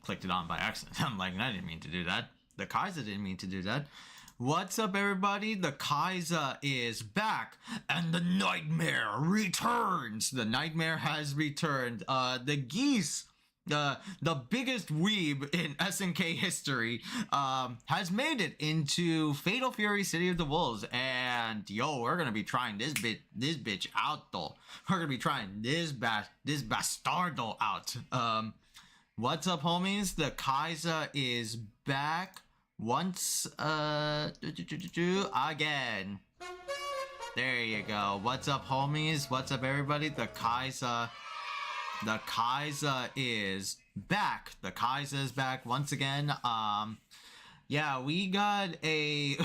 clicked it on by accident. I'm like, I didn't mean to do that. The Khaiza didn't mean to do that. What's up, everybody? The Khaiza is back, and the nightmare returns. The nightmare has returned. The Geese, the biggest weeb in SNK history, has made it into Fatal Fury City of the Wolves. And yo, we're gonna be trying this bitch out though. We're gonna be trying this bastardo out. What's up, homies? The Khaiza is back once again. There you go. What's up, homies? What's up, everybody? The Khaiza is back. The Khaiza is back once again. Yeah, we got a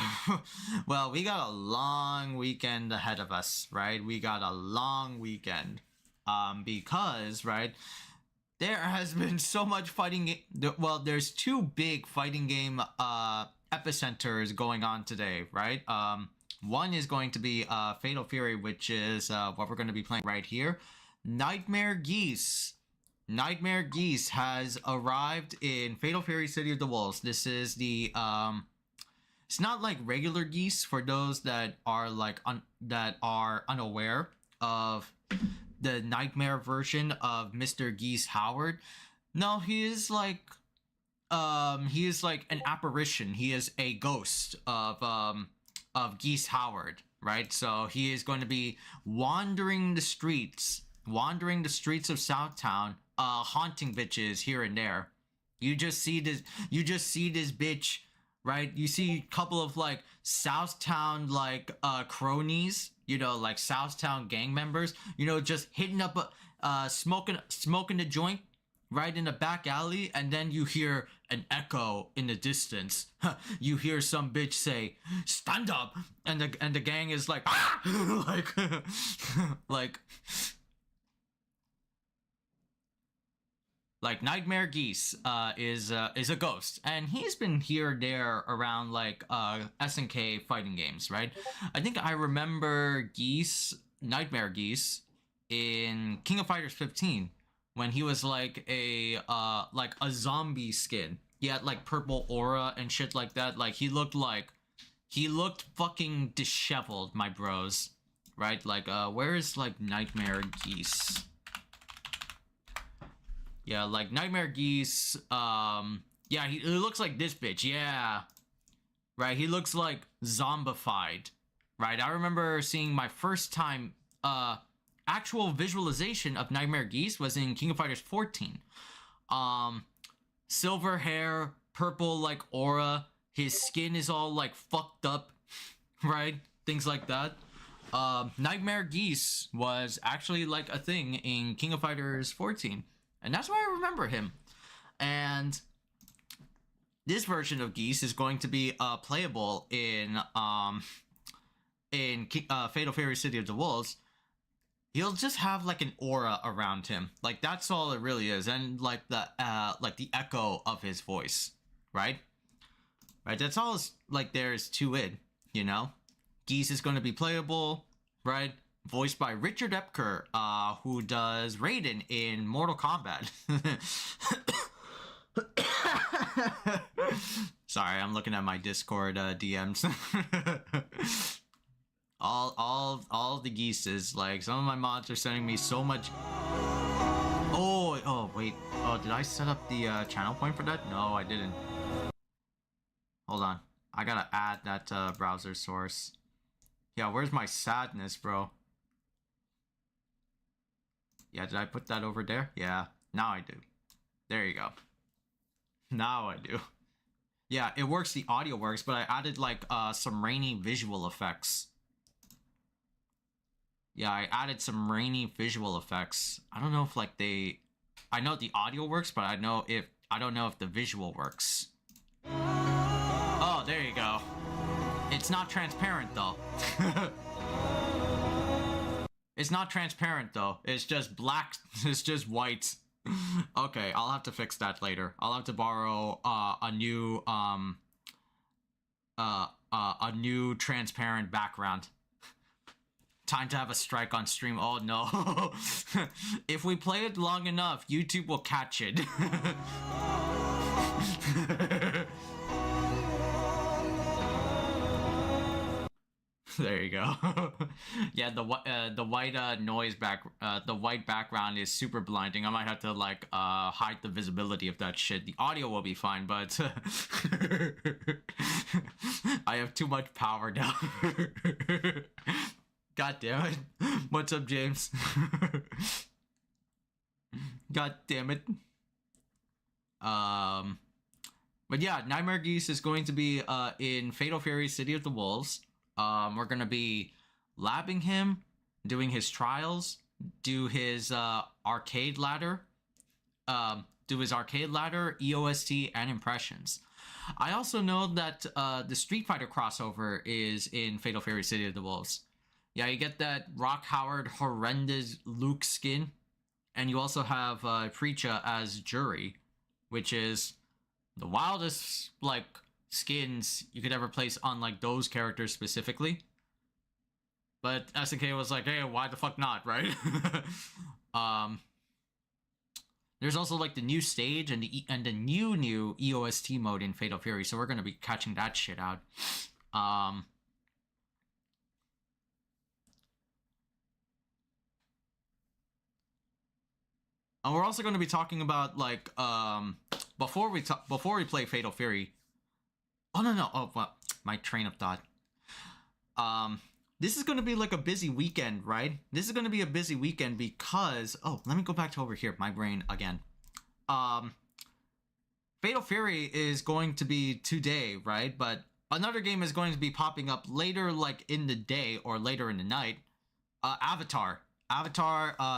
well, we got a long weekend ahead of us, right? We got a long weekend because, right, there has been so much fighting. Well, there's two big fighting game epicenters going on today, right? One is going to be Fatal Fury, which is what we're going to be playing right here. Nightmare Geese has arrived in Fatal Fury City of the Wolves. This is the it's not like regular Geese for those that are like unaware of the Nightmare version of Mr. Geese Howard. No, he is like an apparition. He is a ghost of Geese Howard, right? So he is going to be wandering the streets of Southtown, haunting bitches here and there. You just see this bitch, right? You see a couple of like Southtown like cronies, you know, like Southtown gang members, you know, just hitting up smoking the joint right in the back alley, and then you hear an echo in the distance. You hear some bitch say, "Stand up," and the gang is like, ah! like Nightmare Geese is a ghost, and he's been here or there around like SNK fighting games, right? I think I remember Nightmare Geese in King of Fighters 15 when he was like a zombie skin. He had like purple aura and shit like that. Like he looked fucking disheveled, my bros, right? Like where is like Nightmare Geese? Yeah, like Nightmare Geese, yeah, he looks like this bitch, yeah. Right, he looks like zombified, right? I remember seeing my first time, actual visualization of Nightmare Geese was in King of Fighters 14. Silver hair, purple, like, aura, his skin is all, like, fucked up, right? Things like that. Nightmare Geese was actually, like, a thing in King of Fighters 14. And that's why I remember him. And this version of Geese is going to be playable in Fatal Fury City of the Wolves. He'll just have like an aura around him. Like that's all it really is. And like the echo of his voice, right? Right, that's all like there is to it, you know? Geese is going to be playable, right? Voiced by Richard Epker, who does Raiden in Mortal Kombat. Sorry, I'm looking at my Discord DMs. all the Geeses, like some of my mods are sending me so much. Oh wait. Oh, did I set up the channel point for that? No, I didn't. Hold on. I gotta add that browser source. Yeah, where's my sadness, bro? Yeah, did I put that over there? Yeah, now I do. There you go. Now I do. Yeah, it works, the audio works, but I added like some rainy visual effects. Yeah, I added some rainy visual effects. I don't know if like I know the audio works, but I don't know if the visual works. Oh, there you go. It's not transparent though. It's not transparent though. It's just black. It's just white. Okay, I'll have to fix that later. I'll have to borrow a new transparent background. Time to have a strike on stream. Oh no. If we play it long enough, YouTube will catch it. There you go. Yeah, the white noise the white background is super blinding. I might have to like hide the visibility of that shit. The audio will be fine, but I have too much power now. God damn it. What's up, James? God damn it. But yeah, Nightmare Geese is going to be in Fatal Fury City of the Wolves. We're gonna be labbing him, doing his trials, do his arcade ladder, EOST, and impressions. I also know that the Street Fighter crossover is in Fatal Fury City of the Wolves. Yeah, you get that Rock Howard horrendous Luke skin, and you also have Preacha as Jury, which is the wildest like skins you could ever place on like those characters specifically. But SNK was like, hey, why the fuck not, right? There's also like the new stage and the new EOST mode in Fatal Fury, so we're gonna be catching that shit out. And we're also going to be talking about like before we play Fatal Fury. Oh no, oh well, my train of thought. This is going to be like a busy weekend, right? This is going to be a busy weekend because let me go back to over here, my brain again. Fatal Fury is going to be today, right? But another game is going to be popping up later, like in the day or later in the night. Avatar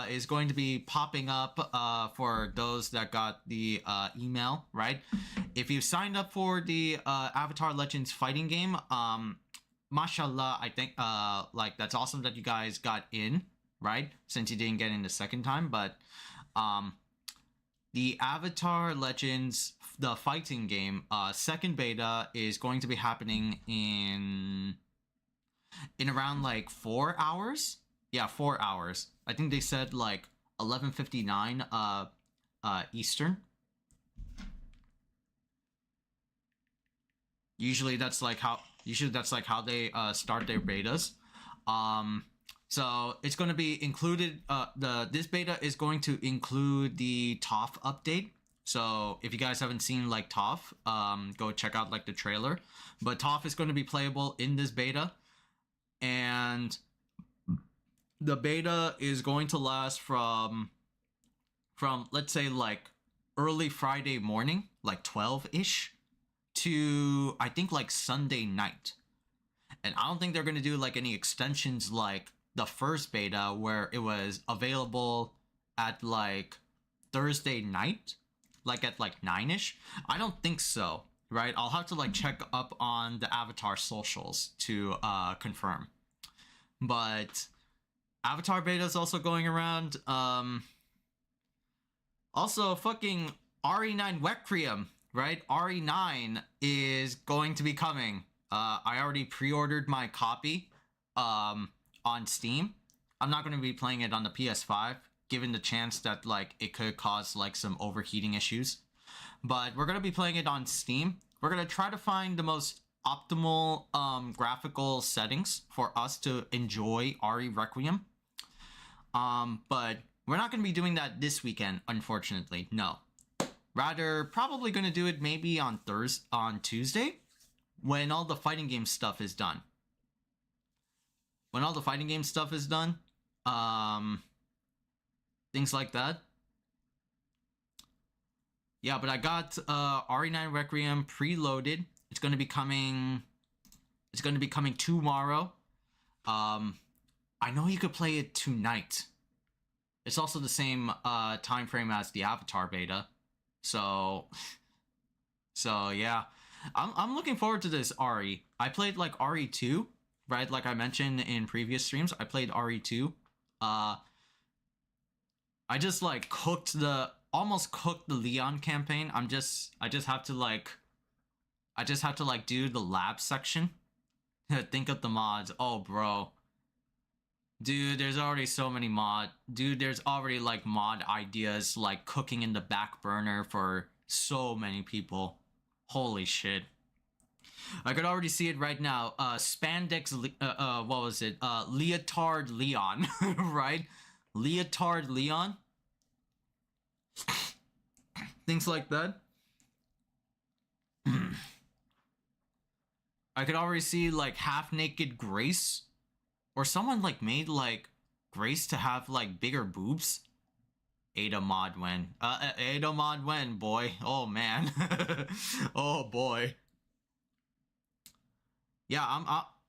is going to be popping up for those that got the email, right? If you signed up for the Avatar Legends fighting game, mashallah, I think like that's awesome that you guys got in, right? Since you didn't get in the second time, but the Avatar Legends, the fighting game, second beta is going to be happening in around like 4 hours. Yeah, 4 hours. I think they said like 11:59 Eastern. Usually that's like how they start their betas. So it's going to be included. This beta is going to include the TOF update. So if you guys haven't seen like TOF, go check out like the trailer. But TOF is going to be playable in this beta, and the beta is going to last from let's say like early Friday morning, like 12-ish, to I think like Sunday night. And I don't think they're going to do like any extensions like the first beta where it was available at like Thursday night, like at like 9-ish. I don't think so, right? I'll have to like check up on the Avatar socials to confirm. But Avatar beta is also going around. Also, fucking RE9 Requiem, right? RE9 is going to be coming. I already pre-ordered my copy on Steam. I'm not going to be playing it on the PS5, given the chance that like it could cause like some overheating issues. But we're going to be playing it on Steam. We're going to try to find the most optimal graphical settings for us to enjoy RE Requiem. But we're not going to be doing that this weekend, unfortunately. No. Rather, probably going to do it maybe on Tuesday, when all the fighting game stuff is done. When all the fighting game stuff is done, things like that. Yeah, but I got RE9 Requiem preloaded. It's going to be coming. It's going to be coming tomorrow. I know you could play it tonight. It's also the same time frame as the Avatar beta. So yeah. I'm looking forward to this RE. I played like RE2, right? Like I mentioned in previous streams, I played RE2. I just like almost cooked the Leon campaign. I just have to like do the lab section. Think of the mods. Oh, bro. Dude, there's already so many there's already like mod ideas like cooking in the back burner for So many people. Holy shit. I could already see it right now. Spandex, what was it? Leotard Leon, right? Leotard Leon? Things like that. I could already see like half-naked Grace. Or someone like made like Grace to have like bigger boobs. Ada Mod Wen. Ada Mod Wen, boy. Oh man. Oh boy. Yeah,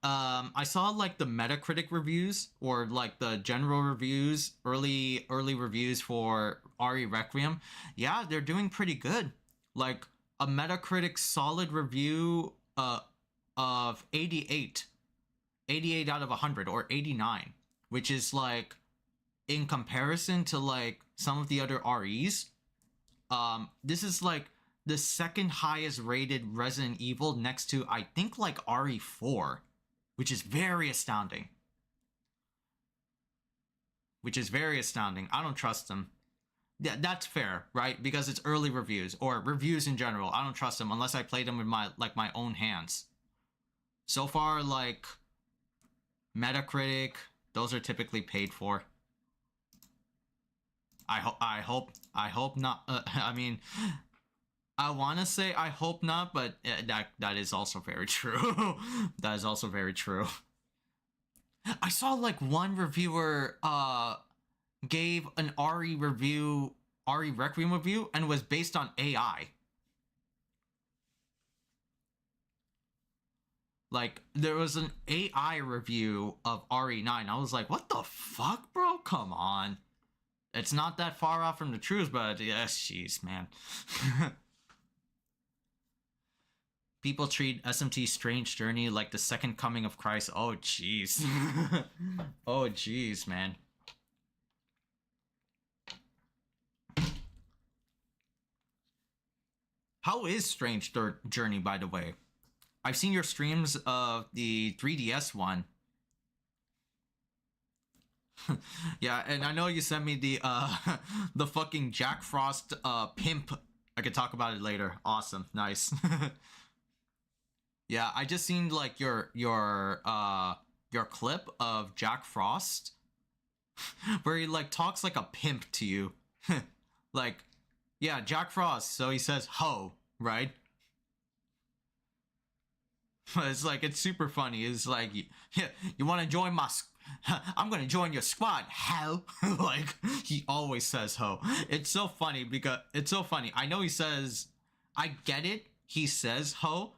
I saw like the Metacritic reviews or like the general reviews, early reviews for RE Requiem. Yeah, they're doing pretty good. Like a Metacritic solid review of 88 out of 100 or 89, which is like in comparison to like some of the other REs, this is like the second highest rated Resident Evil next to I think like RE4, which is very astounding. I don't trust them. Yeah, that's fair, right? Because it's early reviews or reviews in general. I don't trust them unless I play them with my own hands. So far, like Metacritic, those are typically paid for. I hope not. I mean, I want to say I hope not, but that is also very true. That is also very true. I saw like one reviewer gave an RE Requiem review, and it was based on AI. Like, there was an AI review of RE9. I was like, what the fuck, bro? Come on. It's not that far off from the truth, but yes, jeez, man. People treat SMT Strange Journey like the second coming of Christ. Oh, jeez. Oh, jeez, man. How is Strange Journey, by the way? I've seen your streams of the 3DS one. Yeah, and I know you sent me the the fucking Jack Frost pimp. I could talk about it later. Awesome, nice. Yeah, I just seen like your clip of Jack Frost where he like talks like a pimp to you. Like, yeah, Jack Frost, so he says ho, right? It's like, it's super funny. It's like, yeah, you want to join my I'm gonna join your squad, ho. Like, he always says ho. It's so funny because it's so funny. I know he says, I get it, he says ho,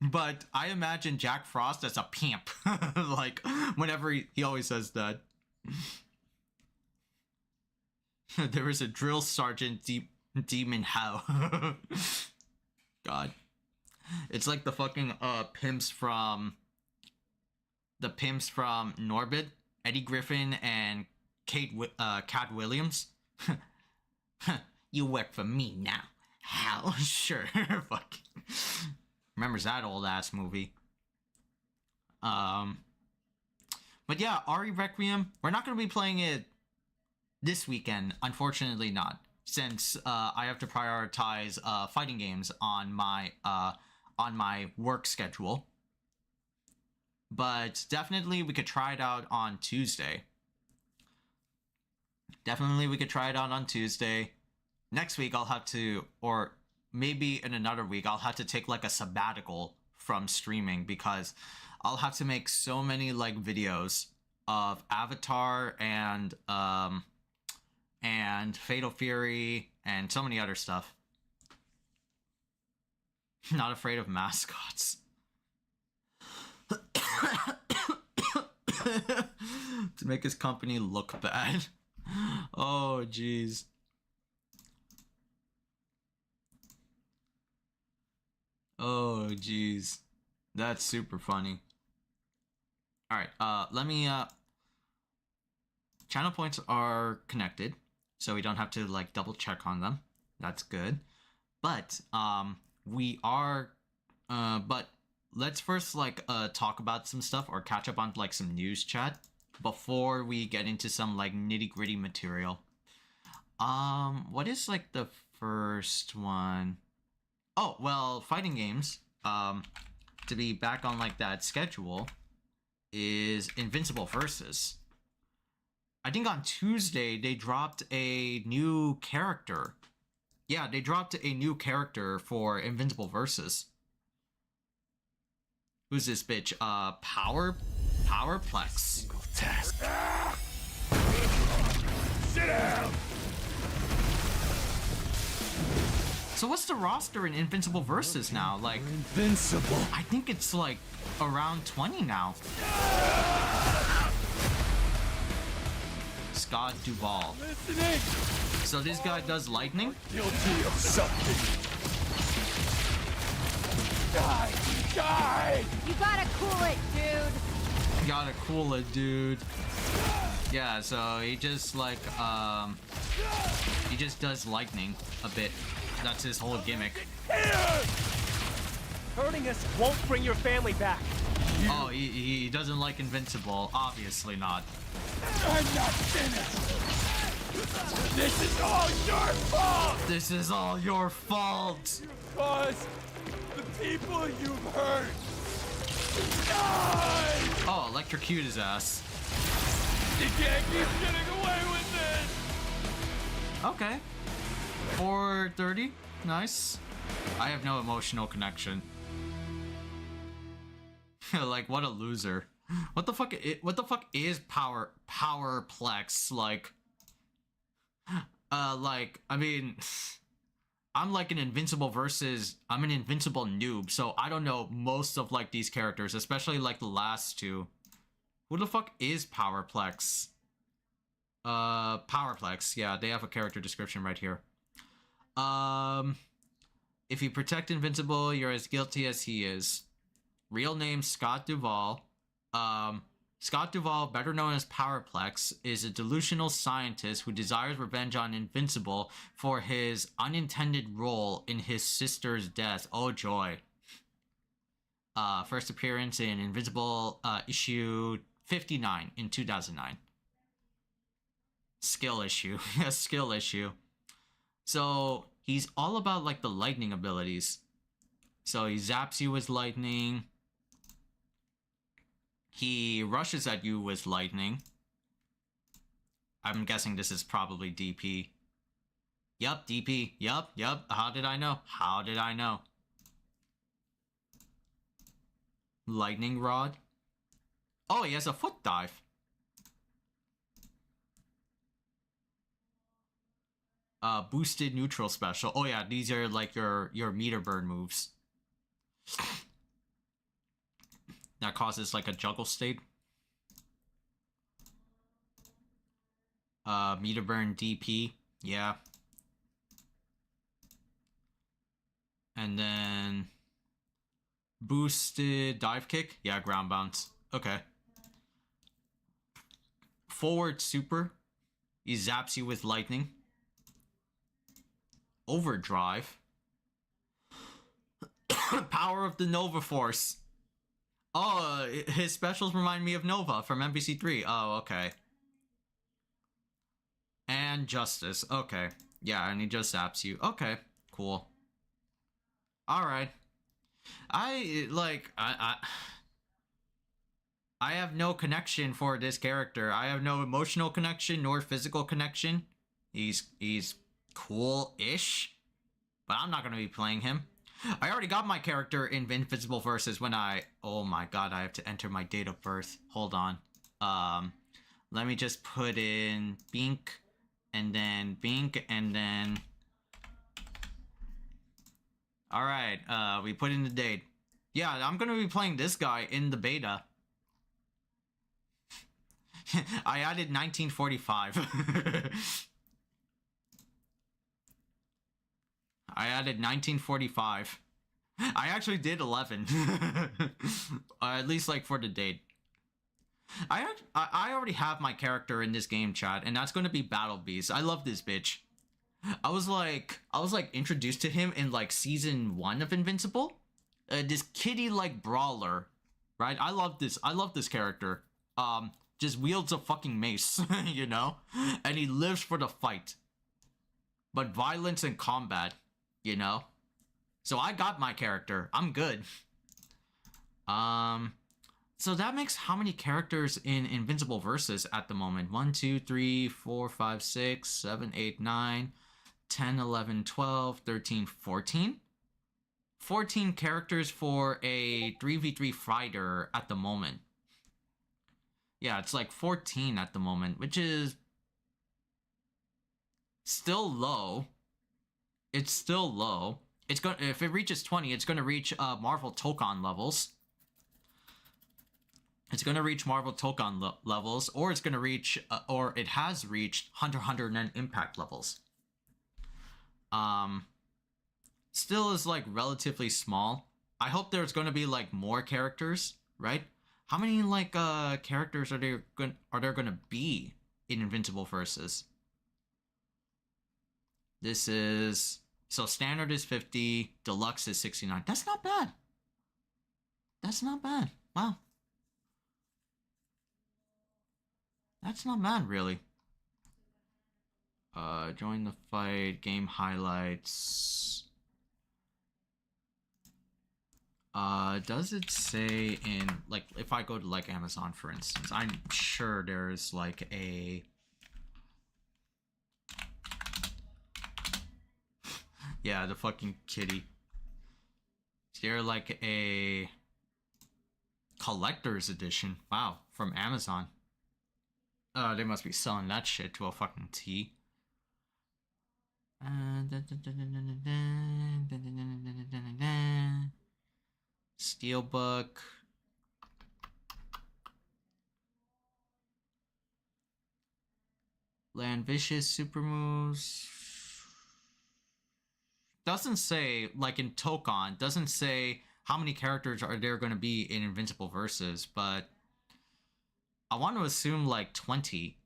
but I imagine Jack Frost as a pimp. Like, whenever he always says that. There is a drill sergeant demon how. God. It's like the fucking pimps from Norbit, Eddie Griffin and Cat Williams. You work for me now. How? Sure. Fuck. Remembers that old ass movie. But yeah, RE Requiem. We're not gonna be playing it this weekend, unfortunately not, since I have to prioritize fighting games on my work schedule. But definitely we could try it out on Tuesday. Next week I'll have to, or maybe in another week, I'll have to take like a sabbatical from streaming because I'll have to make so many like videos of Avatar and Fatal Fury and so many other stuff. Not afraid of mascots. To make his company look bad. Oh, jeez. Oh, jeez. That's super funny. Alright, let me, channel points are connected, so we don't have to, like, double check on them. That's good. But, we are, but let's first, like, talk about some stuff or catch up on, like, some news chat before we get into some, like, nitty-gritty material. What is, like, the first one. Oh, well, fighting games, to be back on like that schedule is Invincible Versus. I think on Tuesday they dropped a new character. Yeah, they dropped a new character for Invincible Versus. Who's this bitch? Powerplex. Single task. Sit down. So what's the roster in Invincible Versus now? Like, Invincible. I think it's like around 20 now. Scott Duvall. Listening. So this guy does lightning? Guilty of something. Die. Die. You gotta cool it, dude. Gotta cool it, dude. Yeah, so he just like, he just does lightning a bit. That's his whole gimmick. Hurting us won't bring your family back. Oh, he doesn't like Invincible. Obviously not. I'm not finished. This is all your fault. This is all your fault. Cause the people you've hurt die. Oh, electrocute his ass. You can't keep getting away with this. Okay. 430. Nice. I have no emotional connection. Like, what a loser. What the fuck is Powerplex? Like, I mean, I'm like an Invincible Versus, I'm an Invincible noob, so I don't know most of like these characters, especially like the last two. Who the fuck is Powerplex? Powerplex, yeah, they have a character description right here. If you protect Invincible, you're as guilty as he is. Real name Scott Duvall. Scott Duvall, better known as Powerplex, is a delusional scientist who desires revenge on Invincible for his unintended role in his sister's death. Oh joy. First appearance in Invincible issue 59 in 2009. Skill issue. A skill issue. So he's all about like the lightning abilities. So he zaps you with lightning. He rushes at you with lightning. I'm guessing this is probably DP. Yup, DP. Yup. How did I know? How did I know? Lightning rod. Oh, he has a foot dive. Boosted neutral special. Oh yeah, these are like your meter burn moves. That causes like a juggle state. Meter burn DP, yeah. And then boosted dive kick, yeah, ground bounce. Okay. Forward super, he zaps you with lightning. Overdrive. Power of the Nova Force. Oh, his specials remind me of Nova from MVC3. Oh, okay. And Justice. Okay. Yeah, and he just zaps you. Okay, cool. Alright. I have no connection for this character. I have no emotional connection nor physical connection. He's cool-ish, but I'm not gonna be playing him. I already got my character in Invincible Versus when oh my god, I have to enter my date of birth. Hold on. Let me just put in Bink, and then Bink, and then... Alright, we put in the date. Yeah, I'm gonna be playing this guy in the beta. I added 1945. I added 1945. I actually did 11. At least like for the date. I already have my character in this game, chat, and that's going to be Battle Beast. I love this bitch. I was like introduced to him in like season 1 of Invincible. This kitty like brawler, right? I love this character. Just wields a fucking mace, you know? And he lives for the fight. but violence and combat, you know? So I got my character. I'm good. So that makes how many characters in Invincible Versus at the moment? 1, 2, 3, 4, 5, 6, 7, 8, 9, 10, 11, 12, 13, 14? 14 characters for a 3v3 fighter at the moment. Yeah, it's like 14 at the moment, which is still low. It's still low. It's going if it reaches 20, it's going to reach Marvel Tokon levels. It's going to reach Marvel Tokon levels, or it's going to reach or it has reached Hunter x Hunter and Impact levels. Still is like relatively small. I hope there's going to be like more characters, right? How many like characters are there going to be in Invincible Versus? This is so standard is 50, deluxe is 69. That's not bad. That's not bad. Wow. That's not bad, really. Join the fight, game highlights. Does it say in, like, if I go to, like, Amazon, for instance, I'm sure there's, like, a... yeah, the fucking kitty. Is there, like, a collector's edition? Wow, from Amazon. They must be selling that shit to a fucking T. Steelbook. Land Vicious super moves. Doesn't say, like in Tokon, doesn't say how many characters are there going to be in Invincible Versus, but I want to assume like 20.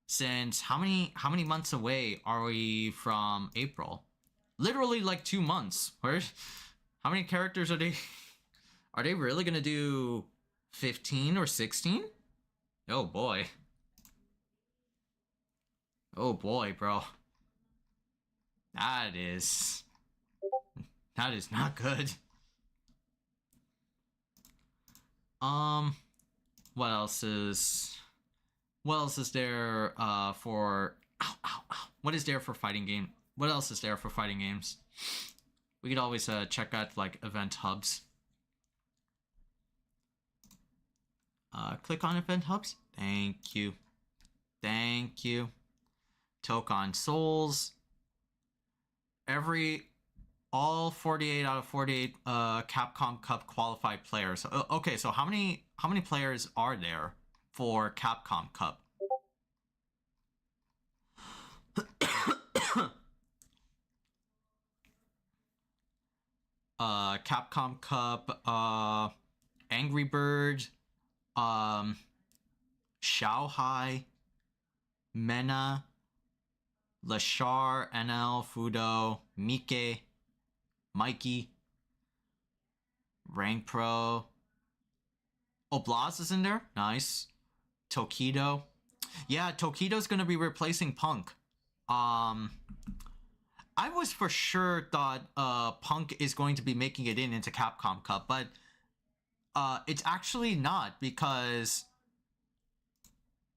Since how many months away are we from April? Literally like 2 months. How many characters are they? Are they really gonna do 15 or 16? Oh boy. Oh boy, bro. That is not good. What else is there for what is there for fighting game? What else is there for fighting games? We could always check out like event hubs. Click on event hubs. Thank you. Thank you. Tokon Souls. All 48 out of 48 Capcom Cup qualified players. Okay, so how many players are there for Capcom Cup? Capcom Cup, Angry Bird, Xiaohai, Mena, Lashar, NL, Fudo, Mike, Mikey, Rank Pro. Oh, Blaz is in there? Nice. Tokido. Yeah, Tokido's gonna be replacing Punk. I was for sure thought Punk is going to be making it into Capcom Cup, but it's actually not, because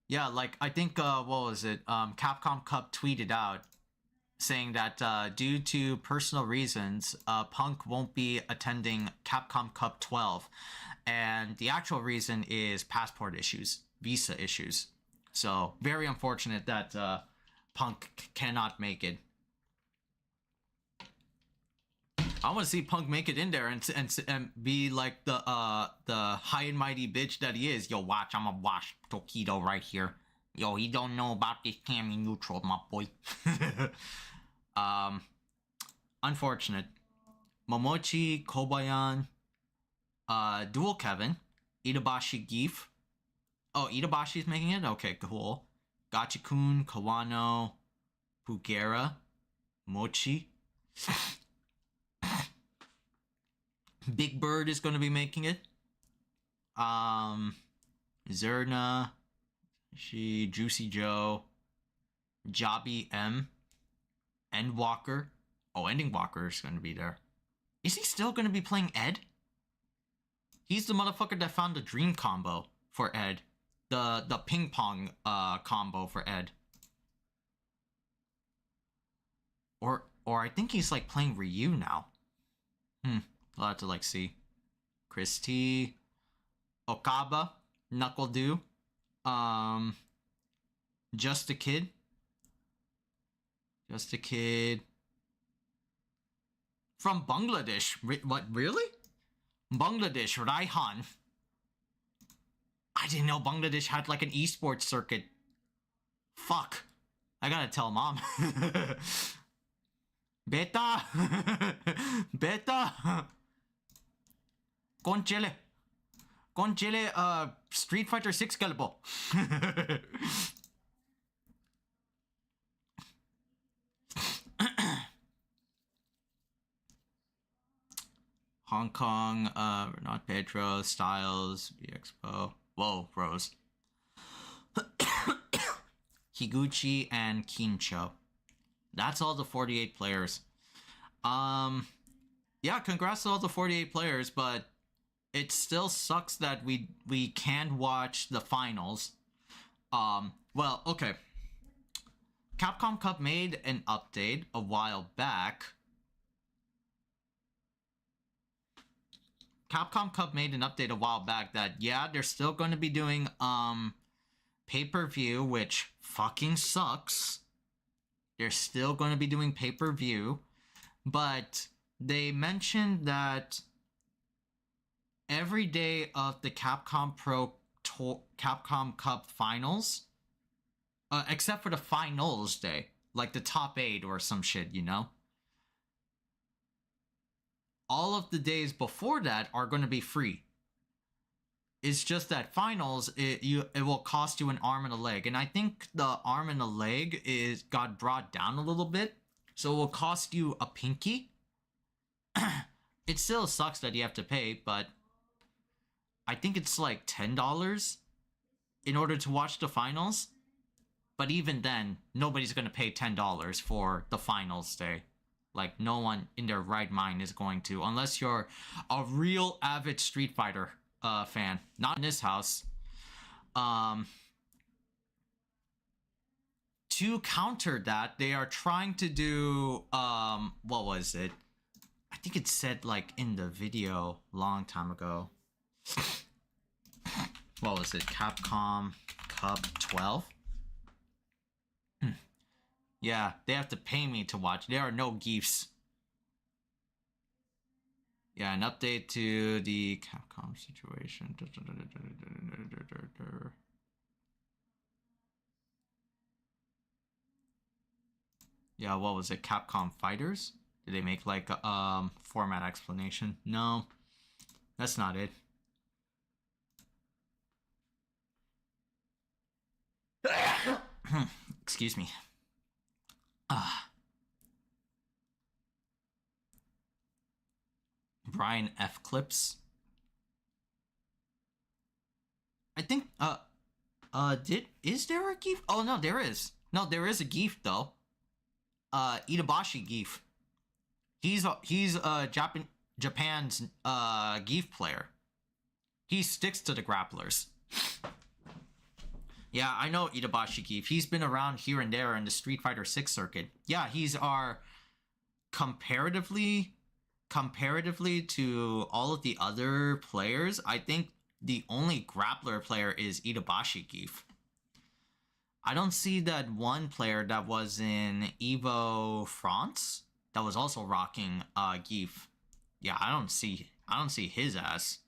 yeah, like I think what was it? Capcom Cup tweeted out saying that due to personal reasons, Punk won't be attending Capcom Cup 12, and the actual reason is passport issues, visa issues. So very unfortunate that Punk cannot make it. I want to see Punk make it in there and be like the high and mighty bitch that he is. Yo, watch, I'ma watch Tokido right here. Yo, he don't know about this Cammy neutral, my boy. Unfortunate. Momochi, Kobayan, Dual Kevin, Itabashi Geef. Oh, Itabashi's making it? Okay, cool. Gachikun, Kawano, Pugera, Mochi. Big Bird is going to be making it. Zerna, Juicy Joe, Jobby M. Endwalker. Oh, Endwalker is going to be there. Is he still going to be playing Ed? He's the motherfucker that found the dream combo for Ed. The ping pong combo for Ed. Or I think he's like playing Ryu now. I'll have to like see. Christy, Okaba, Knuckle Dew, Just a Kid. Just a Kid. From Bangladesh. What, really? Bangladesh, Raihan. I didn't know Bangladesh had like an esports circuit. Fuck. I gotta tell mom. Beta. Beta. Con chile. Street Fighter 6 kalbo. Hong Kong, not Pedro, Styles, Expo. Whoa, Rose. Higuchi and Kincho. That's all the 48 players. Yeah, congrats to all the 48 players, but it still sucks that we can't watch the finals. Well, okay. Capcom Cup made an update a while back. Capcom Cup made an update a while back that, yeah, they're still going to be doing, pay-per-view, which fucking sucks. They're still going to be doing pay-per-view, but they mentioned that every day of the Capcom Cup finals, except for the finals day, like the top 8 or some shit, you know? All of the days before that are going to be free. It's just that finals, it will cost you an arm and a leg. And I think the arm and a leg got brought down a little bit. So it will cost you a pinky. It still sucks that you have to pay, but I think it's like $10 in order to watch the finals. But even then, nobody's going to pay $10 for the finals day. Like, no one in their right mind is going to, unless you're a real avid Street Fighter fan. Not in this house. To counter that, they are trying to do, what was it? I think it said, like, in the video long time ago. What was it? Capcom Cup 12? Yeah, they have to pay me to watch. There are no gifts. Yeah, an update to the Capcom situation. Yeah, what was it? Capcom Fighters? Did they make like a format explanation? No, that's not it. Excuse me. Brian F. Clips. I think, is there a GIF? Oh, no, there is. No, there is a GIF, though. Itabashi GIF. He's Japan's, GIF player. He sticks to the grapplers. Yeah, I know Itabashi GIF. He's been around here and there in the Street Fighter 6 circuit. Yeah, he's our comparatively to all of the other players, I think the only grappler player is Itabashi GIF. I don't see that one player that was in Evo France that was also rocking GIF. Yeah, I don't see his ass.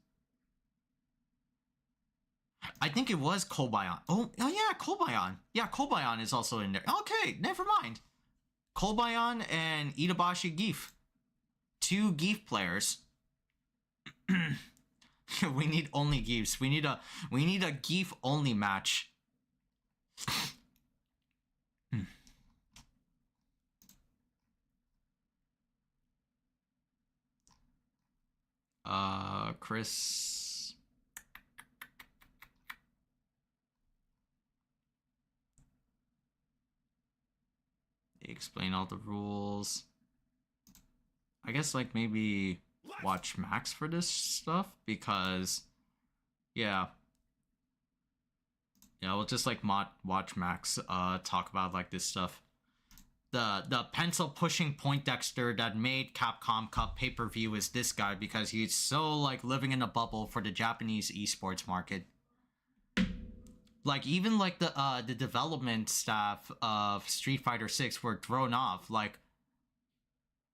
I think it was Kobayan. Oh yeah, Kobayan. Yeah, Kobayan is also in there. Okay, never mind. Kobayan and Itabashi GIF. 2 GIF players. We need only GIFs. We need a GIF only match. Chris. explain all the rules. I guess like maybe watch Max for this stuff because yeah, we'll just like watch Max talk about like this stuff. The pencil pushing Poindexter that made Capcom Cup pay-per-view is this guy because he's so like living in a bubble for the Japanese esports market. Like even like the development staff of Street Fighter 6 were thrown off. Like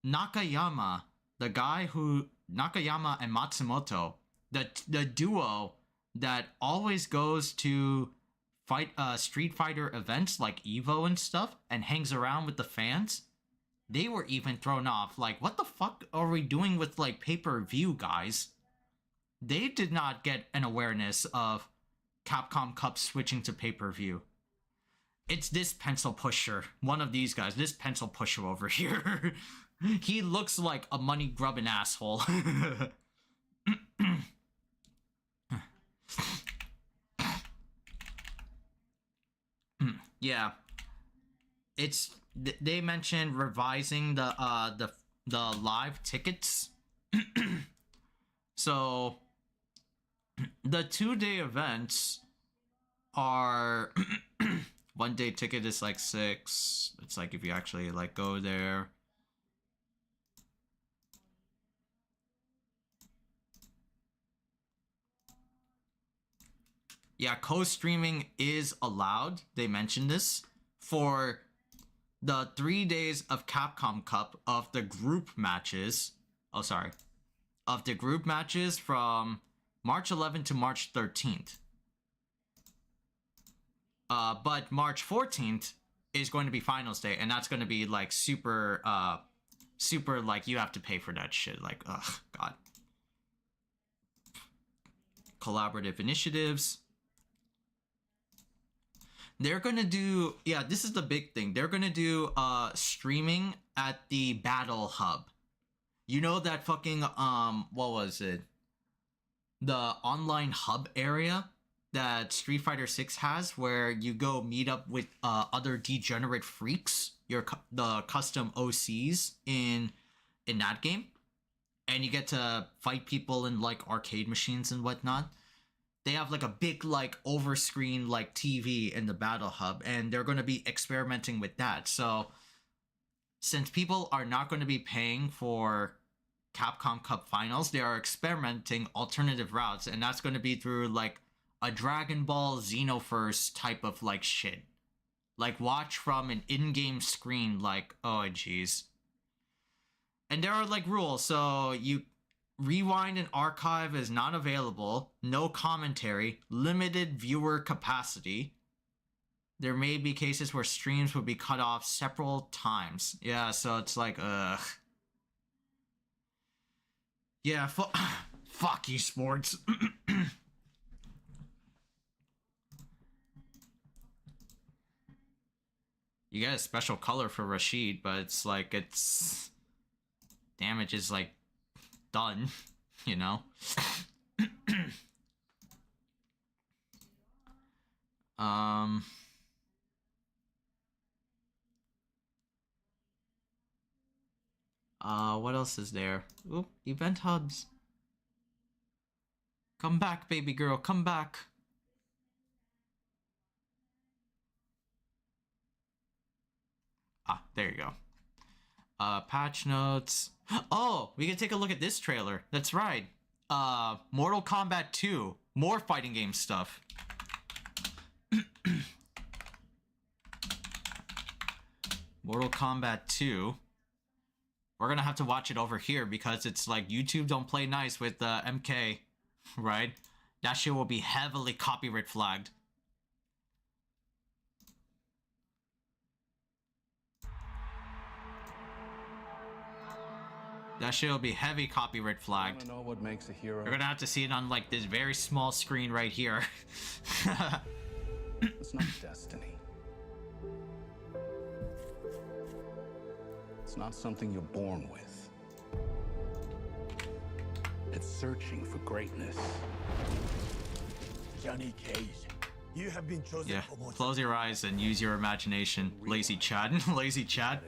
Nakayama, the guy who Nakayama and Matsumoto, the duo that always goes to fight Street Fighter events like Evo and stuff and hangs around with the fans, they were even thrown off. Like, what the fuck are we doing with like pay-per-view, guys? They did not get an awareness of Capcom Cup switching to pay-per-view. It's this pencil pusher, one of these guys, this pencil pusher over here. He looks like a money grubbing asshole. Yeah, it's they mentioned revising the live tickets. So the 2-day events are 1-day ticket is like 6. It's like if you actually like go there. Yeah, co-streaming is allowed. They mentioned this for the 3 days of Capcom Cup of the group matches. Oh, sorry. Of the group matches from March 11th to March 13th. But March 14th is going to be finals day, and that's going to be like super like you have to pay for that shit. Like, ugh, God. Collaborative initiatives. They're gonna do, yeah, this is the big thing. They're gonna do streaming at the Battle Hub. You know that fucking what was it? The online hub area that Street Fighter 6 has, where you go meet up with other degenerate freaks, the custom OCs in that game, and you get to fight people in like arcade machines and whatnot. They have like a big like overscreen like TV in the Battle Hub, and they're going to be experimenting with that. So since people are not going to be paying for Capcom Cup finals, they are experimenting alternative routes, and that's going to be through like a Dragon Ball Xenoverse type of like shit. Like watch from an in-game screen, like, oh geez. And there are like rules, so you rewind and archive is not available, no commentary, limited viewer capacity. There may be cases where streams will be cut off several times. Yeah, so it's like, ugh. Yeah, fuck esports. You get a special color for Rashid, but it's like, it's damage is like done, you know. What else is there? Oop, event hubs. Come back, baby girl, come back. Ah, there you go. Patch notes. Oh, we can take a look at this trailer. That's right. Mortal Kombat 2. More fighting game stuff. Mortal Kombat 2. We're gonna have to watch it over here because it's like YouTube don't play nice with MK, right? That shit will be heavily copyright flagged. That shit will be heavy copyright flagged. Know what makes a hero? You're gonna have to see it on like this very small screen right here. It's not destiny. It's not something you're born with. It's searching for greatness. Johnny Cage, You have been chosen Yeah, for more. close your eyes and use your imagination. Lazy Chad. Lazy Chad.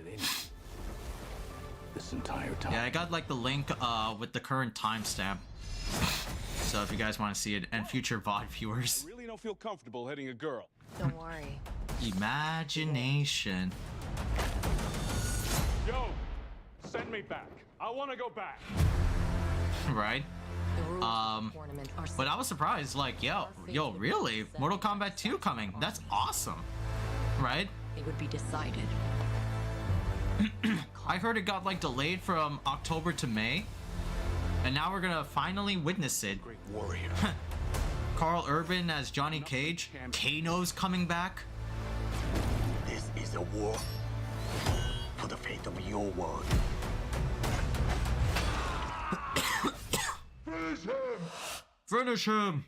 This entire time. Yeah, I got like the link with the current timestamp. So if you guys want to see it, and future VOD viewers. I really don't feel comfortable hitting a girl. Don't worry. Imagination. Yo, send me back. I want to go back. Right? The rules of the tournament are But I was surprised, like, yo, really? Mortal Kombat 2 coming? That's awesome. Right? It would be decided. I heard it got like delayed from October to May. And now we're gonna finally witness it. Great warrior. Carl Urban as Johnny Cage. Kano's coming back. This is a war for the fate of your world. Finish him!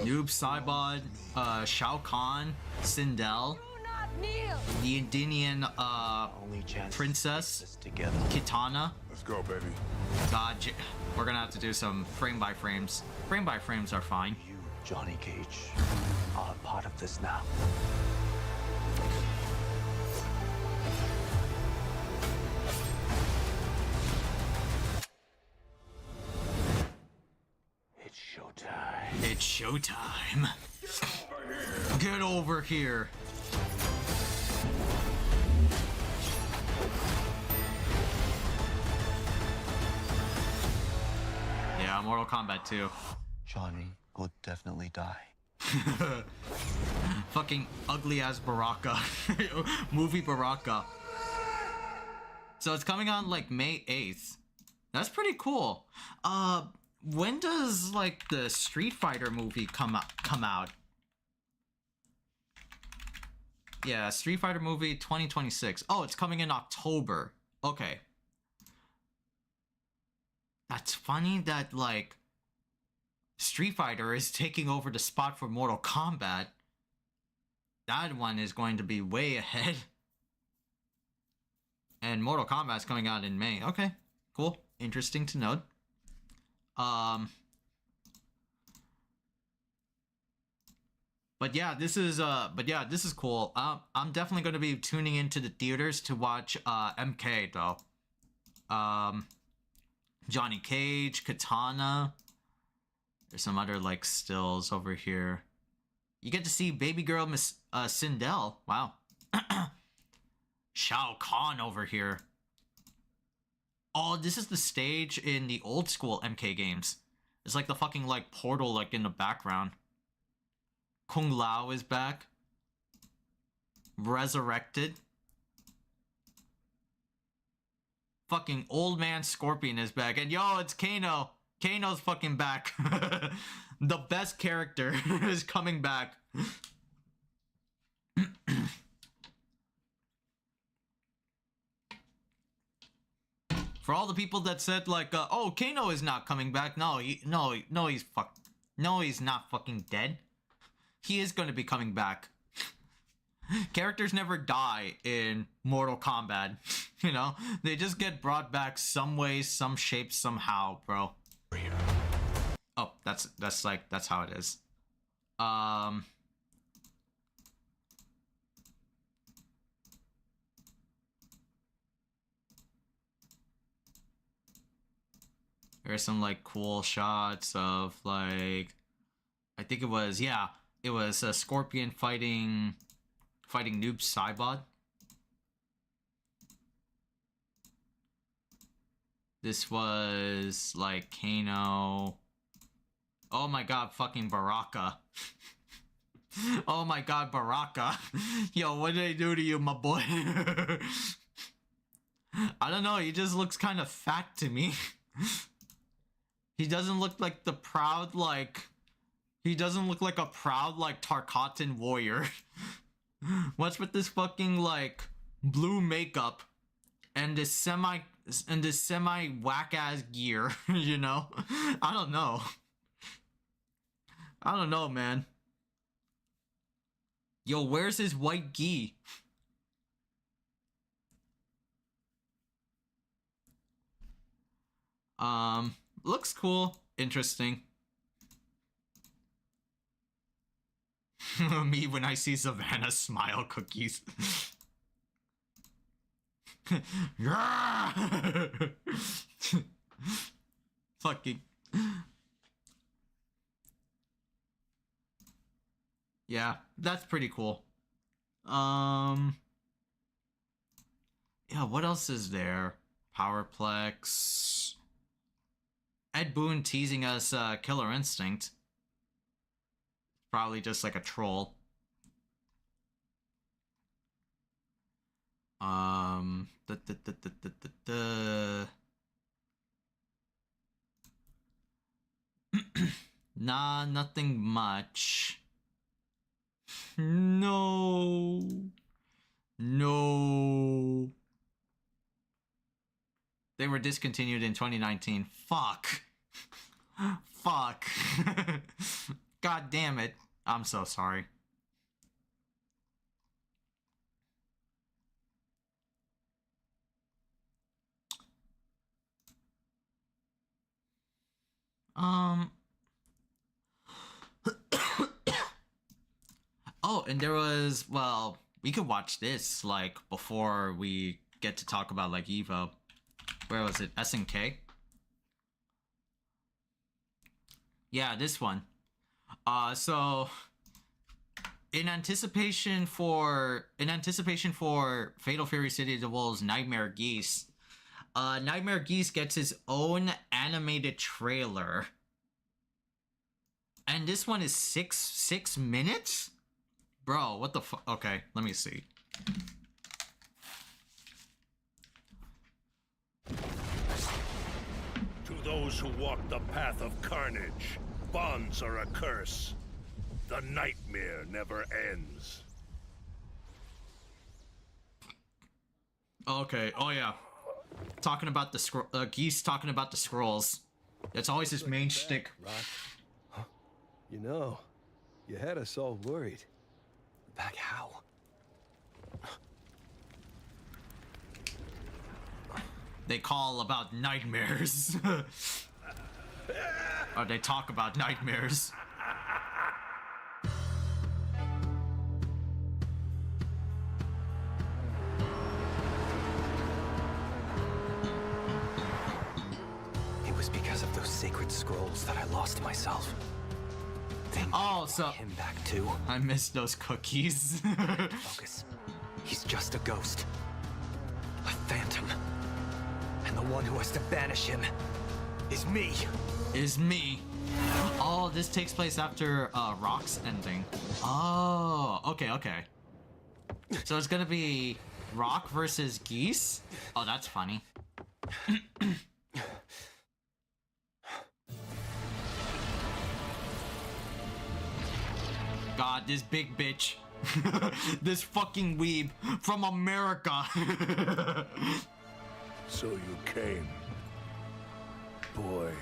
Noob Saibot, Shao Kahn, Sindel, Do not kneel! the Indian Only chance princess, together. Kitana. Let's go, baby. God, we're gonna have to do some frame by frames. Frame by frames are fine. You, Johnny Cage, are a part of this now. It's showtime. It's showtime. Get over here. Yeah, Mortal Kombat 2. Johnny will definitely die. Fucking ugly ass Baraka. Movie Baraka. So it's coming on like May 8th. That's pretty cool. When does like the Street Fighter movie come out? Yeah, Street Fighter movie 2026. Oh, it's coming in October. Okay. That's funny that like Street Fighter is taking over the spot for Mortal Kombat. That one is going to be way ahead. And Mortal Kombat is coming out in May. Okay, cool. Interesting to note. But yeah, this is cool. I'm definitely going to be tuning into the theaters to watch MK though. Johnny Cage, Katana. There's some other like stills over here. You get to see baby girl Miss Sindel. Wow. Shao Kahn over here. Oh, this is the stage in the old school MK games. It's like the fucking like portal like in the background. Kung Lao is back. Resurrected. Fucking old man Scorpion is back. And yo, it's Kano. Kano's fucking back. The best character is coming back. For all the people that said like, oh, Kano is not coming back. No, he's not fucking dead. He is going to be coming back. Characters never die in Mortal Kombat. You know, they just get brought back some way, some shape, somehow, bro. Oh, that's how it is. There's some like cool shots of like, I think it was a Scorpion fighting Noob Saibot. This was like Kano. Oh my god, fucking Baraka. Oh my god, Baraka. Yo, what did I do to you, my boy? I don't know, he just looks kind of fat to me. He doesn't look like the proud, like... He doesn't look like a proud, like, Tarkatan warrior. What's with this fucking, like, blue makeup and this semi whack-ass gear, you know? I don't know. I don't know, man. Yo, where's his white gi? Looks cool. interesting. Me when I see Savannah smile cookies. Fucking. Yeah, that's pretty cool. Yeah, what else is there? Powerplex. Ed Boon teasing us Killer Instinct. Probably just like a troll. Nah, nothing much. No. No. They were discontinued in 2019. Fuck. Fuck. God damn it. I'm so sorry. Oh, and there was, well, we could watch this, like, before we get to talk about, like, Evo. Where was it? SNK? Yeah, this one. So in anticipation for Fatal Fury City of the Wolves Nightmare Geese, Nightmare Geese gets his own animated trailer. And this one is six minutes? Bro, what the fuck? Okay, let me see. To those who walk the path of carnage, bonds are a curse. The nightmare never ends. Okay, oh yeah. Talking about the Geese talking about the scrolls. That's always his main shtick. Huh? You know, you had us all worried. Back how? They call about nightmares. Or they talk about nightmares. It was because of those sacred scrolls that I lost myself. Oh, so him back too. I missed those cookies. Focus. He's just a ghost. A phantom. And the one who has to banish him is me. Is me. Oh, this takes place after Rock's ending. Oh, okay, okay. So it's gonna be Rock versus Geese? Oh, that's funny. God, this big bitch. This fucking weeb from America. So you came, boy.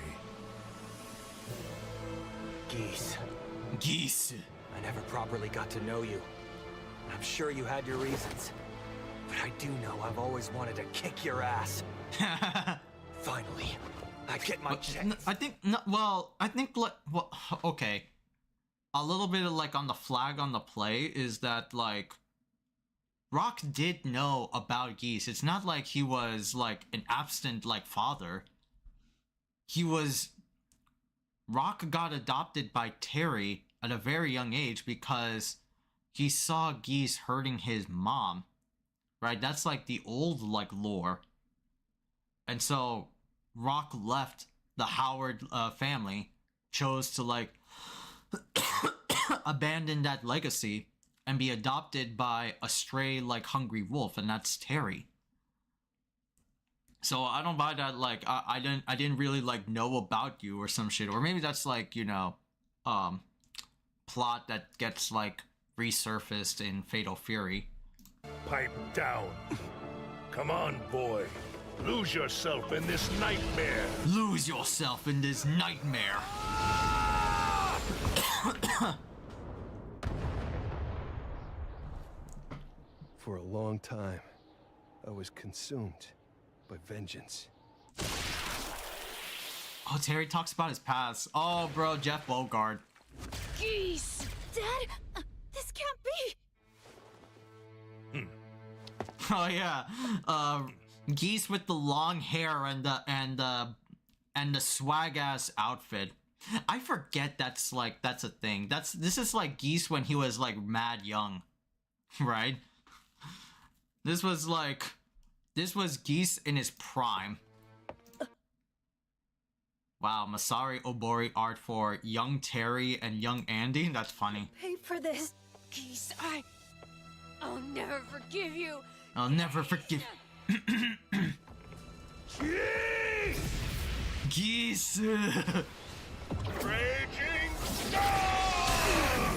Geese. Geese. I never properly got to know you. I'm sure you had your reasons. But I do know I've always wanted to kick your ass. Finally, I get my chance. I think, well, I think, well, okay. A little bit of, like, on the flag on the play is that, like, Rock did know about Geese. It's not like he was, like, an absent, like, father. He was... Rock got adopted by Terry at a very young age because he saw Geese hurting his mom. Right? That's, like, the old, like, lore. And so, Rock left the Howard family, chose to, like, abandon that legacy and be adopted by a stray, like, hungry wolf, and that's Terry. So I don't buy that, like, I didn't really, like, know about you or some shit, or maybe that's, like, you know, plot that gets, like, resurfaced in Fatal Fury. Pipe down. Come on, boy. Lose yourself in this nightmare. Lose yourself in this nightmare. For a long time, I was consumed by vengeance. Oh, Terry talks about his past. Oh, bro, Jeff Bogard. Geese! Dad! This can't be! Oh yeah, Geese with the long hair and the swag ass outfit. I forget that's a thing. This is like Geese when he was like mad young, right? This was Geese in his prime. Wow, Masari Obori art for young Terry and young Andy. That's funny. Paid for this. Geese, I'll never forgive you. I'll never forgive. Geese. Raging Storm!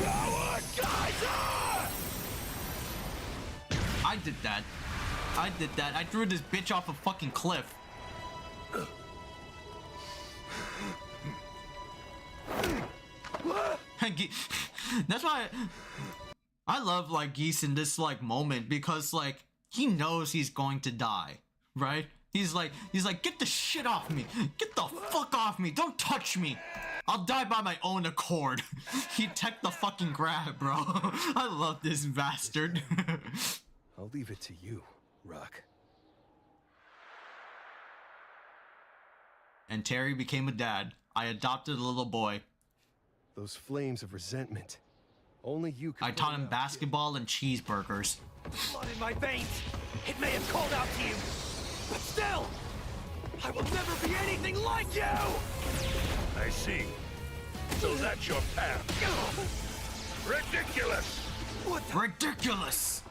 Our Khaiza! I did that. I threw this bitch off a fucking cliff. That's why I love like Geese in this like moment, because like he knows he's going to die, right? He's like get the shit off me, get the fuck off me, don't touch me, I'll die by my own accord. He took the fucking grab, bro. I love this bastard. I'll leave it to you, Rock. And Terry became a dad. I adopted a little boy. Those flames of resentment. Only you can. I taught him basketball and cheeseburgers. Blood in my veins. It may have called out to you, but still, I will never be anything like you! I see. So that's your path. Ridiculous! Ridiculous!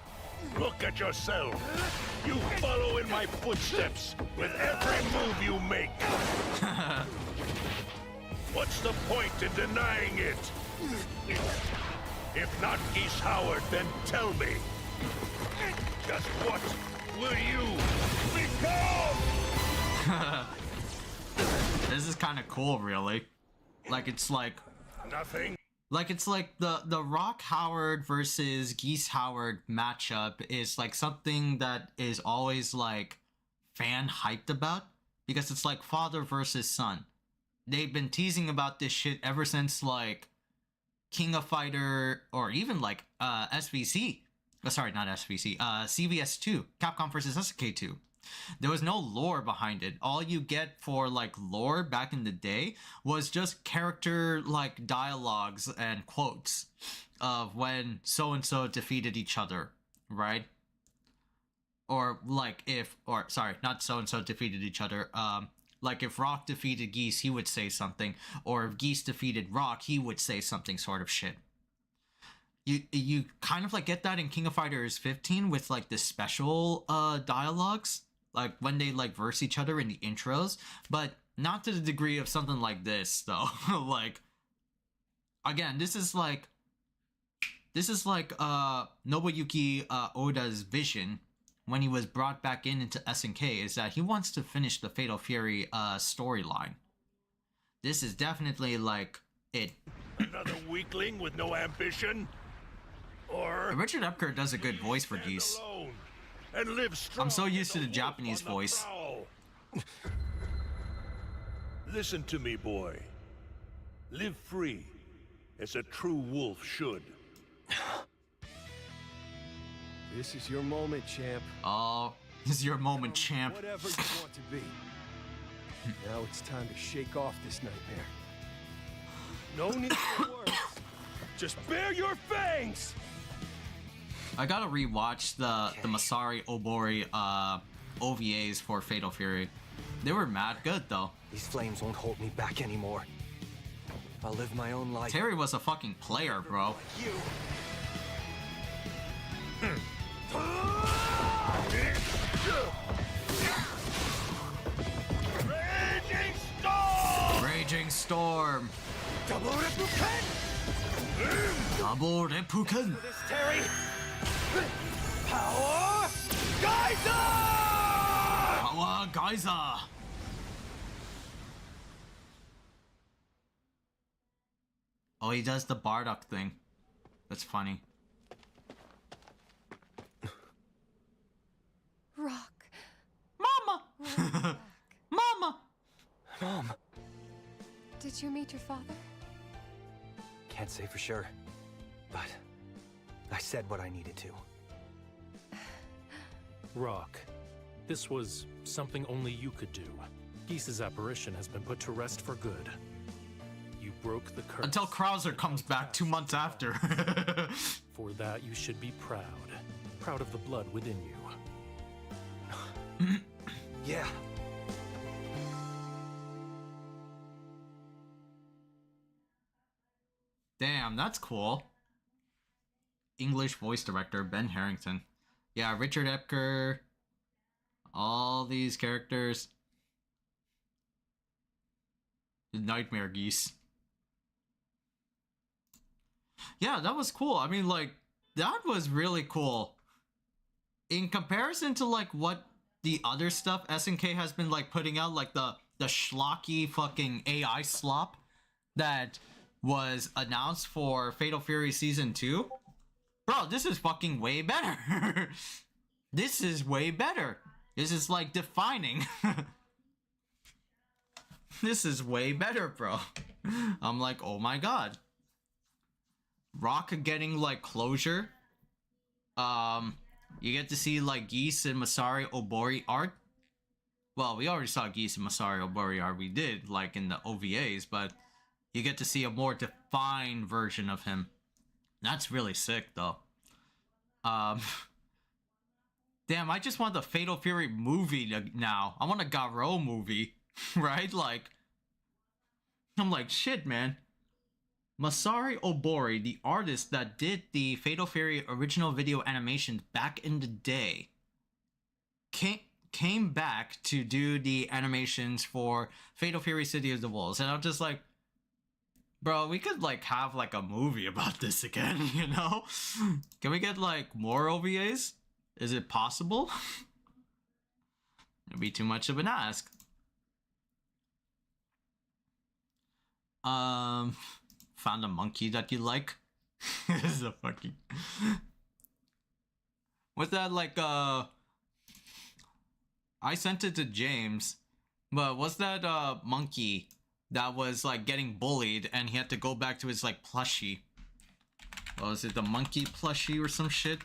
Look at yourself. You follow in my footsteps with every move you make. What's the point in denying it? If not Geese Howard, then tell me. Just what will you become? This is kind of cool, really. Like it's like nothing. Like it's like the Rock Howard versus Geese Howard matchup is like something that is always like fan hyped about, because it's like father versus son. They've been teasing about this shit ever since like King of Fighter, or even like SVC. Sorry, not SVC. CVS 2, Capcom versus SNK 2. There was no lore behind it. All you get for like lore back in the day was just character like dialogues and quotes of when so and so defeated each other, right? Or like sorry, not so and so defeated each other. Like if Rock defeated Geese, he would say something, or if Geese defeated Rock, he would say something, sort of shit. You kind of like get that in King of Fighters 15 with like the special dialogues, like when they like verse each other in the intros, but not to the degree of something like this though. Like again, this is like Nobuyuki Oda's vision when he was brought back into SNK, is that he wants to finish the Fatal Fury storyline. This is definitely like it. Another weakling with no ambition? Or Richard Epker does a good voice for Geese. And live strong. I'm so used to the Japanese voice. Listen to me, boy. Live free, as a true wolf should. This is your moment, champ. Oh, this is your moment, champ. Whatever you want to be. Now it's time to shake off this nightmare. No need for words. Just bare your fangs! I gotta rewatch the Masari Obori OVAs for Fatal Fury. They were mad good though. These flames won't hold me back anymore. I'll live my own life. Terry was a fucking player, bro. You. Raging Storm! Raging Storm. Double Reppuken! Double Reppuken. This, Terry! Power! Khaiza! Power Khaiza. Oh, he does the Bardock thing. That's funny. Rock. Mama! Mama! Mom. Did you meet your father? Can't say for sure, but I said what I needed to. Rock, this was something only you could do. GEESE's apparition has been put to rest for good. You broke the curse. Until Krauser comes back 2 months after. For that, you should be proud. Proud of the blood within you. Yeah. Damn, that's cool. English voice director Ben Harrington. Yeah, Richard Epker. All these characters. The Nightmare Geese. Yeah, that was cool. I mean, like, that was really cool. In comparison to, like, what the other stuff SNK has been, like, putting out, like, the schlocky fucking AI slop that was announced for Fatal Fury Season 2. Bro, this is fucking way better. This is way better. This is, like, defining. This is way better, bro. I'm like, oh my god. Rock getting, like, closure. You get to see, like, Geese and Masari Obori art. Well, we already saw Geese and Masari Obori art. We did, like, in the OVAs, but you get to see a more defined version of him. That's really sick, though. Damn, I just want the Fatal Fury movie now. I want a Garo movie, right? Like, I'm like, shit, man. Masari Obori, the artist that did the Fatal Fury original video animations back in the day, came back to do the animations for Fatal Fury City of the Wolves. And I'm just like, bro, we could, like, have, like, a movie about this again, you know? Can we get, like, more OVAs? Is it possible? It'd be too much of an ask. Found a monkey that you like? This is a fucking... What's that, like, I sent it to James, but what's that, monkey that was, like, getting bullied and he had to go back to his, like, plushie? Well, is it the monkey plushie or some shit?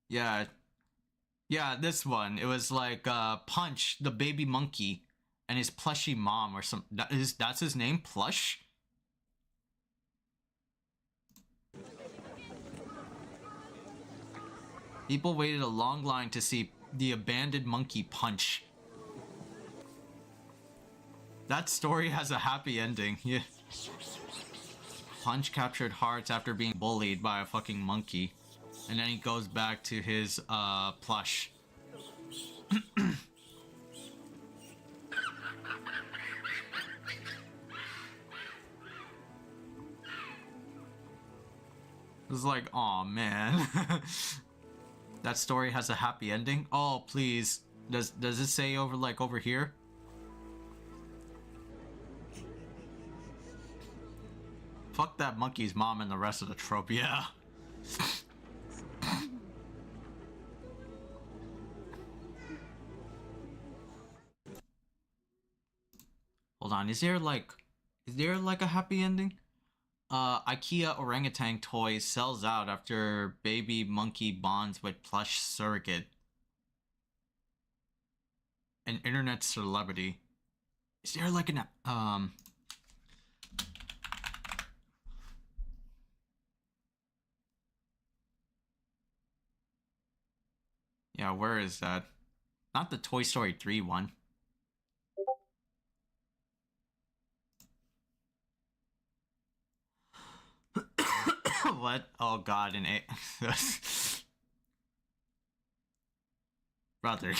Yeah. Yeah, this one. It was, like, Punch, the baby monkey, and his plushie mom or some... That's his name? Plush? People waited a long line to see the abandoned monkey Punch. That story has a happy ending. Yeah. Punch captured hearts after being bullied by a fucking monkey. And then he goes back to his, plush. It's like, aw, man. That story has a happy ending? Oh, please. Does it say over, like, over here? Fuck that monkey's mom and the rest of the trope, yeah. Hold on, is there like a happy ending? IKEA orangutan toy sells out after baby monkey bonds with plush surrogate. An internet celebrity. Is there like an Yeah, where is that? Not the Toy Story 3 one. What? Oh god, an A. Brother.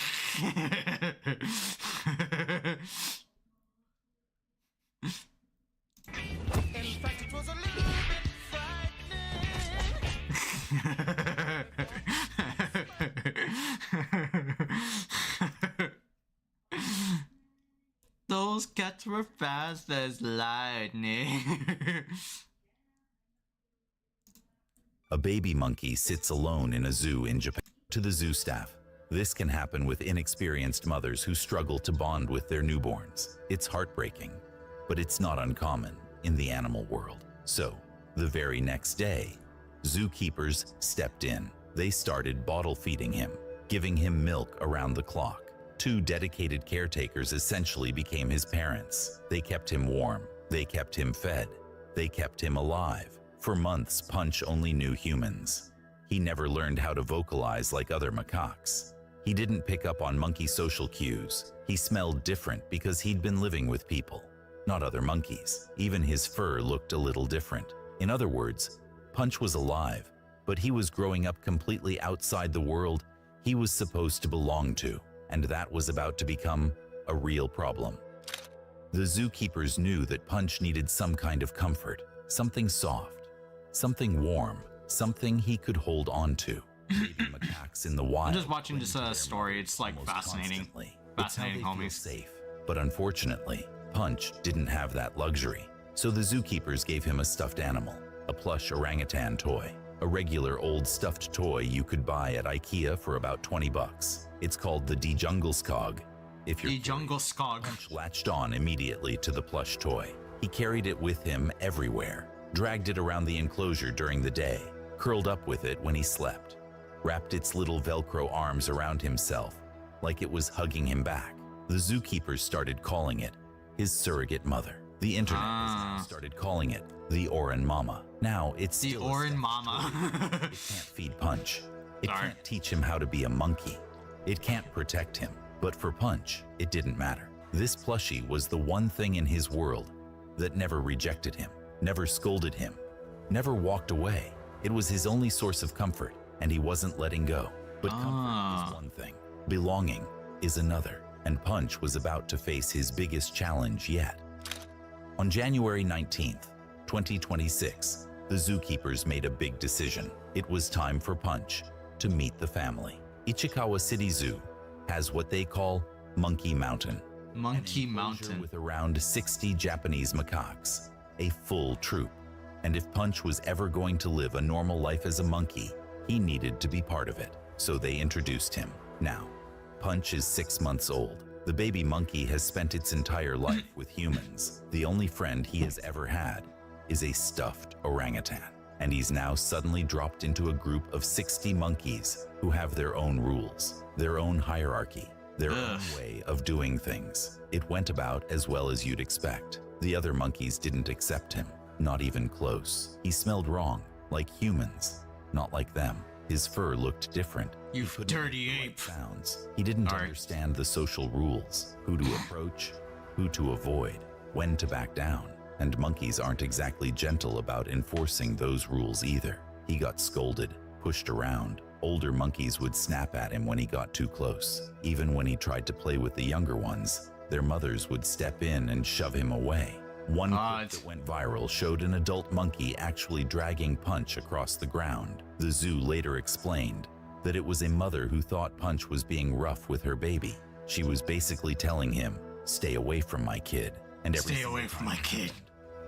Those cats were fast as lightning. A baby monkey sits alone in a zoo in Japan. To the zoo staff, This can happen with inexperienced mothers who struggle to bond with their newborns. It's heartbreaking, but it's not uncommon in the animal world. So, the very next day, zookeepers stepped in. They started bottle feeding him, giving him milk around the clock. 2 dedicated caretakers essentially became his parents. They kept him warm. They kept him fed. They kept him alive. For months, Punch only knew humans. He never learned how to vocalize like other macaques. He didn't pick up on monkey social cues. He smelled different because he'd been living with people, not other monkeys. Even his fur looked a little different. In other words, Punch was alive, but he was growing up completely outside the world he was supposed to belong to, and that was about to become a real problem. The zookeepers knew that Punch needed some kind of comfort, something soft, something warm, something he could hold on to. Baby macaques in the wild. I'm just watching this story. It's like fascinating. Fascinating, homies. Safe. But unfortunately, Punch didn't have that luxury. So the zookeepers gave him a stuffed animal, a plush orangutan toy, a regular old stuffed toy you could buy at IKEA for about 20 bucks. It's called the Denshattack. If you're curious, Punch latched on immediately to the plush toy. He carried it with him everywhere, dragged it around the enclosure during the day, curled up with it when he slept, wrapped its little Velcro arms around himself like it was hugging him back. The zookeepers started calling it his surrogate mother. The internet started calling it the Oran Mama. Now it's the Oran Mama. It can't feed Punch. It can't teach him how to be a monkey. It can't protect him. But for Punch, it didn't matter. This plushie was the one thing in his world that never rejected him, never scolded him, never walked away. It was his only source of comfort, and he wasn't letting go. But comfort is one thing, belonging is another, and Punch was about to face his biggest challenge yet. On January 19th, 2026, the zookeepers made a big decision. It was time for Punch to meet the family. Ichikawa City Zoo has what they call Monkey Mountain. Monkey Mountain. With around 60 Japanese macaques, a full troop. And if Punch was ever going to live a normal life as a monkey, he needed to be part of it. So they introduced him. Now, Punch is 6 months old. The baby monkey has spent its entire life with humans. The only friend he has ever had is a stuffed orangutan. And he's now suddenly dropped into a group of 60 monkeys who have their own rules, their own hierarchy, their own way of doing things. It went about as well as you'd expect. The other monkeys didn't accept him, not even close. He smelled wrong, like humans, not like them. His fur looked different. You dirty ape. Sounds. He didn't understand the social rules, who to approach, who to avoid, when to back down. And monkeys aren't exactly gentle about enforcing those rules either. He got scolded, pushed around. Older monkeys would snap at him when he got too close. Even when he tried to play with the younger ones, their mothers would step in and shove him away. One clip that went viral showed an adult monkey actually dragging Punch across the ground. The zoo later explained that it was a mother who thought Punch was being rough with her baby. She was basically telling him, "Stay away from my kid." And stay away from my kid.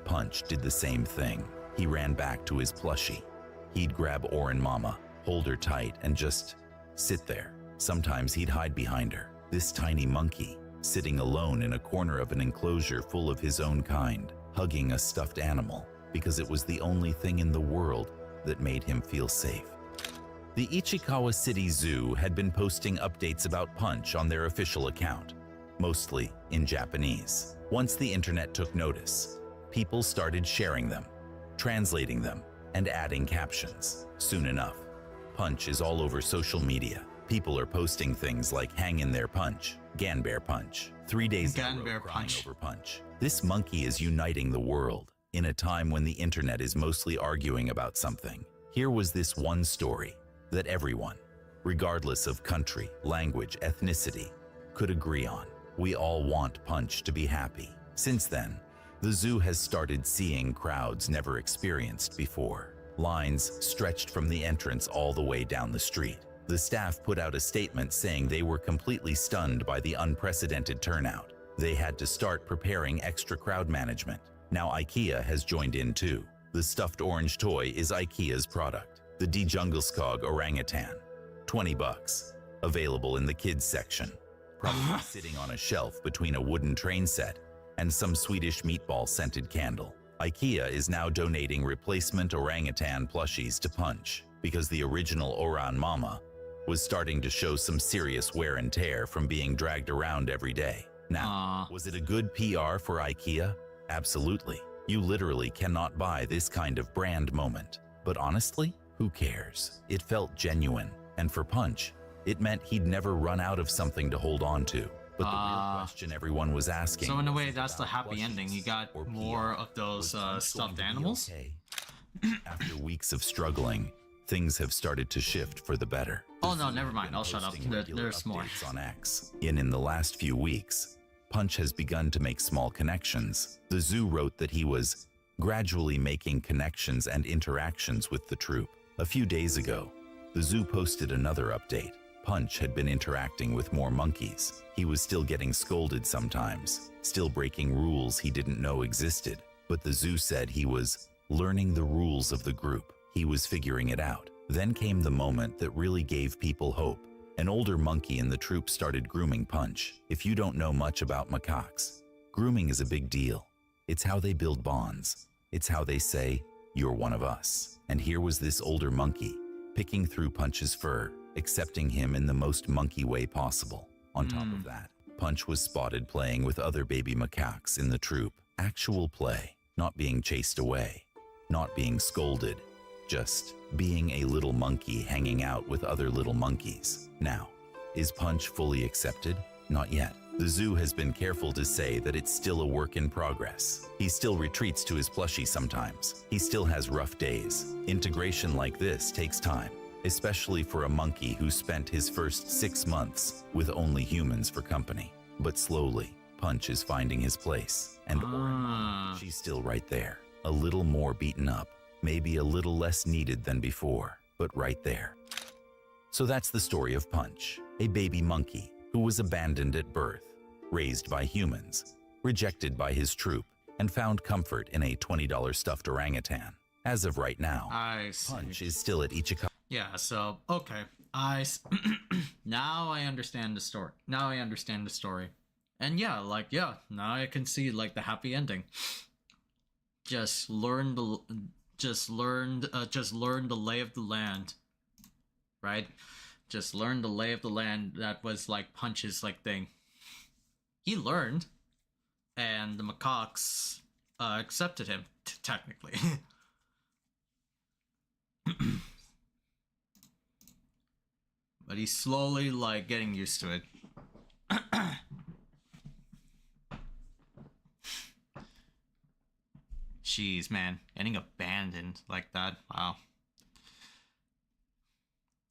Punch did the same thing. He ran back to his plushie. He'd grab Oran Mama, hold her tight, and just sit there. Sometimes he'd hide behind her. This tiny monkey, sitting alone in a corner of an enclosure full of his own kind, hugging a stuffed animal, because it was the only thing in the world that made him feel safe. The Ichikawa City Zoo had been posting updates about Punch on their official account, mostly in Japanese. Once the internet took notice, people started sharing them, translating them, and adding captions. Soon enough, Punch is all over social media. People are posting things like "Hang in there, Punch," "Ganbear Punch," 3 days in a row crying over Punch. This monkey is uniting the world in a time when the internet is mostly arguing about something. Here was this one story that everyone, regardless of country, language, ethnicity, could agree on. We all want Punch to be happy. Since then, the zoo has started seeing crowds never experienced before. Lines stretched from the entrance all the way down the street. The staff put out a statement saying they were completely stunned by the unprecedented turnout. They had to start preparing extra crowd management. Now IKEA has joined in too. The stuffed orange toy is IKEA's product. The Denshattack orangutan, 20 bucks. available in the kids section, probably sitting on a shelf between a wooden train set and some Swedish meatball-scented candle. IKEA is now donating replacement orangutan plushies to Punch because the original Oran Mama was starting to show some serious wear and tear from being dragged around every day. Now, was it a good PR for IKEA? Absolutely. You literally cannot buy this kind of brand moment. But honestly, who cares? It felt genuine, and for Punch, it meant he'd never run out of something to hold on to. But the real question everyone was asking... So in a way, that's the happy ending. You got more of those stuffed animals? Okay? After weeks of struggling, things have started to shift for the better. Oh no, never mind. I'll shut up. There's more. On X. In the last few weeks, Punch has begun to make small connections. The zoo wrote that he was gradually making connections and interactions with the troupe. A few days ago, the zoo posted another update. Punch had been interacting with more monkeys. He was still getting scolded sometimes, still breaking rules he didn't know existed. But the zoo said he was learning the rules of the group. He was figuring it out. Then came the moment that really gave people hope. An older monkey in the troupe started grooming Punch. If you don't know much about macaques, grooming is a big deal. It's how they build bonds. It's how they say, "You're one of us." And here was this older monkey, picking through Punch's fur, accepting him in the most monkey way possible. On top of that, Punch was spotted playing with other baby macaques in the troupe. Actual play, not being chased away, not being scolded, just being a little monkey hanging out with other little monkeys. Now, is Punch fully accepted? Not yet. The zoo has been careful to say that it's still a work in progress. He still retreats to his plushie sometimes. He still has rough days. Integration like this takes time, especially for a monkey who spent his first 6 months with only humans for company. But slowly, Punch is finding his place. And Orin, she's still right there. A little more beaten up, maybe a little less needed than before, but right there. So that's the story of Punch, a baby monkey who was abandoned at birth, raised by humans, rejected by his troupe, and found comfort in a $20 stuffed orangutan. As of right now, Punch is still at Ichika. Yeah, so, okay. Now I understand the story. And yeah, now I can see, like, the happy ending. Just learn the lay of the land, right? Just learn the lay of the land. That was like Punch's like thing. He learned, and the macaques accepted him technically. But he's slowly like getting used to it. Jeez, man, getting abandoned like that. Wow.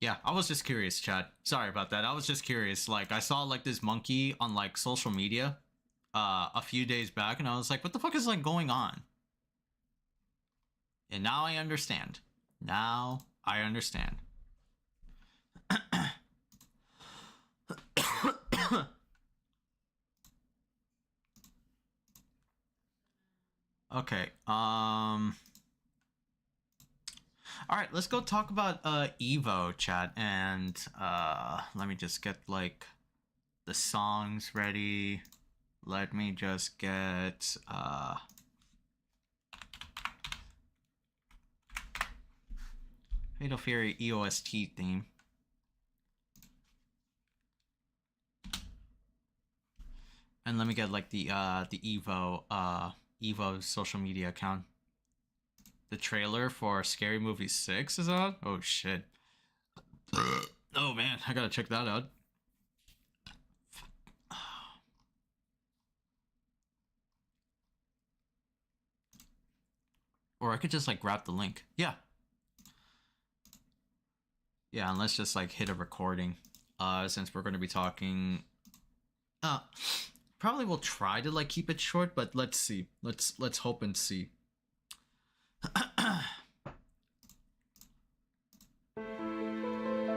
Yeah, I was just curious, chat. Sorry about that. I was just curious. Like, I saw like this monkey on like social media a few days back, and I was like, what the fuck is like going on? And now I understand. Now I understand. Okay, alright, let's go talk about Evo, chat, and let me just get like the songs ready. Let me just get Fatal Fury EOST theme. And let me get like the Evo's social media account. The trailer for Scary Movie 6 is out? Oh shit. Oh man, I gotta check that out. Or I could just like grab the link. Yeah. Yeah, and let's just like hit a recording. Since we're gonna be talking probably we'll try to like keep it short, but let's see. Let's hope and see.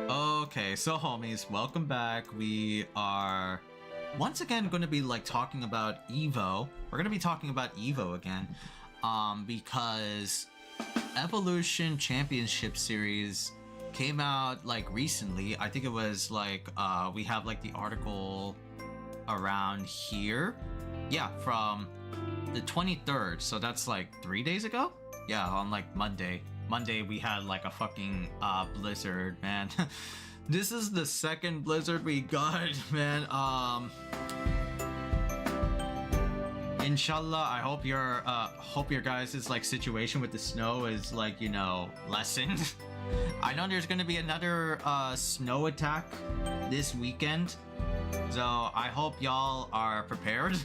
Okay, so homies, welcome back. We are once again going to be like talking about Evo. We're going to be talking about Evo again, because Evolution Championship Series came out like recently. I think it was like we have like the article around here. Yeah, from the 23rd. So that's like 3 days ago. Yeah, on like Monday we had like a fucking blizzard, man. This is the second blizzard we got, man. Inshallah, I hope your guys' like situation with the snow is like, you know, lessened. I know there's gonna be another snow attack this weekend, so I hope y'all are prepared.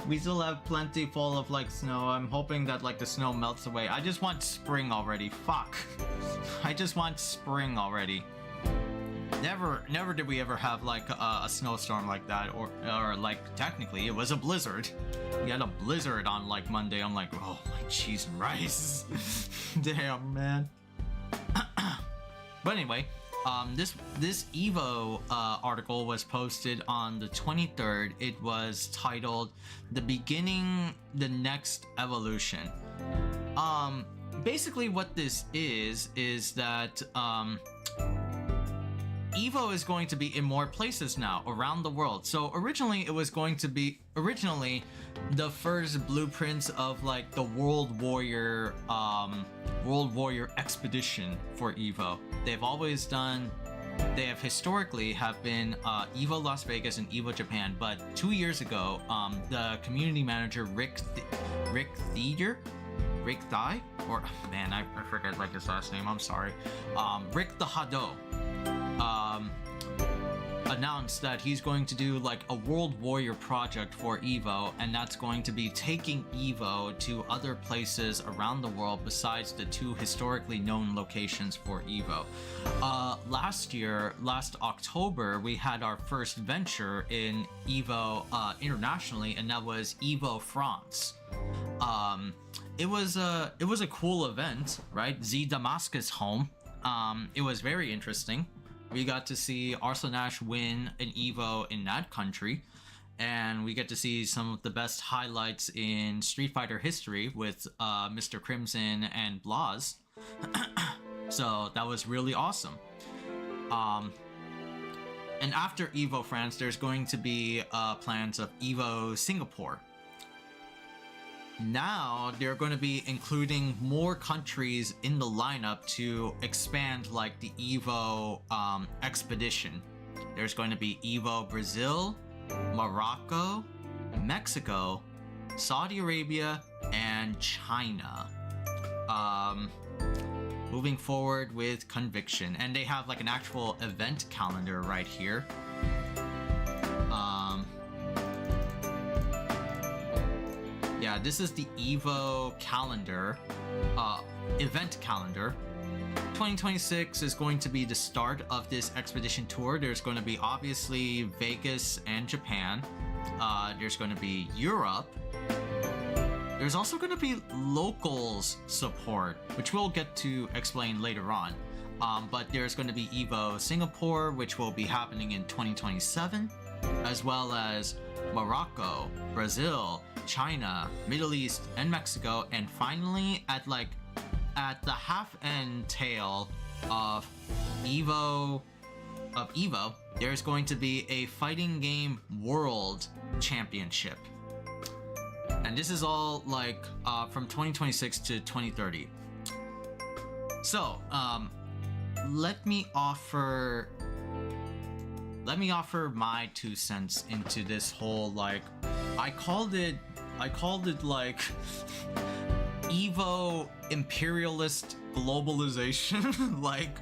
We still have plenty full of like snow. I'm hoping that like the snow melts away. I just want spring already. Fuck. I just want spring already. Never did we ever have like a snowstorm like that, or like technically it was a blizzard. We had a blizzard on like Monday. I'm like, oh my cheese and rice. Damn, man. But anyway, this Evo article was posted on the 23rd. It was titled "The Beginning, the Next Evolution." Basically what this is that Evo is going to be in more places now around the world. So originally it was going to be the first blueprints of like the World Warrior expedition for Evo. They have historically have been Evo Las Vegas and Evo Japan, but 2 years ago, the community manager Rick Thigh, or man, I forget like his last name. I'm sorry. Rick the Hado announced that he's going to do like a World Warrior project for Evo, and that's going to be taking Evo to other places around the world besides the 2 historically known locations for Evo. Last October, we had our first venture in Evo internationally, and that was Evo France. It was a cool event, right? Z Damascus home. It was very interesting. We got to see Arslanash win an Evo in that country, and we get to see some of the best highlights in Street Fighter history with Mr. Crimson and Blaz. So that was really awesome. And after Evo France, there's going to be plans of Evo Singapore. Now they're going to be including more countries in the lineup to expand like the Evo expedition. There's going to be Evo Brazil, Morocco, Mexico, Saudi Arabia, and China. Moving forward with Conviction, and they have like an actual event calendar right here. Yeah, this is the Evo calendar, event calendar. 2026 is going to be the start of this expedition tour. There's going to be obviously Vegas and Japan. There's going to be Europe. There's also going to be locals support, which we'll get to explain later on. But there's going to be Evo Singapore, which will be happening in 2027, as well as Morocco, Brazil, China, Middle East, and Mexico. And finally, at the half and tail of Evo, there's going to be a fighting game world championship. And this is all like from 2026 to 2030. So, let me offer my 2 cents into this whole like I called it like Evo imperialist globalization. like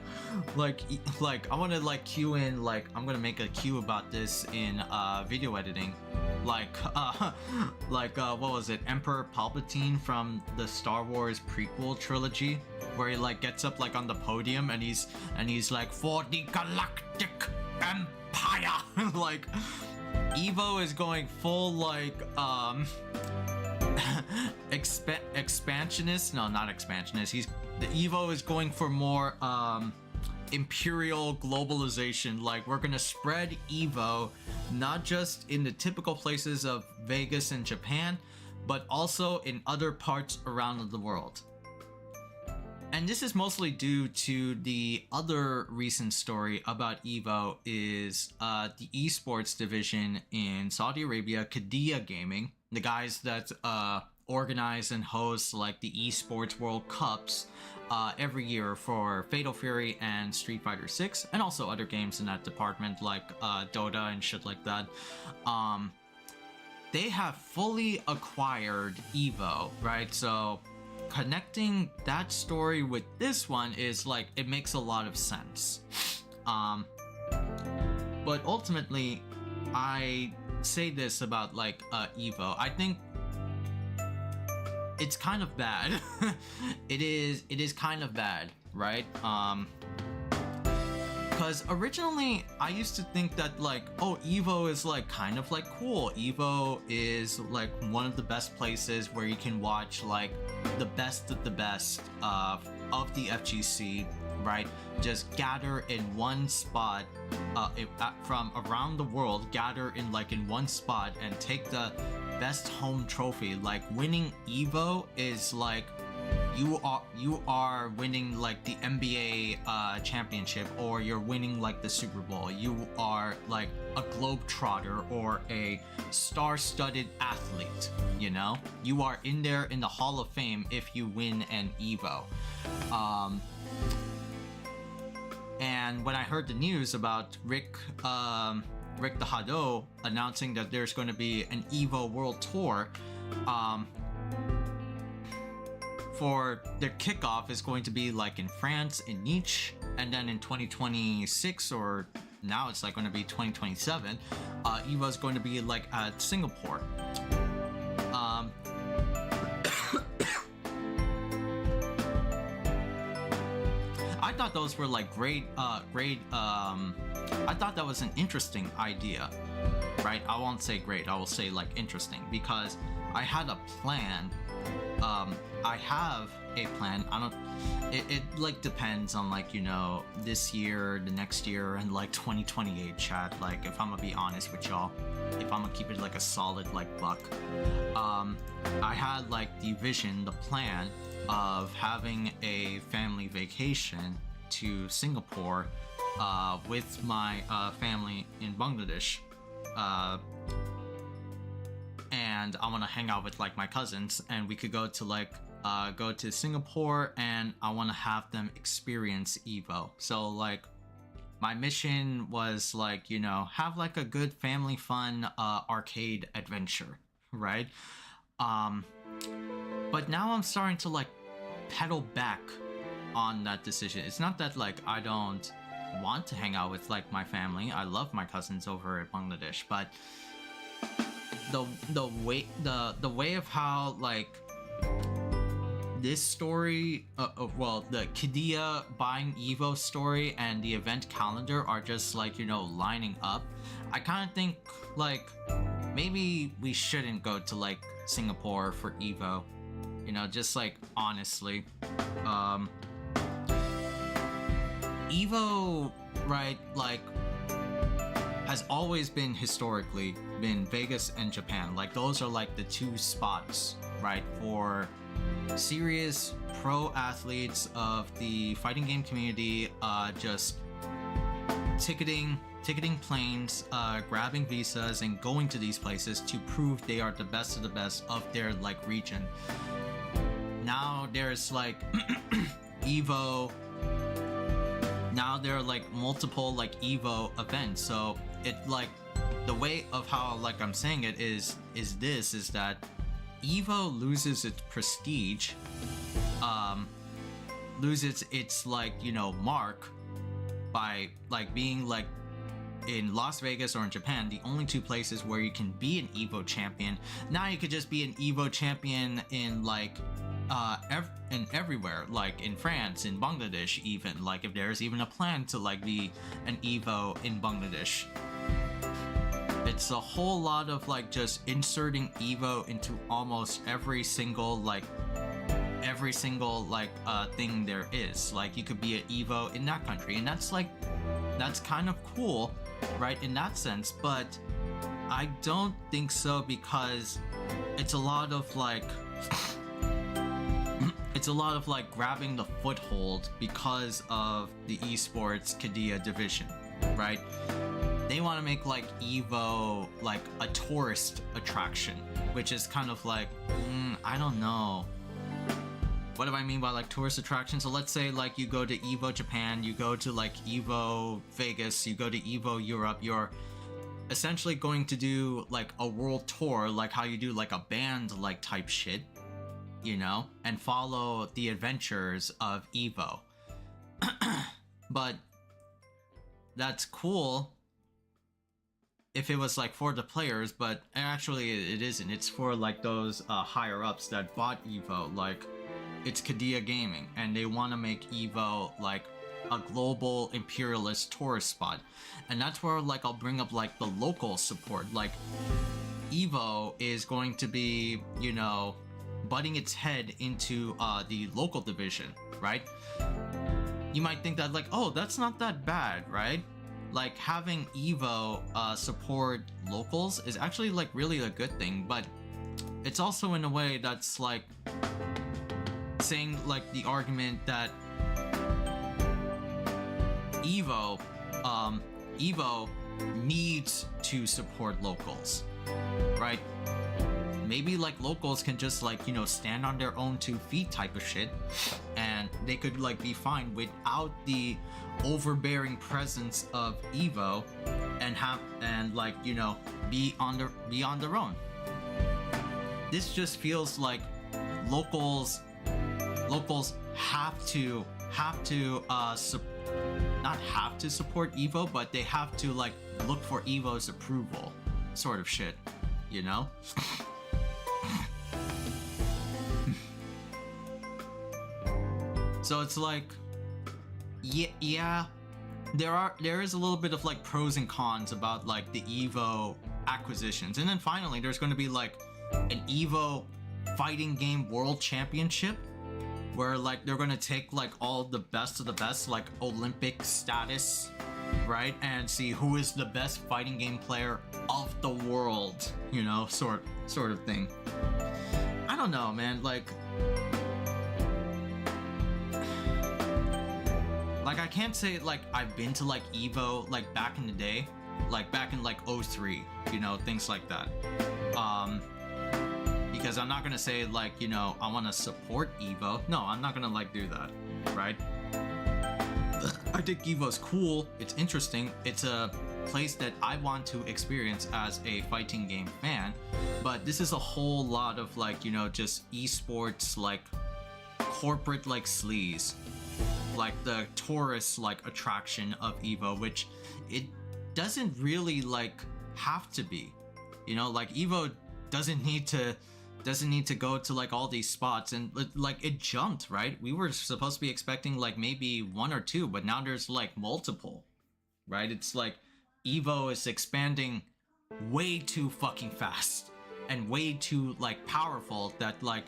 I want to like cue in, like I'm gonna make a cue about this in video editing. What was it, Emperor Palpatine from the Star Wars prequel trilogy, where he like gets up like on the podium and he's like, for the Galactic Empire. Like Evo is going full like expansionist. No, not expansionist. The Evo is going for more imperial globalization. Like, we're gonna spread Evo not just in the typical places of Vegas and Japan, but also in other parts around the world. And this is mostly due to the other recent story about Evo is the esports division in Saudi Arabia, Qiddiya Gaming, the guys that organize and host like the esports World Cups every year for Fatal Fury and Street Fighter 6, and also other games in that department like Dota and shit like that. They have fully acquired Evo, right? So connecting that story with this one is like, it makes a lot of sense. But ultimately, I say this about like Evo. I think it's kind of bad. it is kind of bad, right? Because originally I used to think that like, oh, Evo is like kind of like cool. Evo is like one of the best places where you can watch like the best of the best of the FGC, right? Just gather in one spot from around the world, gather in like in one spot and take the best home trophy. Like winning Evo is like you are winning like the NBA championship, or you're winning like the Super Bowl. You are like a globetrotter or a star-studded athlete, you know? You are in there in the Hall of Fame if you win an Evo. And when I heard the news about Rick the Hado announcing that there's going to be an Evo World Tour, for their kickoff is going to be like in France, in Nice, and then in 2026, or now it's like going to be 2027, Evo is going to be like at Singapore. I thought those were like great. I thought that was an interesting idea, right? I won't say great, I will say like interesting, because I had a plan. I have a plan. It like depends on like, you know, this year, the next year, and like 2028, chat. Like, if I'm gonna be honest with y'all, if I'm gonna keep it like a solid like buck, I had like the vision, the plan of having a family vacation to Singapore with my family in Bangladesh. And I want to hang out with like my cousins, and we could go to like go to Singapore, and I want to have them experience Evo. So like my mission was like, you know, have like a good family fun arcade adventure, right? But now I'm starting to like pedal back on that decision. It's not that like I don't want to hang out with like my family. I love my cousins over at Bangladesh, but the way of how like this story, well, the Qiddiya buying Evo story and the event calendar are just like, you know, lining up. I kind of think like maybe we shouldn't go to like Singapore for Evo, you know, just like honestly. Evo, right, like has always been historically been Vegas and Japan. Like those are like the two spots, right, for serious pro athletes of the fighting game community, just ticketing planes, grabbing visas, and going to these places to prove they are the best of the best of their like region. Now there's like Evo. Now there are like multiple like Evo events, so it like the way of how like I'm saying it is that Evo loses its prestige, loses its like, you know, mark by like being like in Las Vegas or in Japan, the only two places where you can be an Evo champion. Now you could just be an Evo champion in like everywhere, like in France, in Bangladesh, even like if there's even a plan to like be an Evo in Bangladesh. It's a whole lot of like just inserting Evo into almost every single thing there is. Like you could be an Evo in that country, and that's kind of cool, right, in that sense. But I don't think so, because it's a lot of like it's a lot of like grabbing the foothold because of the esports Qiddiya division, right? They want to make like Evo like a tourist attraction, which is kind of like, I don't know. What do I mean by like tourist attraction? So let's say like you go to Evo Japan, you go to like Evo Vegas, you go to Evo Europe, you're essentially going to do like a world tour, like how you do like a band like type shit, you know, and follow the adventures of Evo. But that's cool if it was like for the players, but actually it isn't. It's for like those higher ups that bought Evo. Like, it's Qiddiya Gaming, and they want to make Evo like a global imperialist tourist spot. And that's where like I'll bring up like the local support. Like, Evo is going to be, you know, butting its head into the local division, right? You might think that like, oh, that's not that bad, right? Like, having Evo support locals is actually like really a good thing, but it's also in a way that's like saying like the argument that Evo needs to support locals, right? Maybe like locals can just like, you know, stand on their own 2 feet type of shit, and they could like be fine without the overbearing presence of Evo, and like, you know, be on their own. This just feels like locals have to not have to support Evo, but they have to like look for Evo's approval, sort of shit, you know? So it's like, yeah, there is a little bit of like pros and cons about like the Evo acquisitions, and then finally there's going to be like an Evo fighting game world championship, where like they're gonna take like all the best of the best, like Olympic status, right, and see who is the best fighting game player of the world, you know, sort of thing. I don't know, man. Like I can't say like I've been to like Evo like back in the day, like back in like 03, you know, things like that. Because I'm not gonna say like, you know, I want to support Evo. No, I'm not gonna like do that, right? I think Evo's cool. It's interesting. It's a place that I want to experience as a fighting game fan. But this is a whole lot of like, you know, just esports like corporate like sleaze, like the tourist like attraction of Evo, which it doesn't really like have to be, you know, like Evo doesn't need to go to like all these spots, and like it jumped, right? We were supposed to be expecting like maybe 1 or 2, but now there's like multiple, right? It's like Evo is expanding way too fucking fast and way too like powerful that like,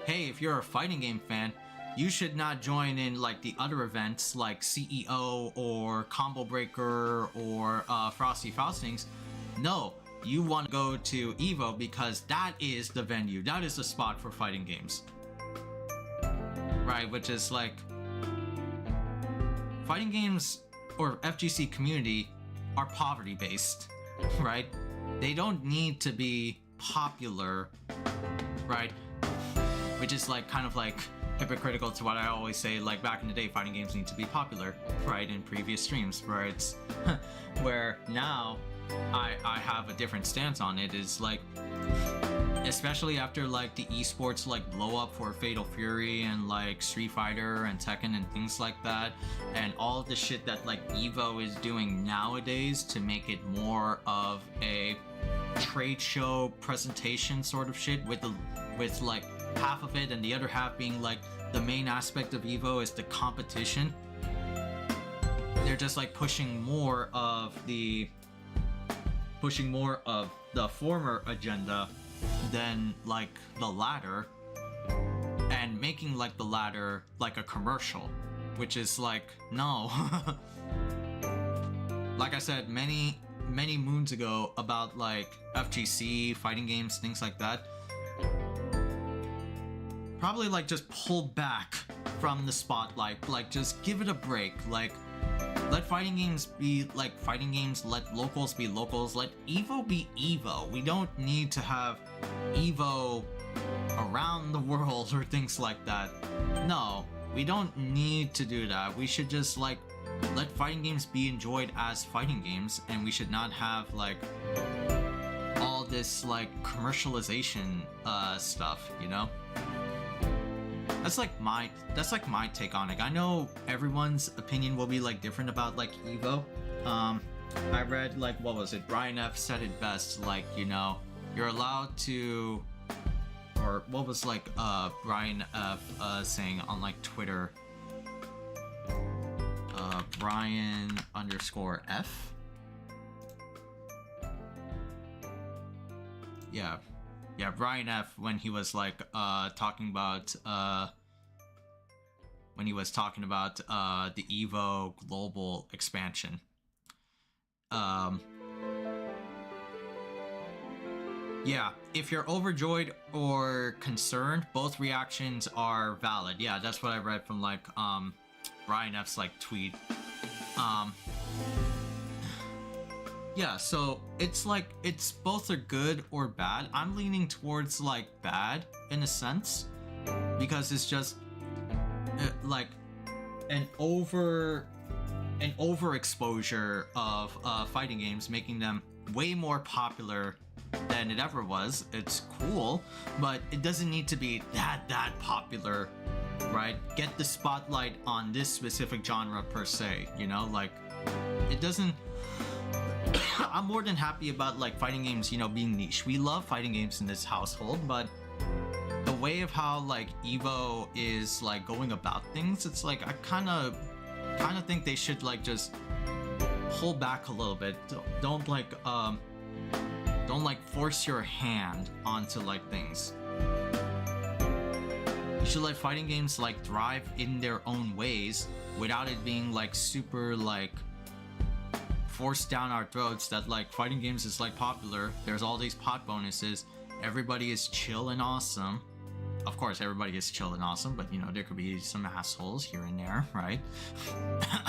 hey, if you're a fighting game fan, you should not join in like the other events like CEO or Combo Breaker or Frosty Faustings. No, you want to go to Evo because that is the venue, that is the spot for fighting games, right? Which is like, fighting games or FGC community are poverty based, right? They don't need to be popular, right? Which is like kind of like hypocritical to what I always say, like back in the day, fighting games need to be popular, right? In previous streams, where it's where now I have a different stance on it. Is like, especially after like the esports like blow up for Fatal Fury and like Street Fighter and Tekken and things like that, and all of the shit that like Evo is doing nowadays to make it more of a trade show presentation sort of shit, with like half of it and the other half being like the main aspect of Evo is the competition. They're just like pushing more of the former agenda than like the latter, and making like the latter like a commercial, which is like, no. Like I said many moons ago about like FGC, fighting games, things like that. probably like just pull back from the spotlight, like just give it a break, like let fighting games be like fighting games, let locals be locals, let Evo be Evo. We don't need to have Evo around the world or things like that. No, we don't need to do that. We should just like let fighting games be enjoyed as fighting games, and we should not have like all this like commercialization stuff, you know? That's like my take on it. I know everyone's opinion will be like different about like Evo. I read like, what was it? Brian F said it best, like, you know, you're allowed to, or what was like Brian F saying on like Twitter, Brian_F. Yeah, Brian F, when he was like talking about the Evo global expansion. Yeah, if you're overjoyed or concerned, both reactions are valid. Yeah, that's what I read from like Brian F's like tweet. Yeah, so it's like, it's both are good or bad. I'm leaning towards like bad in a sense, because it's just like an overexposure of fighting games, making them way more popular than it ever was. It's cool, but it doesn't need to be that popular, right? Get the spotlight on this specific genre per se, you know, like it doesn't. I'm more than happy about like fighting games, you know, being niche. We love fighting games in this household, but the way of how like Evo is like going about things, it's like I kind of think they should like just pull back a little bit. Don't like force your hand onto like things. You should let fighting games like thrive in their own ways without it being like super like forced down our throats that like fighting games is like popular, there's all these pot bonuses, everybody is chill and awesome. Of course everybody is chill and awesome, but you know, there could be some assholes here and there, right?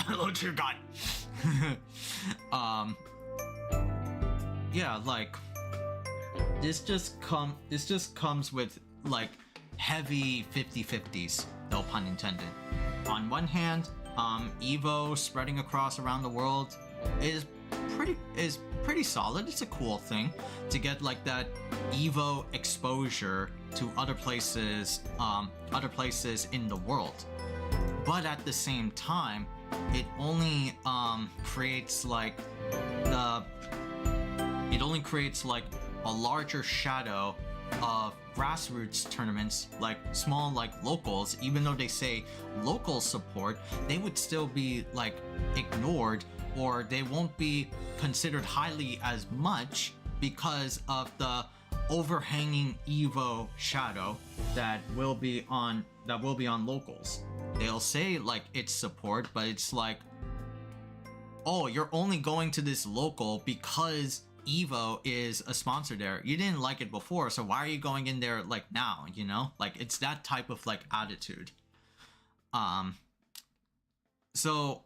Hello to your god. Yeah, like this just comes with like heavy 50-50s, no pun intended. On one hand, Evo spreading across around the world is pretty solid. It's a cool thing to get like that Evo exposure to other places in the world. But at the same time, it only creates like a larger shadow of grassroots tournaments, like small like locals. Even though they say local support, they would still be like ignored, or they won't be considered highly as much because of the overhanging Evo shadow that will be on locals. They'll say like it's support, but it's like, oh, you're only going to this local because Evo is a sponsor there. You didn't like it before, so why are you going in there like now, you know? Like it's that type of like attitude. So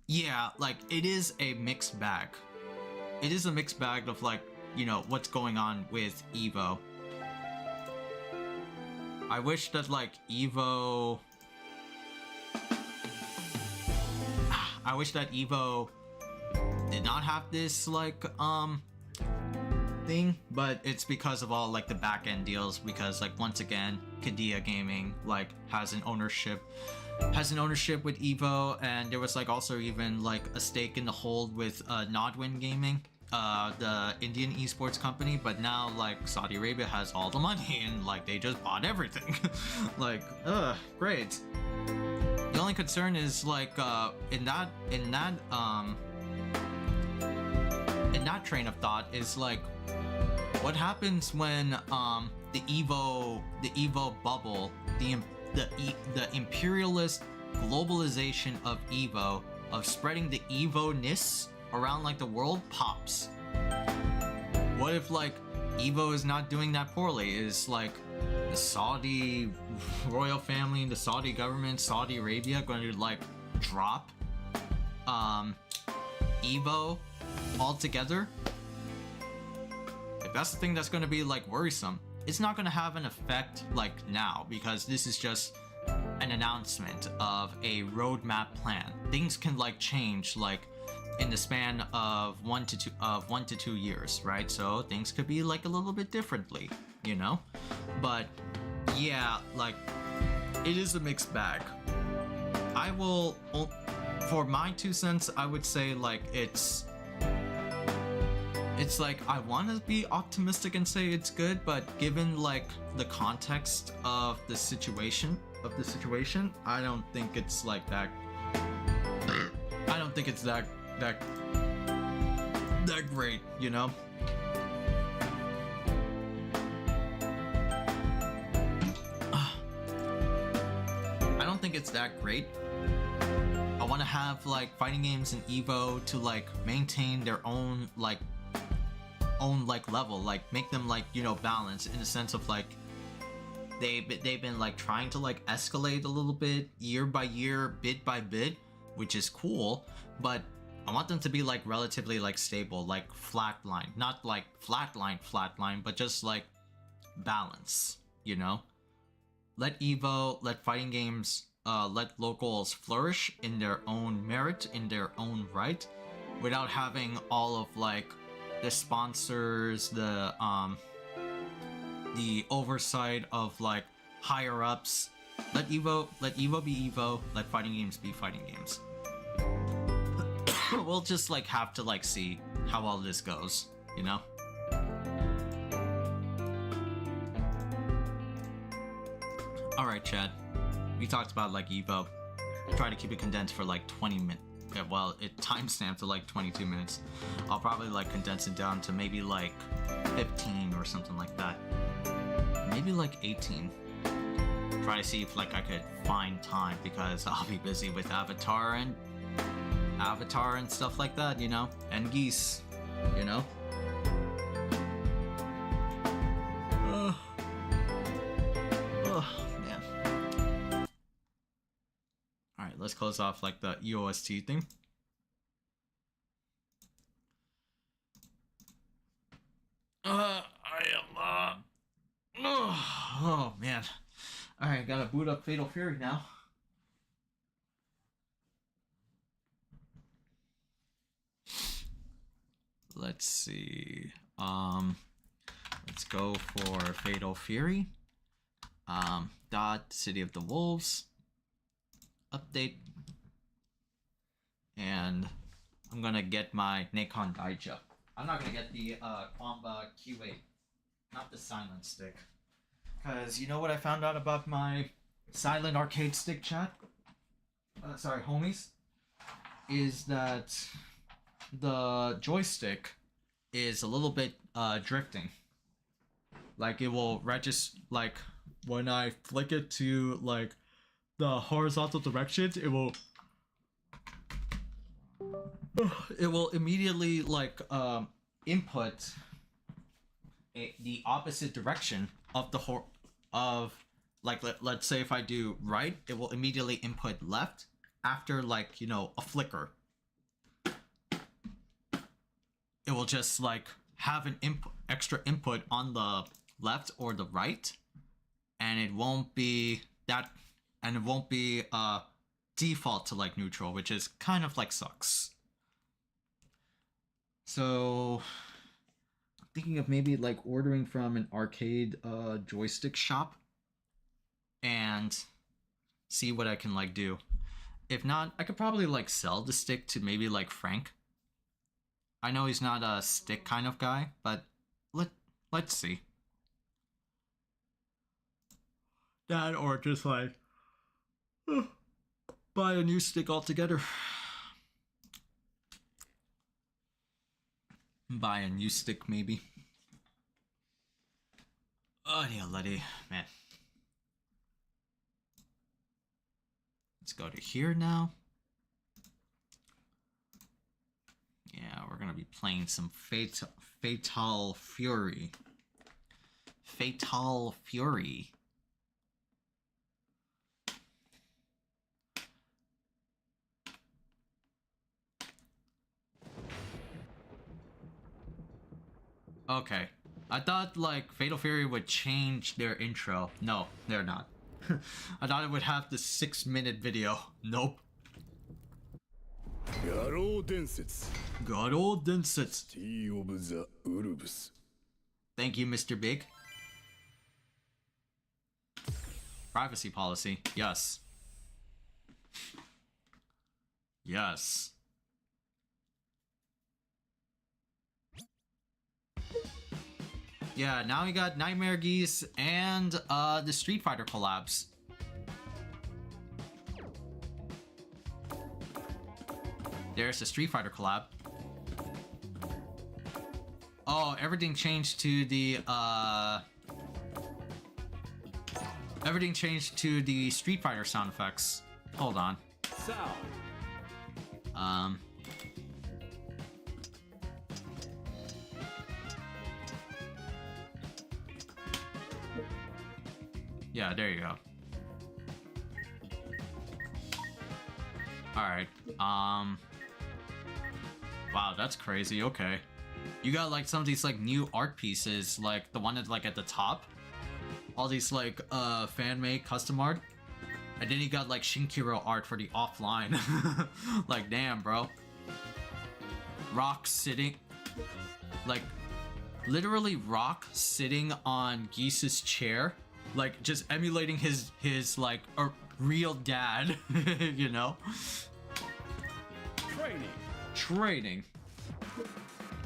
yeah, like it is a mixed bag. It is a mixed bag of like, you know, what's going on with Evo. I wish that like Evo did not have this like thing, but it's because of all like the back end deals, because like once again Khaiza Gaming like has an ownership with Evo, and there was like also even like a stake in the hold with Nodwin Gaming, the Indian esports company, but now like Saudi Arabia has all the money and like they just bought everything. Like great. The only concern is like in that train of thought is like, what happens when the Evo bubble, the imperialist globalization of Evo, of spreading the Evo-ness around like the world, pops? What if like Evo is not doing that poorly? Is like the Saudi royal family, the Saudi government, Saudi Arabia going to like drop Evo altogether? If that's the thing that's going to be like worrisome, it's not going to have an effect like now, because this is just an announcement of a roadmap plan. Things can like change like in the span of 1 to 2 years, right? So things could be like a little bit differently, you know? But yeah, like it is a mixed bag. I will, for my 2 cents, I would say like it's like I want to be optimistic and say it's good, but given like the context of the situation, I don't think it's like that. I don't think it's that great, you know? I don't think it's that great. I want to have like fighting games and Evo to like maintain their own level, like make them like, you know, balance in the sense of like they've been like trying to like escalate a little bit year by year, bit by bit, which is cool, but I want them to be like relatively like stable, like flatline, not like flatline, but just like balance, you know? Let Evo, let fighting games, let locals flourish in their own merit, in their own right, without having all of like the sponsors, the oversight of like higher ups. Let Evo be Evo, let fighting games be fighting games. We'll just like have to like see how all this goes, you know? Alright, Chad. We talked about like Evo. Try to keep it condensed for like 20 minutes. Yeah, well, it timestamped to like 22 minutes. I'll probably like condense it down to maybe like 15 or something like that. Maybe like 18. Try to see if like I could find time, because I'll be busy with Avatar and stuff like that, you know? And Geese, you know? Man. Alright, let's close off like the EOST thing. Oh man. Alright, gotta boot up Fatal Fury now. Let's see. Let's go for Fatal Fury. City of the Wolves. Update. And I'm gonna get my Nikon Daija. I'm not gonna get the Kwamba Q8. Not the silent stick. Because you know what I found out about my silent arcade stick, chat? Sorry, homies? Is that the joystick is a little bit drifting. Like it will register, like when I flick it to like the horizontal directions, it will immediately like input the opposite direction of the like let's say if I do right, it will immediately input left after like, you know, a flicker. It will just like have an extra input on the left or the right, and it won't be that, and it won't be default to like neutral, which is kind of like sucks. So I'm thinking of maybe like ordering from an arcade joystick shop and see what I can like do. If not, I could probably like sell the stick to maybe like Frank. I know he's not a stick kind of guy, but let's see. That or just like buy a new stick altogether. Buy a new stick maybe. Oh yeah, Letty, man. Let's go to here now. Yeah, we're gonna be playing some Fatal Fury. Fatal Fury. Okay. I thought like Fatal Fury would change their intro. No, they're not. I thought it would have the 6-minute video. Nope. Garo Densetsu. Garo Densetsu. Tea of the Urbs. Thank you, Mr. Big. Privacy policy. Yes. Yes. Yeah, now we got Nightmare Geese and the Street Fighter collabs. There's the Street Fighter collab. Oh, everything changed to the everything changed to the Street Fighter sound effects. Hold on. Yeah, there you go. Alright, wow, that's crazy, okay. You got like some of these like new art pieces, like the one that's like at the top. All these like fan-made custom art. And then you got like Shinkiro art for the offline. Like damn, bro. Rock sitting, like literally Rock sitting on Geese's chair, like just emulating his like a real dad. You know. Training.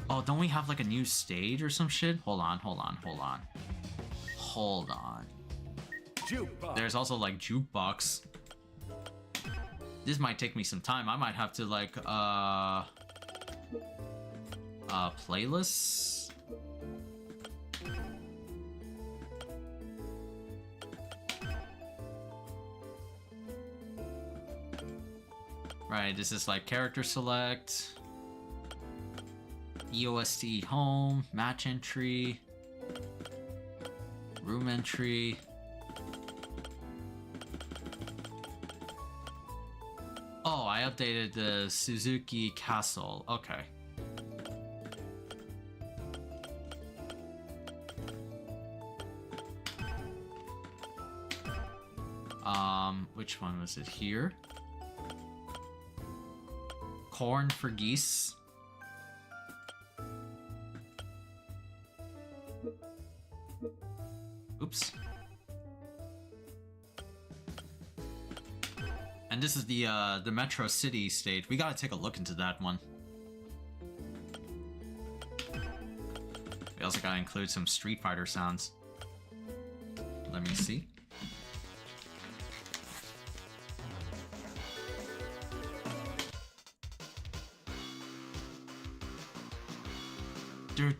Oh, don't we have like a new stage or some shit? Hold on. Jukebox. There's also like jukebox. This might take me some time. I might have to like playlists. Right, this is like character select. EOST home, match entry, room entry. Oh, I updated the Suzuki Castle. Okay. Which one was it here? Corn for geese. Oops. And this is the Metro City stage. We gotta take a look into that one. We also gotta include some Street Fighter sounds. Let me see.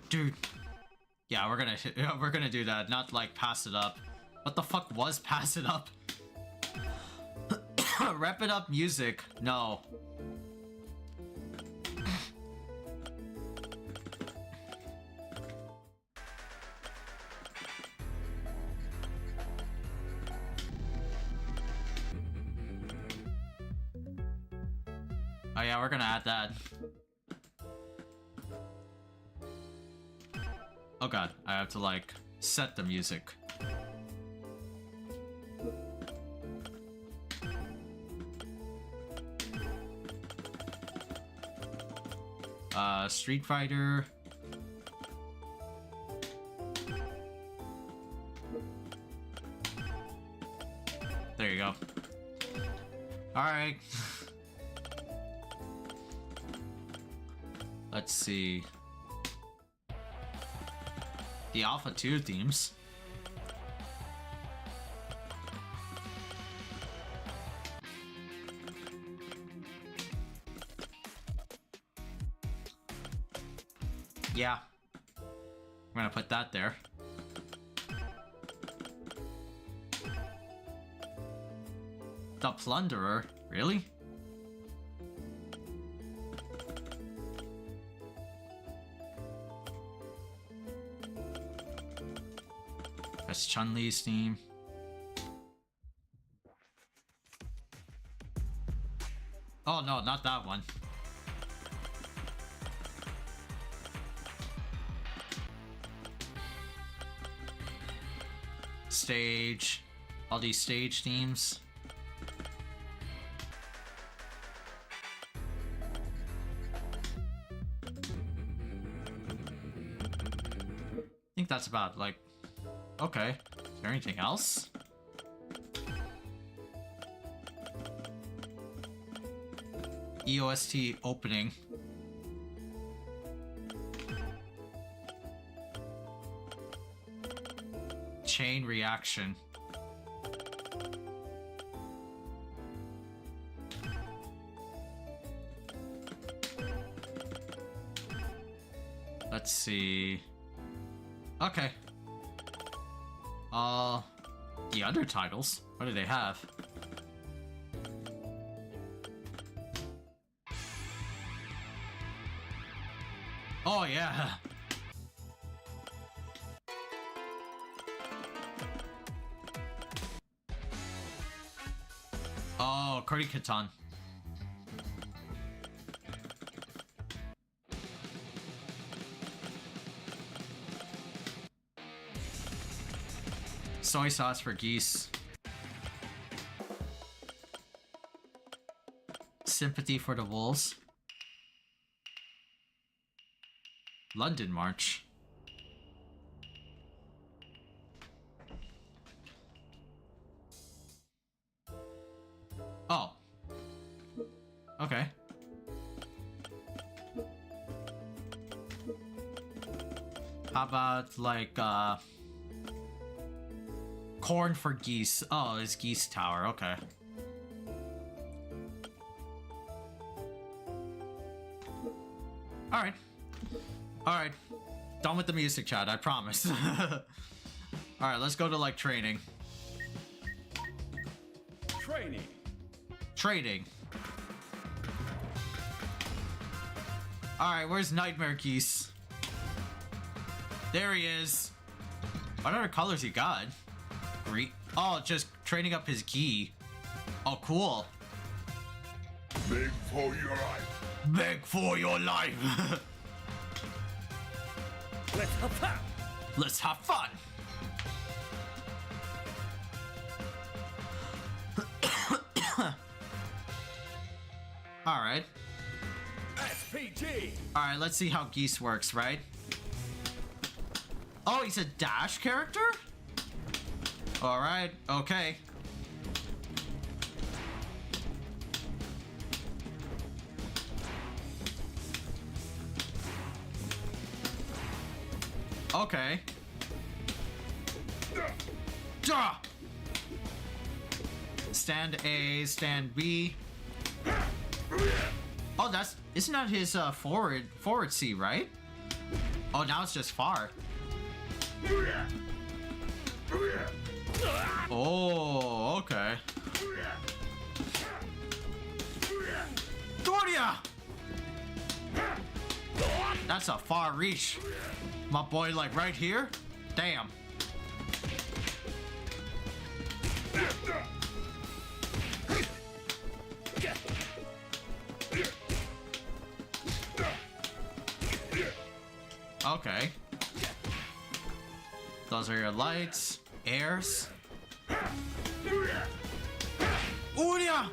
Dude. Yeah, we're gonna do that. Not like pass it up. What the fuck was pass it up? Wrap it up music. No. Oh yeah, we're gonna add that. Oh god, I have to like set the music. Street Fighter. There you go. Alright. Let's see. The Alpha 2 themes. Yeah. I'm gonna put that there. The Plunderer? Really? That's Chun-Li's theme. Oh no, not that one. Stage. All these stage themes. I think that's about, like... Okay. Is there anything else? EOST opening. Chain reaction. Let's see. Okay. The other titles. What do they have? Oh yeah. Oh, Khaizakahn. Soy sauce for geese. Sympathy for the wolves. London March. Oh. Okay. How about like corn for geese? Oh, it's Geese Tower. Okay. All right. Alright. Done with the music, chat, I promise. Alright, let's go to, like, training. Trading. Alright, where's Nightmare Geese? There he is. What other colors he got? Green. Oh, just training up his gi. Oh, cool. Beg for your life. Beg for your life. Let's have fun! Let's have fun! Alright. SPG! Alright, let's see how Geese works, right? Oh, he's a dash character? Alright, okay. Okay. Duh! Stand A, stand B. Oh, isn't that his forward C, right? Oh, now it's just far. Oh, okay. Doria! That's a far reach. My boy, like, right here? Damn. Okay. Those are your lights. Airs. Uria!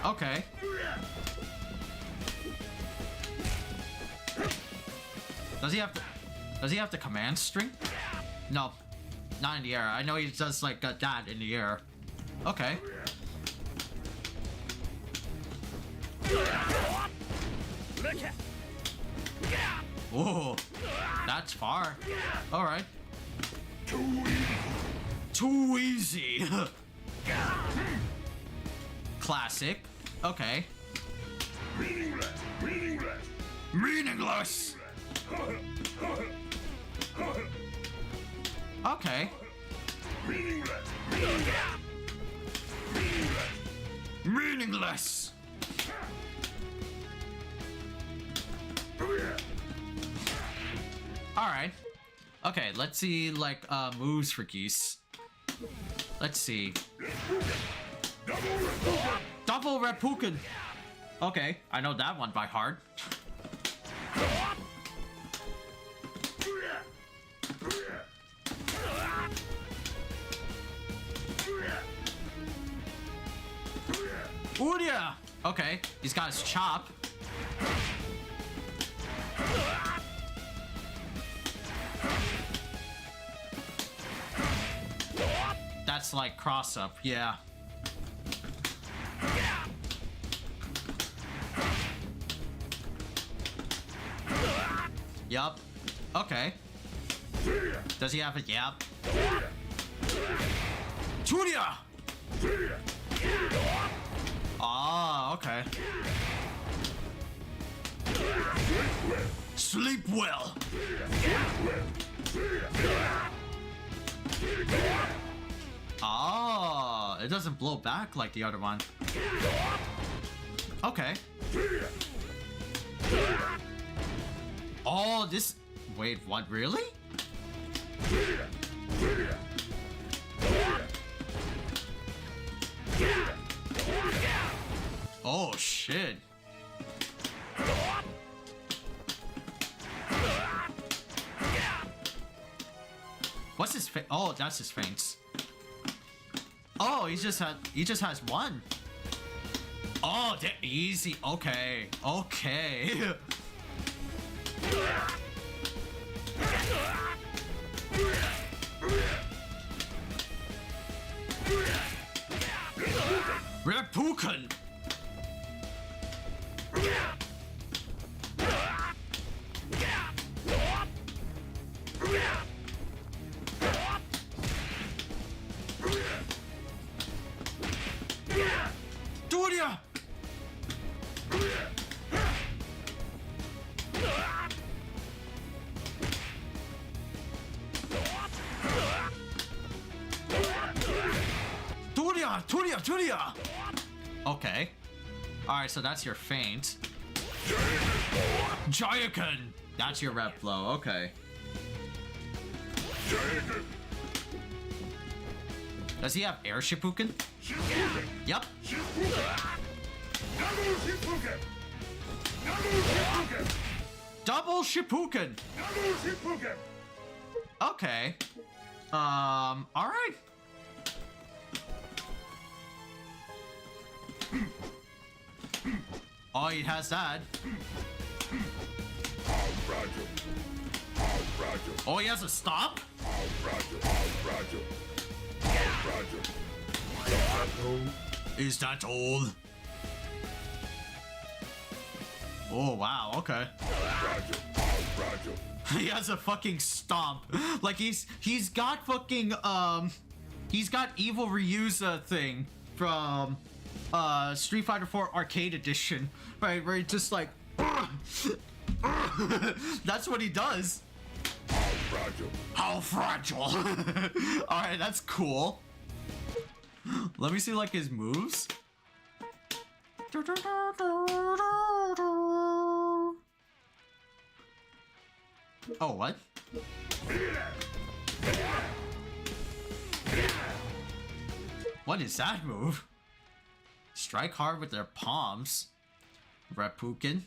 Okay. Does he have the command string? No. Not in the air. I know he does like that in the air. Okay. Whoa. That's far. Alright. Too easy. Classic. Okay. Meaningless. Okay. Meaningless. Alright. Okay, let's see, like, moves for Geese. Let's see. Double Reppuken! Okay, I know that one by heart. Ooh-yeah! Okay, he's got his chop. That's like cross-up, yeah. Yup. Okay. Does he have it? Yep. Julia! Ah, okay. Sleep well. Ah, it doesn't blow back like the other one. Okay. Oh, this... Wait, what? Really? Oh, shit. What's his fa- Oh, that's his feints. Oh, he just has one. Oh, easy. Okay. Okay. Reppuken. Julia. Julia! Okay. Alright, so that's your feint. GEESE! That's your rep blow, okay. Does he have air Shippuken? Yep. Double Shippuken! Okay. Alright. Oh, he has that. Oh, he has a stop? Is that all? Oh, wow, okay. He has a fucking stomp. Like, he's got fucking, he's got Evil Ryu's thing from Street Fighter 4 Arcade Edition, right? Where he just like, that's what he does. How fragile. All right, that's cool. Let me see like his moves. Oh, what? What is that move? Strike hard with their palms. Reppuken.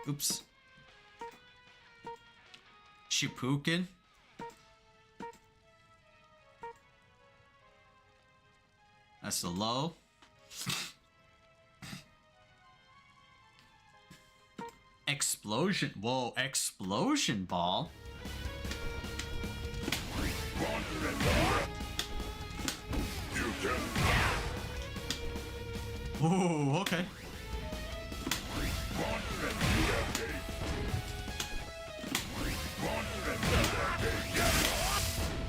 Oops. Shippuken. That's the low. Explosion. Whoa, explosion ball. Oh, okay.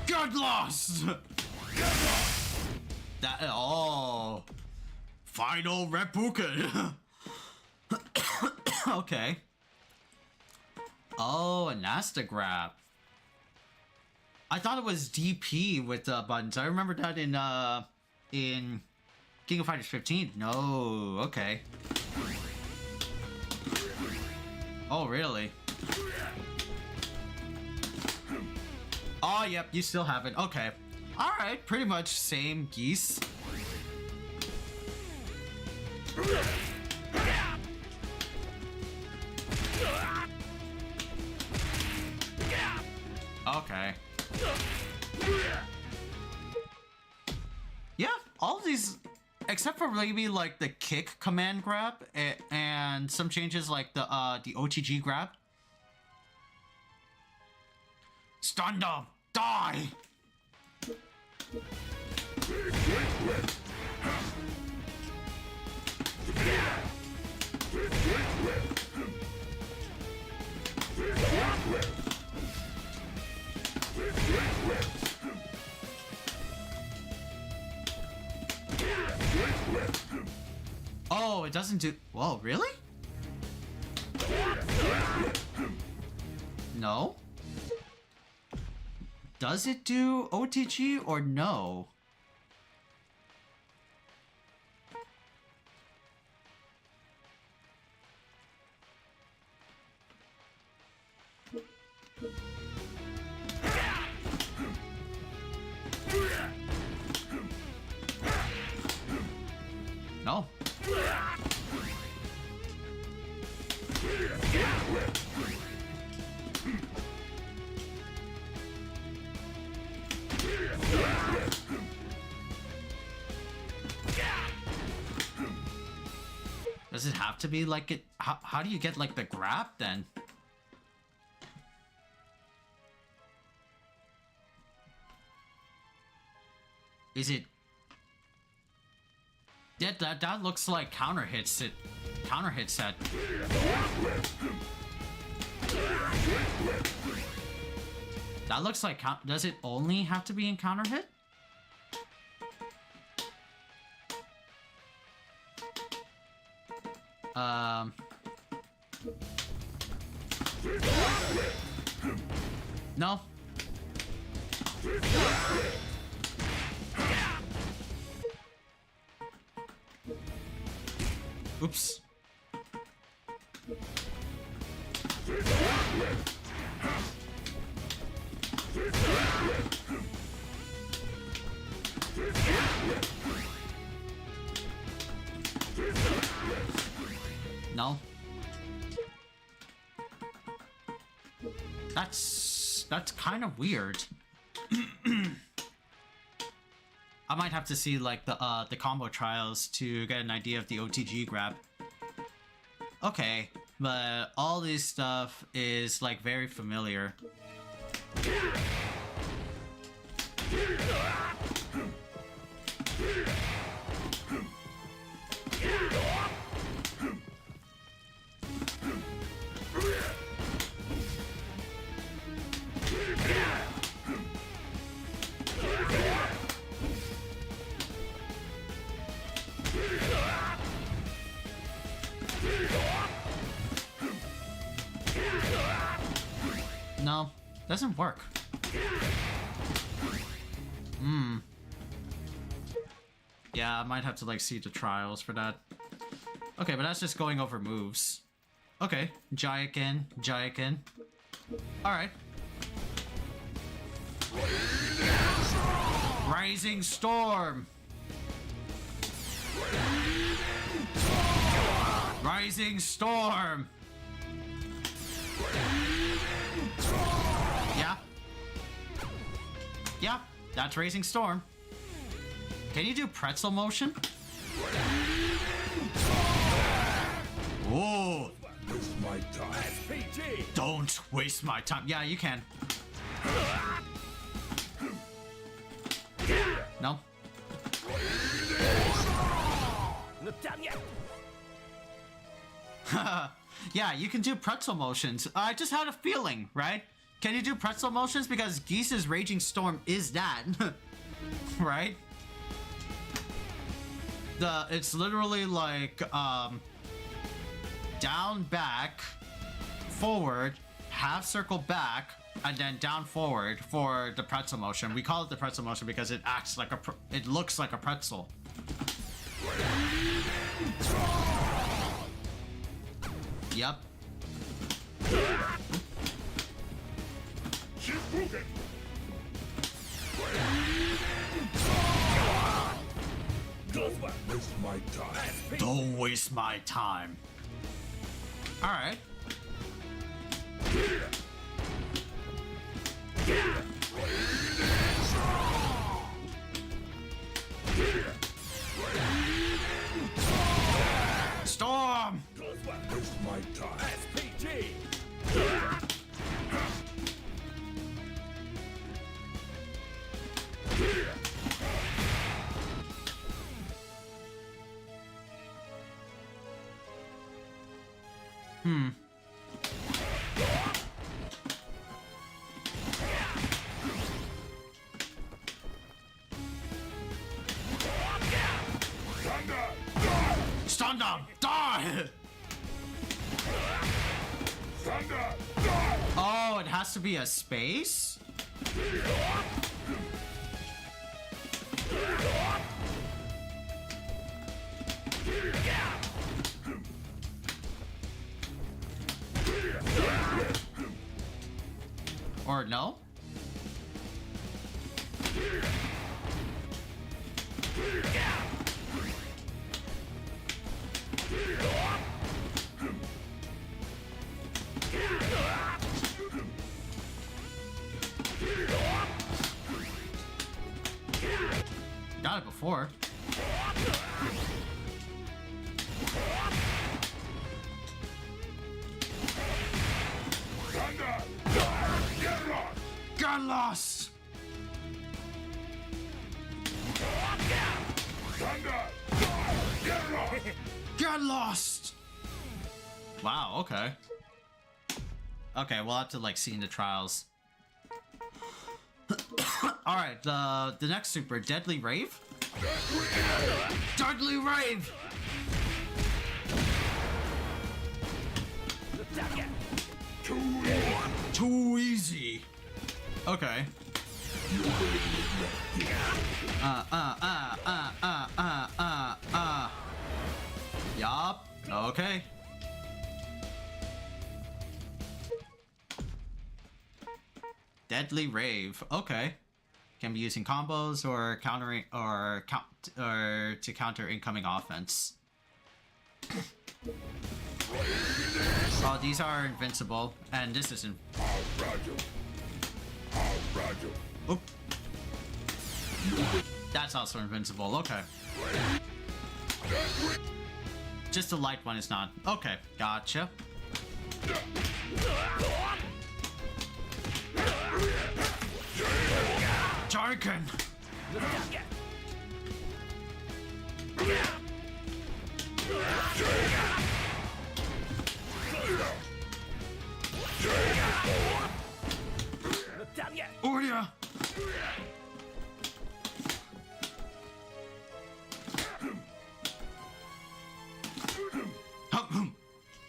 Get lost! That, oh. Final Reppuken. Okay. Oh, a Nasta grab. I thought it was DP with buttons. I remember that in King of Fighters 15. No, okay. Oh, really? Oh, yep, you still have it. Okay. Alright, pretty much same geese. Okay. Yeah, all of these, except for maybe like the kick command grab and some changes like the OTG grab. Stun them! Die! Oh, it doesn't do... Whoa, really? No? Does it do OTG or no? No. Does it have to be like it? How do you get like the grab then? Is it? Yeah, that looks like counter hits it. Counter hit set. That looks like does it only have to be in counter hit? No. Oops. No. That's kind of weird. I might have to see like the combo trials to get an idea of the OTG grab. Okay, but all this stuff is like very familiar. No, doesn't work. Yeah, I might have to like see the trials for that. Okay, but that's just going over moves. Okay, Jayakin. Alright. Rising Storm! Rising Storm! Yeah. Yeah, that's Rising Storm. Can you do pretzel motion? Whoa! Waste my time. SPG! Don't waste my time. Yeah, you can. No? Not done yet! Yeah, you can do pretzel motions. I just had a feeling, right? Can you do pretzel motions? Because GEESE's Raging Storm is that. Right? It's literally like, down, back, forward, half circle back, and then down forward for the pretzel motion. We call it the pretzel motion because it acts like it looks like a pretzel. Yep. Keep moving. Don't waste my time. Don't waste my time. Alright. Storm! Don't waste my time. SPG! Stun down! Die! Oh, it has to be a space? Or no? Got it before. Got lost! Get lost! Wow, okay. Okay, we'll have to like see in the trials. Alright, the next super, Deadly Rave? Deadly Rave! Too easy. Okay. Yup. Okay. Deadly Rave. Okay. Can be using combos or countering or to counter incoming offense. Oh, these are invincible, and this isn't. Oh. That's also invincible. Okay. Just the light one is not. Okay, gotcha. Jarkin! Oh yeah!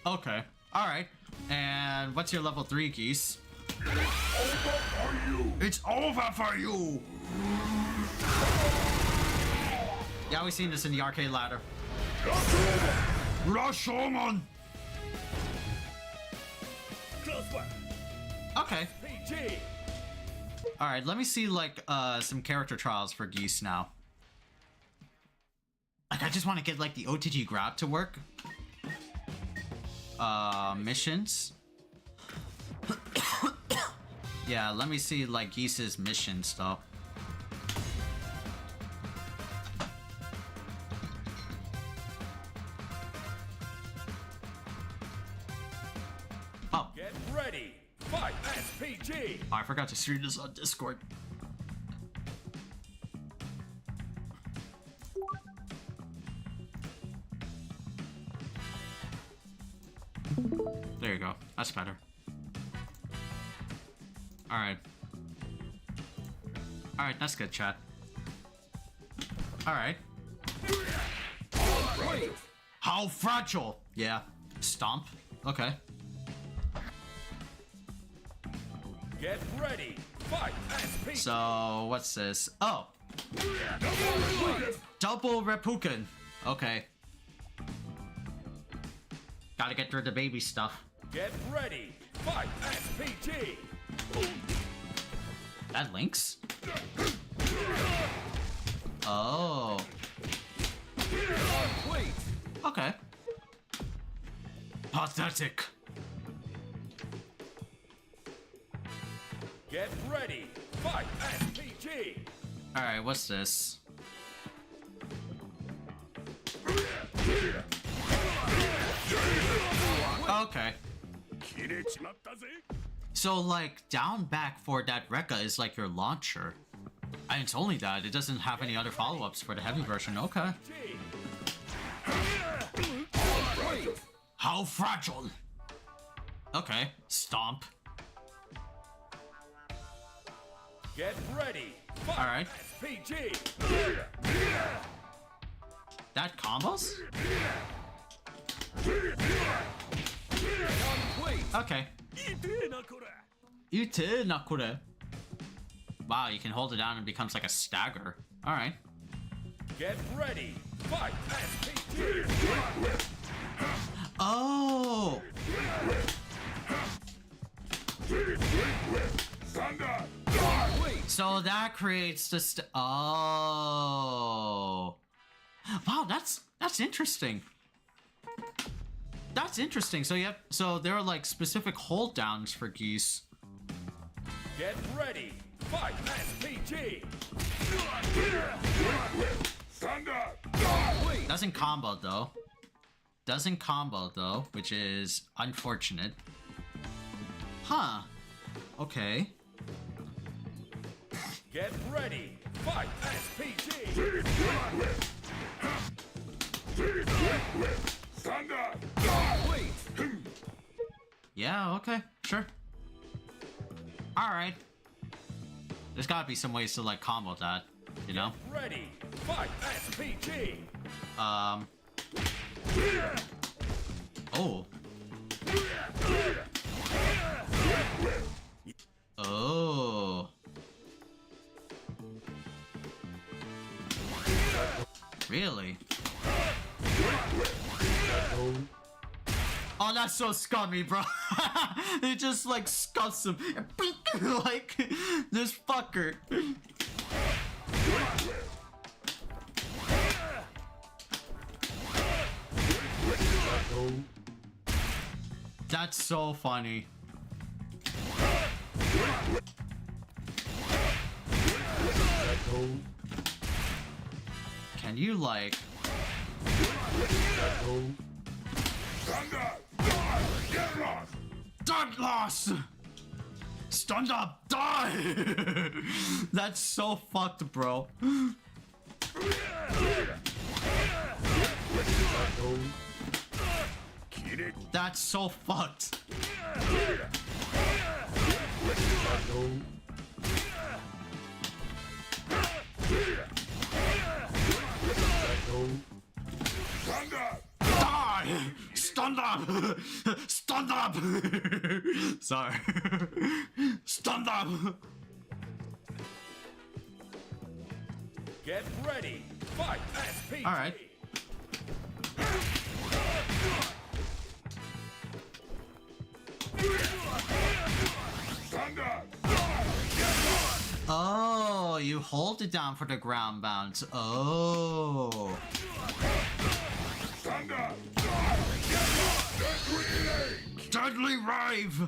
Okay, alright. And what's your level 3, Geese? It's over for you! Yeah, we've seen this in the arcade ladder. Rashomon! Okay. Alright, let me see like some character trials for Geese now. Like I just want to get like the OTG grab to work. Missions. Yeah, let me see like Geese's missions though. Oh. Get ready. Fight SPG. Oh, I forgot to stream this on Discord. There you go. That's better. Alright. Alright, that's good, chat. Alright. How fragile! Yeah. Stomp. Okay. Get ready. Fight SPG. So, what's this? Oh! Double Reppuken. Okay. Gotta get through the baby stuff. Get ready. Fight SPG. That links? Oh. Okay. Pathetic. Get ready. Fight SPG. Alright, what's this? Okay. So, like, down back for that Rekka is like your launcher. And it's only that. It doesn't have any other follow-ups for the heavy version. Okay. How fragile. Okay. Stomp. Get ready. Alright. SPG. That combos? Okay. Ite nakure. Wow, you can hold it down and it becomes like a stagger. Alright. Get ready. Fight SPG. Oh! So that creates the oh. Wow, that's interesting. That's interesting. So there are like specific hold downs for Geese. Get ready. Fight SPG. Doesn't combo though, which is unfortunate. Huh. Okay. Get ready. Fight SPG. Yeah, okay, sure. Alright. There's gotta be some ways to like combo that, you know? Ready. Fight SPG. Oh. Oh. Really? Oh, that's so scummy, bro. It just like scuffs him. Like this fucker. That's so funny. Can you like Dead loss! Stand up, die! That's so fucked, bro. That's so fucked. Die! Stand up! Stand up! Sorry. Stand up! Get ready. Fight SPG. All right. Oh, you hold it down for the ground bounce. Oh. Deadly Rave!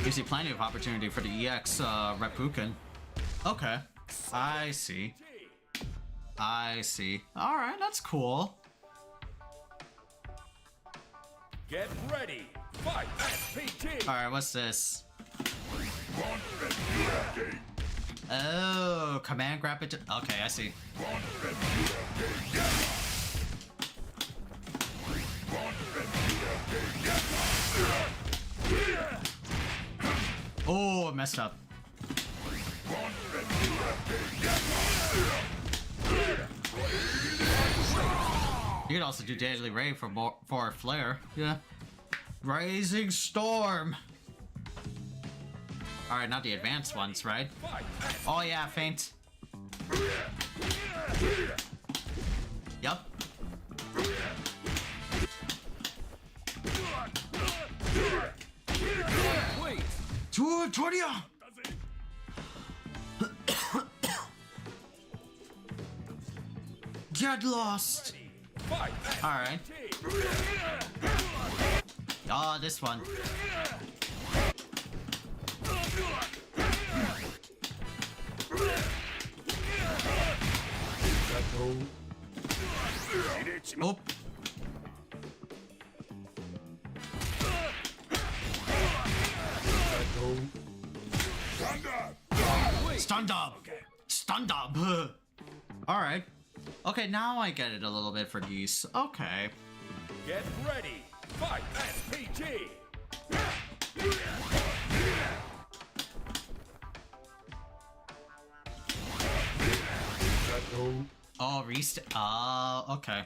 You see plenty of opportunity for the EX Reppuken. Okay. I see. I see. Alright, that's cool. Get ready. Fight SPG. Alright, what's this? Oh, command grab it. Okay, I see. Oh, I messed up. You could also do Deadly Ray for Flare. Yeah. Rising Storm. Alright, not the advanced ones, right? Oh yeah, faint. Yup. it, Tordia! Get lost! Alright. Oh, this one. Oh. Stun dub! Stun dub! Alright. Okay, now I get it a little bit for Geese. Okay. Get ready. Fight SPG. Oh, rest. Okay.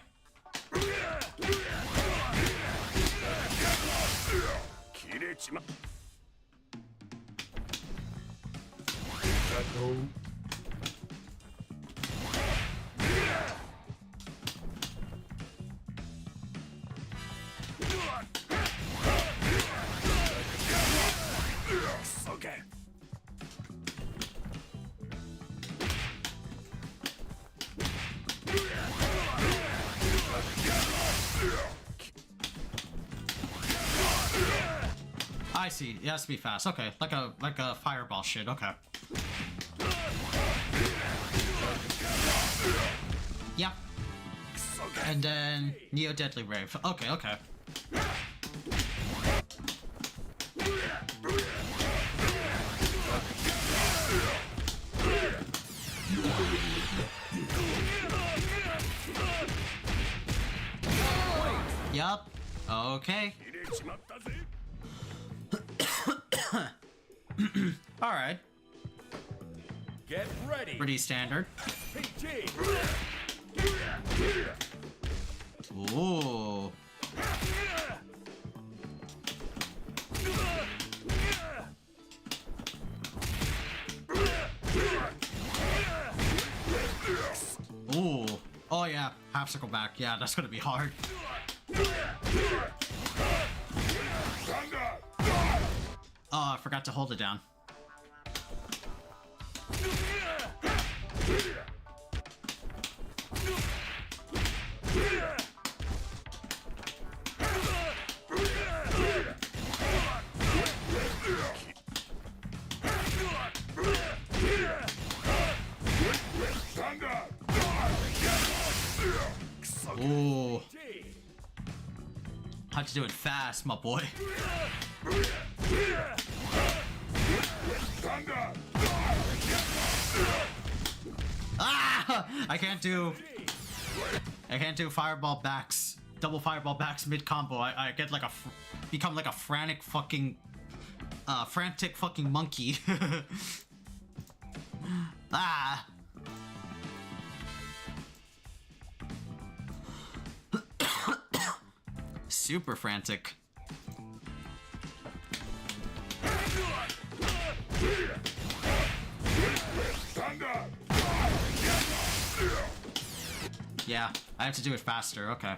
Okay. I see. It has to be fast. Okay, like a fireball shit. Okay. Yep. And then Neo Deadly Rave. Okay, okay. Yup. Okay. Alright. Get ready. Pretty standard. PG. Ooh. Ooh. Oh yeah, half circle back. Yeah, that's gonna be hard. Oh, I forgot to hold it down. Ooh. Had to do it fast, my boy. Ah! I can't do fireball backs, double fireball backs mid combo. I get like become like a frantic fucking monkey. Ah! Super frantic. Yeah, I have to do it faster. Okay.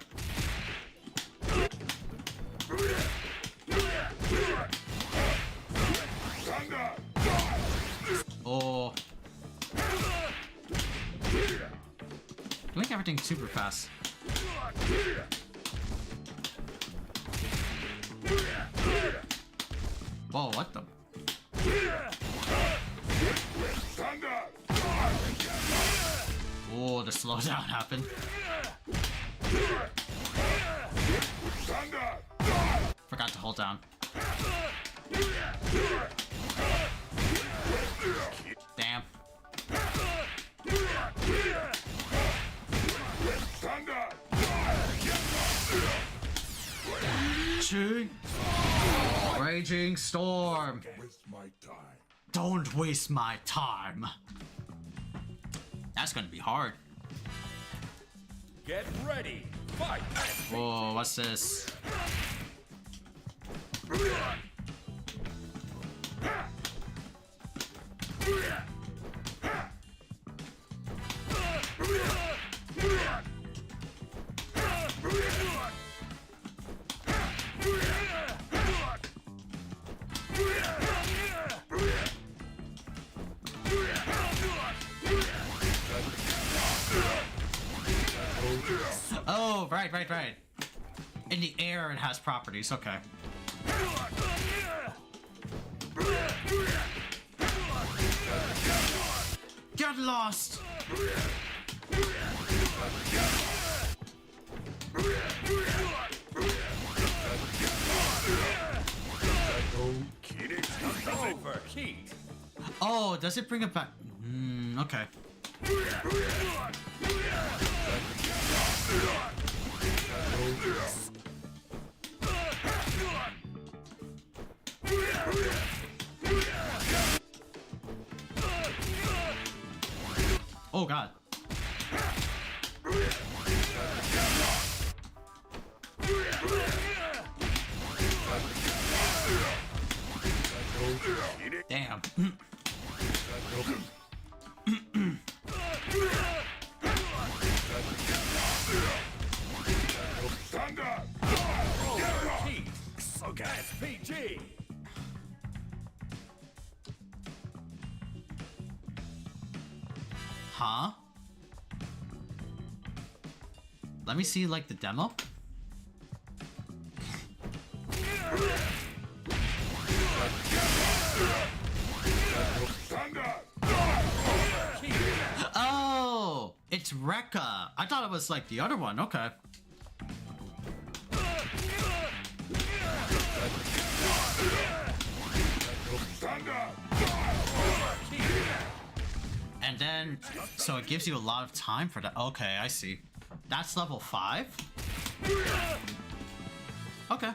Oh. Doing everything super fast. Whoa, what the? Oh, the slowdown happened. Forgot to hold down. Damn. Raging storm. Don't waste my time. That's gonna be hard. Get ready. Fight. Whoa, what's this? Oh, right. In the air, it has properties. Okay. Get lost! Oh, does it bring it back? Okay. Oh god. Damn. So guys, PG. Huh? Let me see, like, the demo. Oh, it's Rekka. I thought it was like the other one. Okay. And then, so it gives you a lot of time for that. Okay, I see. That's level 5? Okay.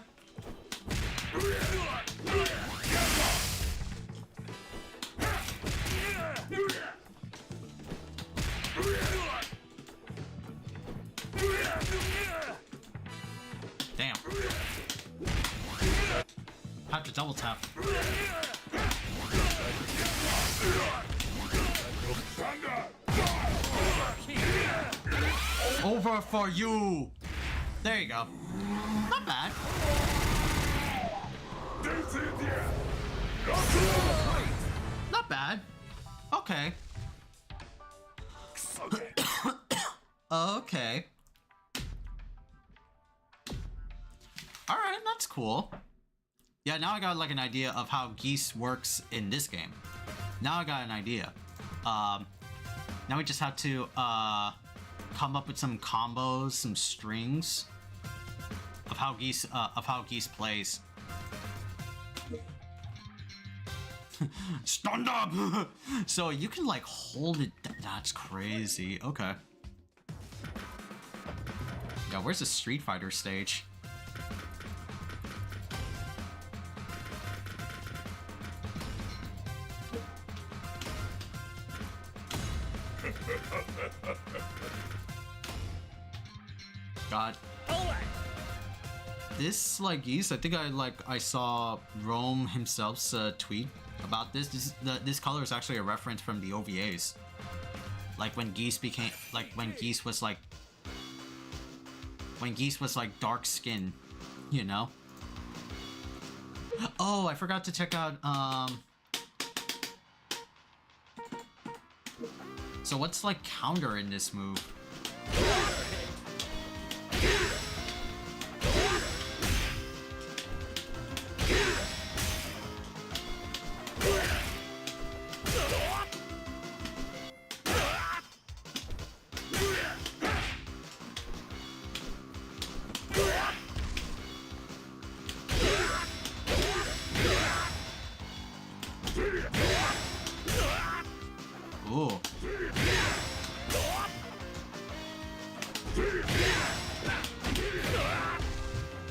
Damn. Have to double tap. Over for you! There you go. Not bad. Not bad. Okay. Okay. Alright, that's cool. Yeah, now I got like an idea of how Geese works in this game. Now I got an idea. Now we just have to come up with some combos, some strings of how Geese plays. Stand up! So you can like hold it. That's crazy. Okay. Yeah, where's the Street Fighter stage? God. This like Geese, I think I saw Rome himself's tweet about this. This color is actually a reference from the OVAs. Like when Geese became when Geese was like dark skin, you know? Oh, I forgot to check out so what's like counter in this move? Ooh.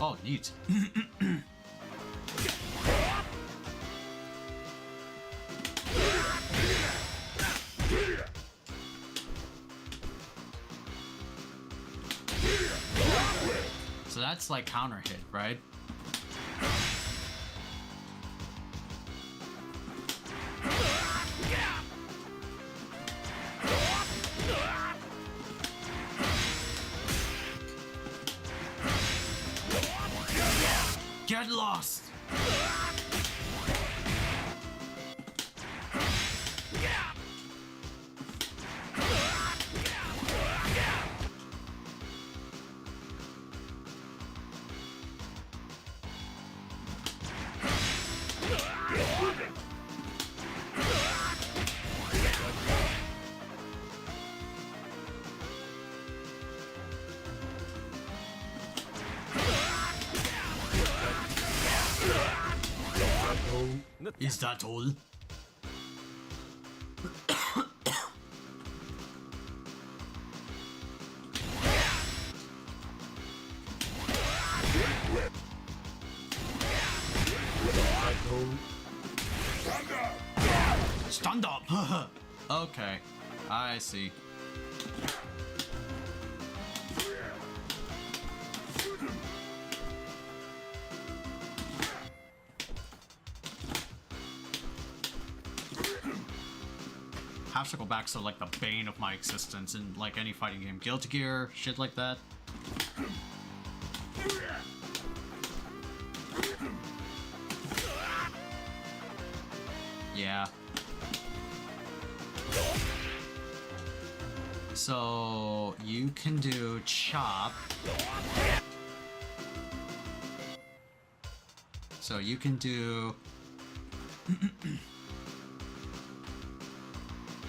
Oh, neat. So that's like counter hit, right? Get lost! Is that all? Stand up! Okay, I see. Half-circle backs are like the bane of my existence in like any fighting game. Guilty Gear, shit like that. Yeah. So you can do chop. So you can do.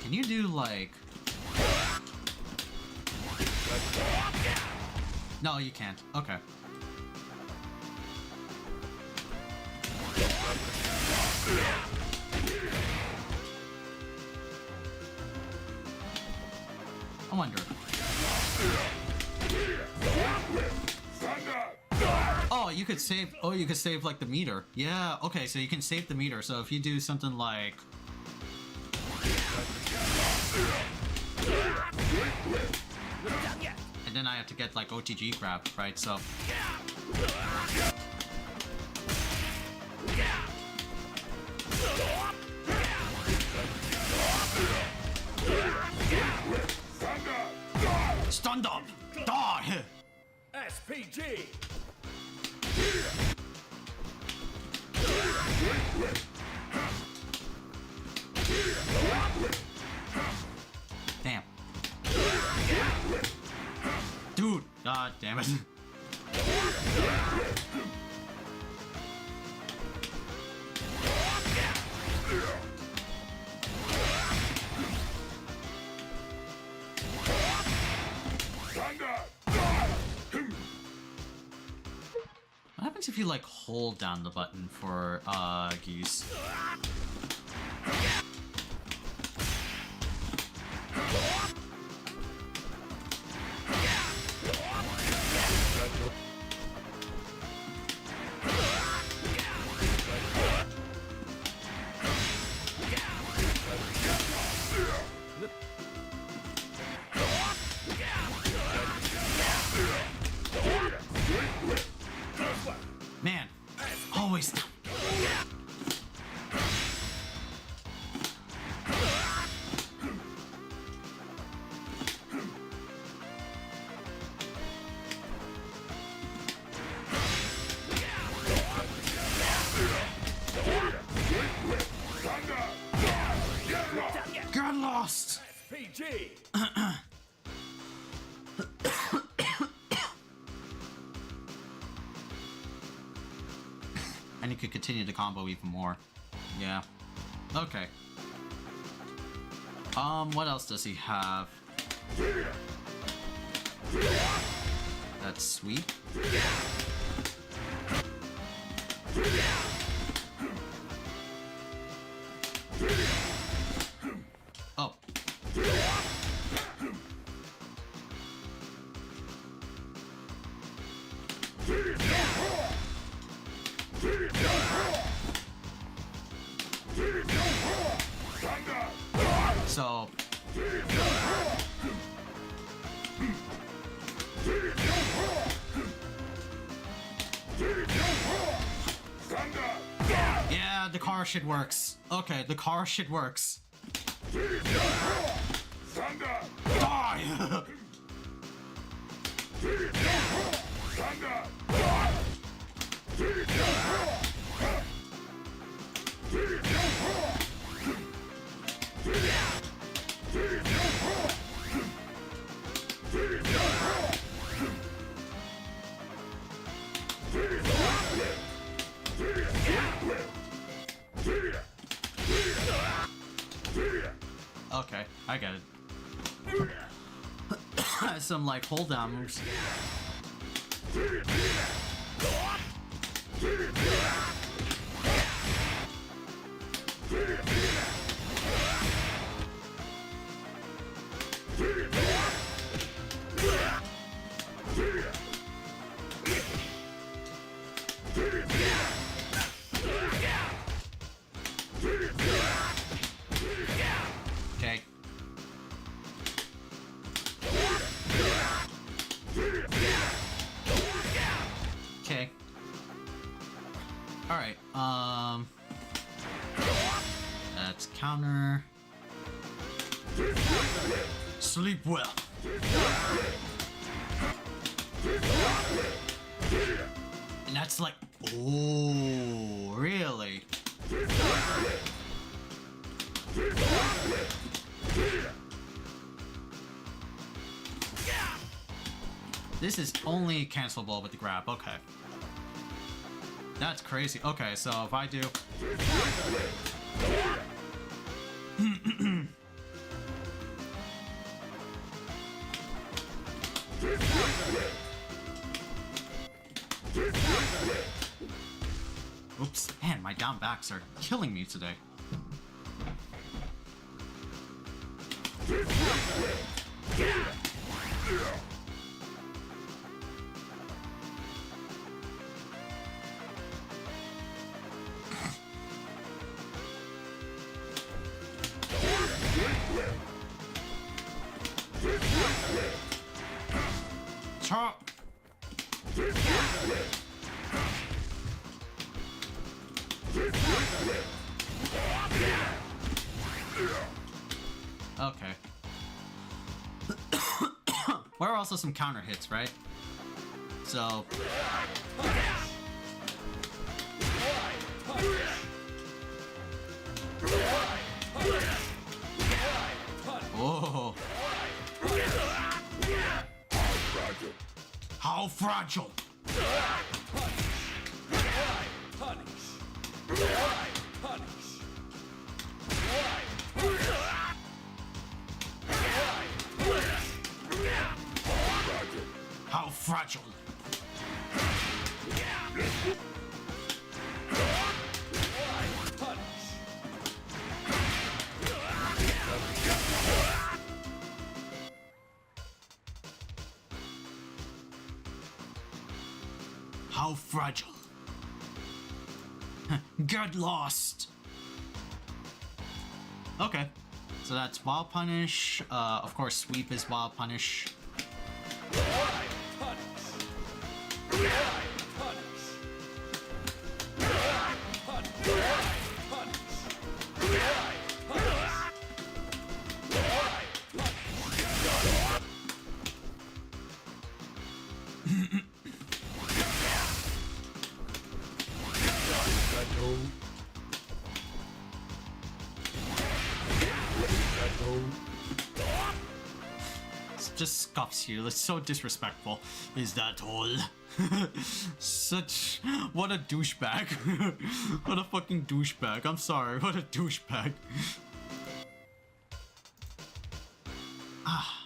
Can you do like? No, you can't. Okay. I wonder. Oh, you could save. Oh, you could save like the meter. Yeah. Okay, so you can save the meter. So if you do something like. And then I have to get like OTG grab, right? So. Stand up! Die! SPG! Damn. Dude! God damn it. What happens if you like hold down the button for Geese? Man, always. Get lost. SPG! And you could continue to combo even more. Yeah. Okay. What else does he have? That's sweet. Oh. So yeah, the car shit works. Okay, the car shit works. Die! Okay, I get it. Some like hold down moves. Okay. Okay. Alright, that's counter. Sleep well. And that's like, oh, really? This is only cancelable with the grab, okay. That's crazy. Okay, so if I do... Oops, man, my down backs are killing me today. Chop. Okay. There are also some counter hits, right? So... Oh. How fragile! How fragile! How fragile. Get lost. Okay. So that's wild punish. Of course, sweep is wild punish. Just scuffs here. That's so disrespectful. Is that all? Such... What a douchebag. What a fucking douchebag. I'm sorry. What a douchebag. Ah.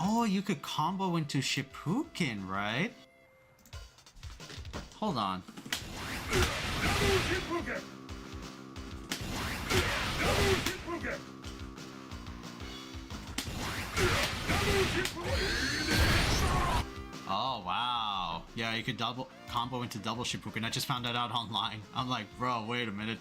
Oh, you could combo into Shippuden, right? Hold on. Oh, wow. Yeah, you could double combo into double Shippuden. I just found that out online. I'm like, bro, wait a minute.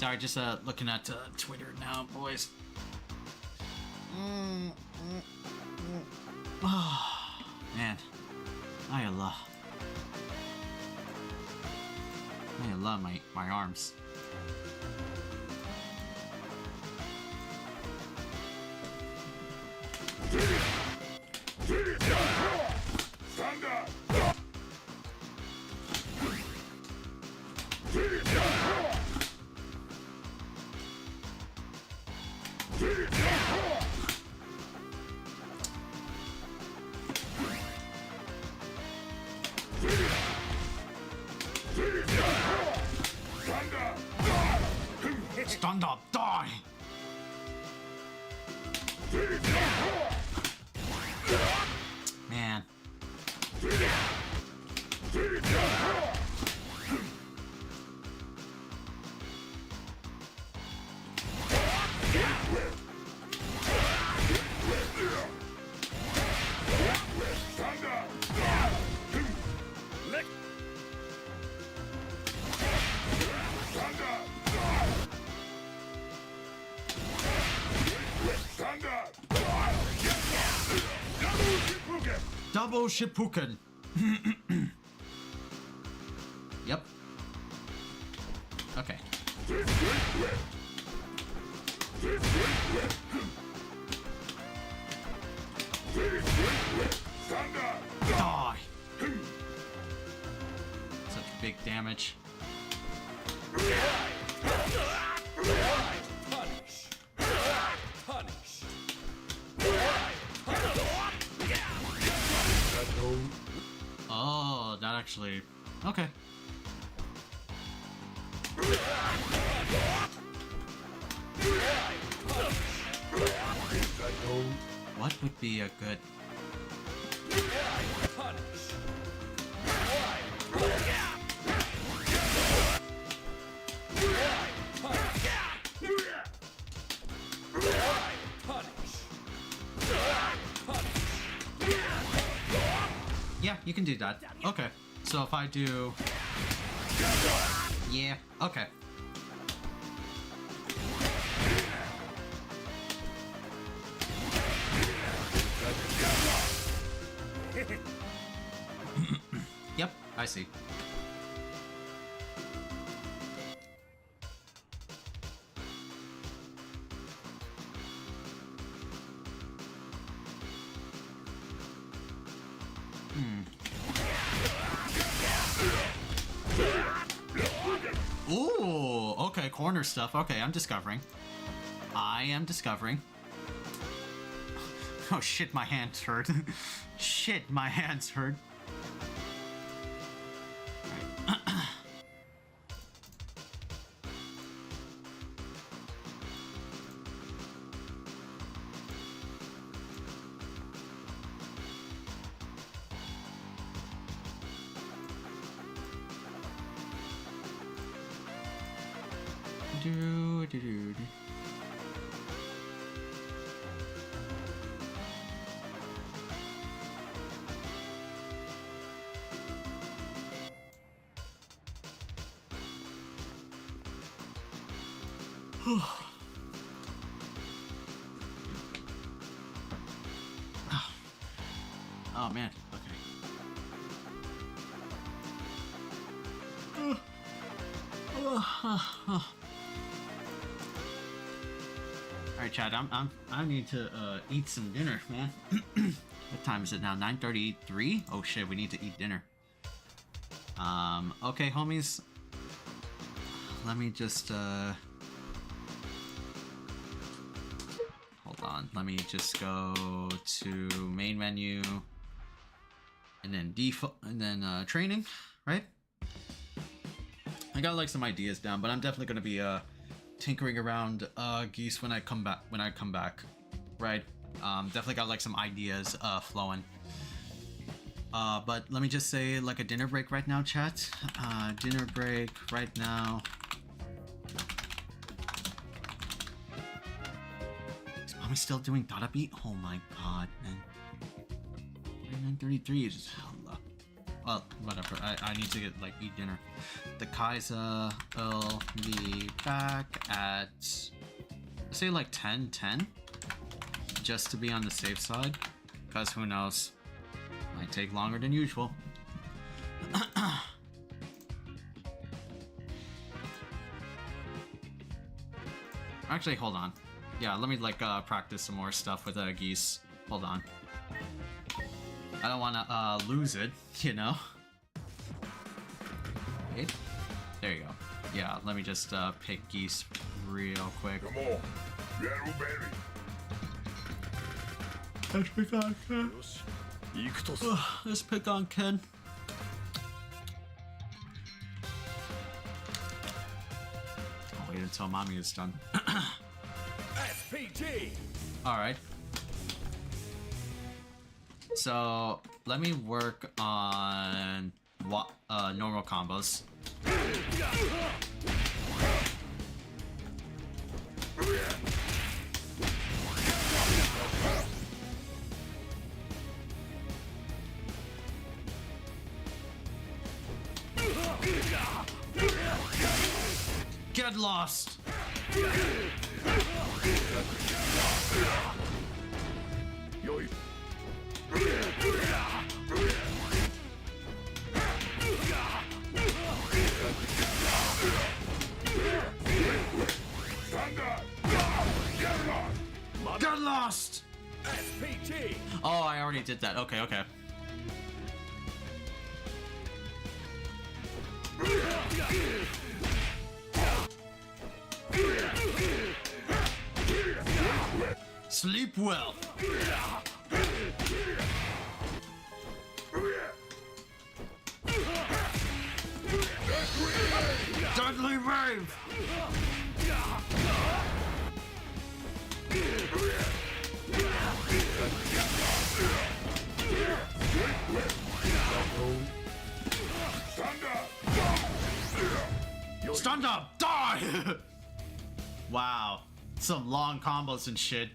Sorry, just looking at Twitter now, boys. Oh, man. I love my arms. Stand up, die! Man. Double Shippuken. Yep. Okay. Die. Such big damage. Oh, that actually... Okay. What would be a good... Yeah, you can do that. Okay. So if I do... Yeah, okay. Yep, I see. Ooh, okay, corner stuff. Okay, I'm discovering. I am discovering. Oh shit, my hands hurt. Shit, my hands hurt. Right. Oh man, okay. Alright, Chad, I need to eat some dinner, man. What time is it now? 9:33? Oh shit, we need to eat dinner. Okay, homies. Let me just hold on. Let me just go to main menu and then default and then training, right? I got like some ideas down, but I'm definitely gonna be tinkering around Geese when I come back, right? Definitely got like some ideas flowing. But let me just say like a dinner break right now, chat. Dinner break right now. Is mommy still doing data beat? Oh my god, man. 9:33 is well, whatever. I need to get, like, eat dinner. The Khaiza will be back at, say, like 10, just to be on the safe side, because who knows, might take longer than usual. Actually, hold on. Yeah, let me, like, practice some more stuff with Geese. Hold on. I don't want to lose it, you know? Wait. There you go. Yeah, let me just pick Geese real quick. Come on, Yellow Berry. Let's pick on Ken. Let's pick on Ken. I'll wait until mommy is done. SPG! Alright. So, let me work on normal combos. Get lost! Get lost! SPG! Oh, I already did that. Okay, okay. Sleep well. Deadly Rave! Stand up! Die! Wow. Some long combos and shit.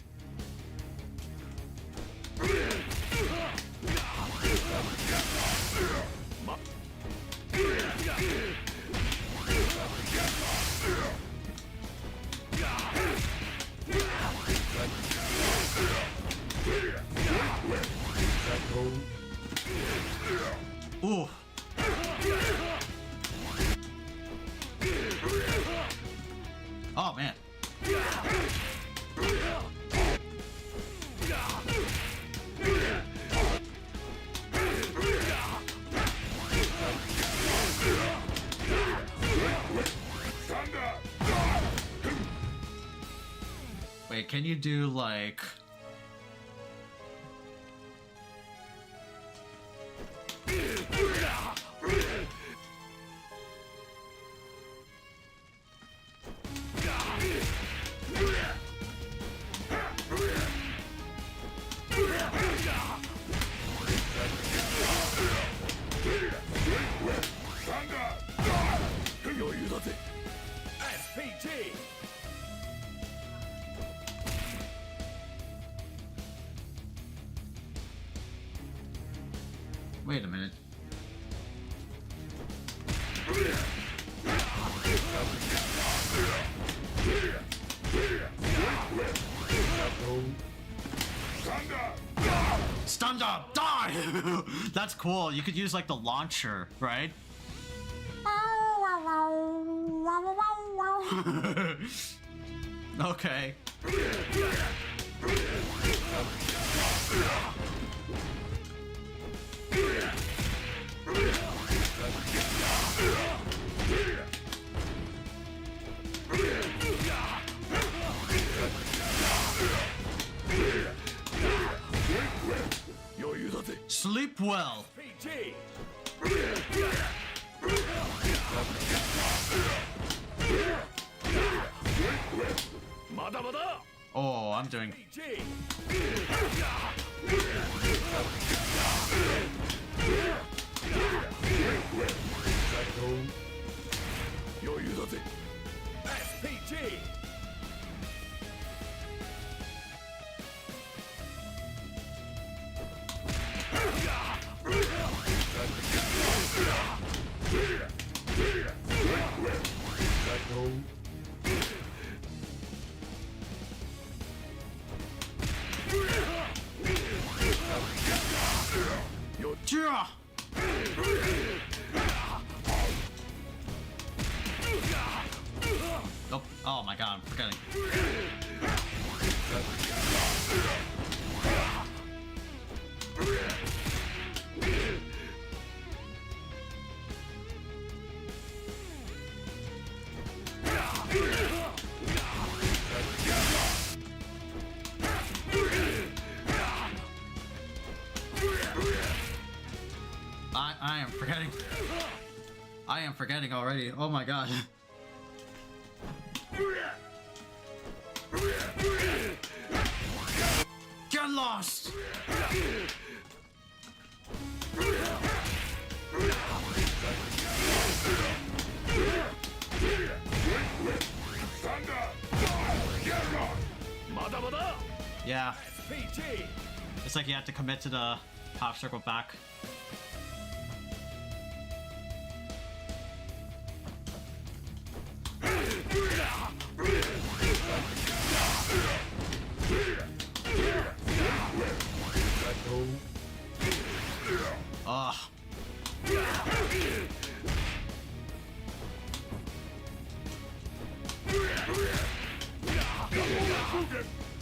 Ooh. Oh man. Wait, can you do like... SPG! Wait a minute. Stand up! Die! That's cool. You could use like the launcher, right? Okay. Sleep well. PG! Oh, I'm doing. PG! SPG! Yeah. Nope. Oh my god, I'm forgetting. I am forgetting. I am forgetting already. Oh my god. Get lost! Yeah. It's like you have to commit to the half circle back. Ugh.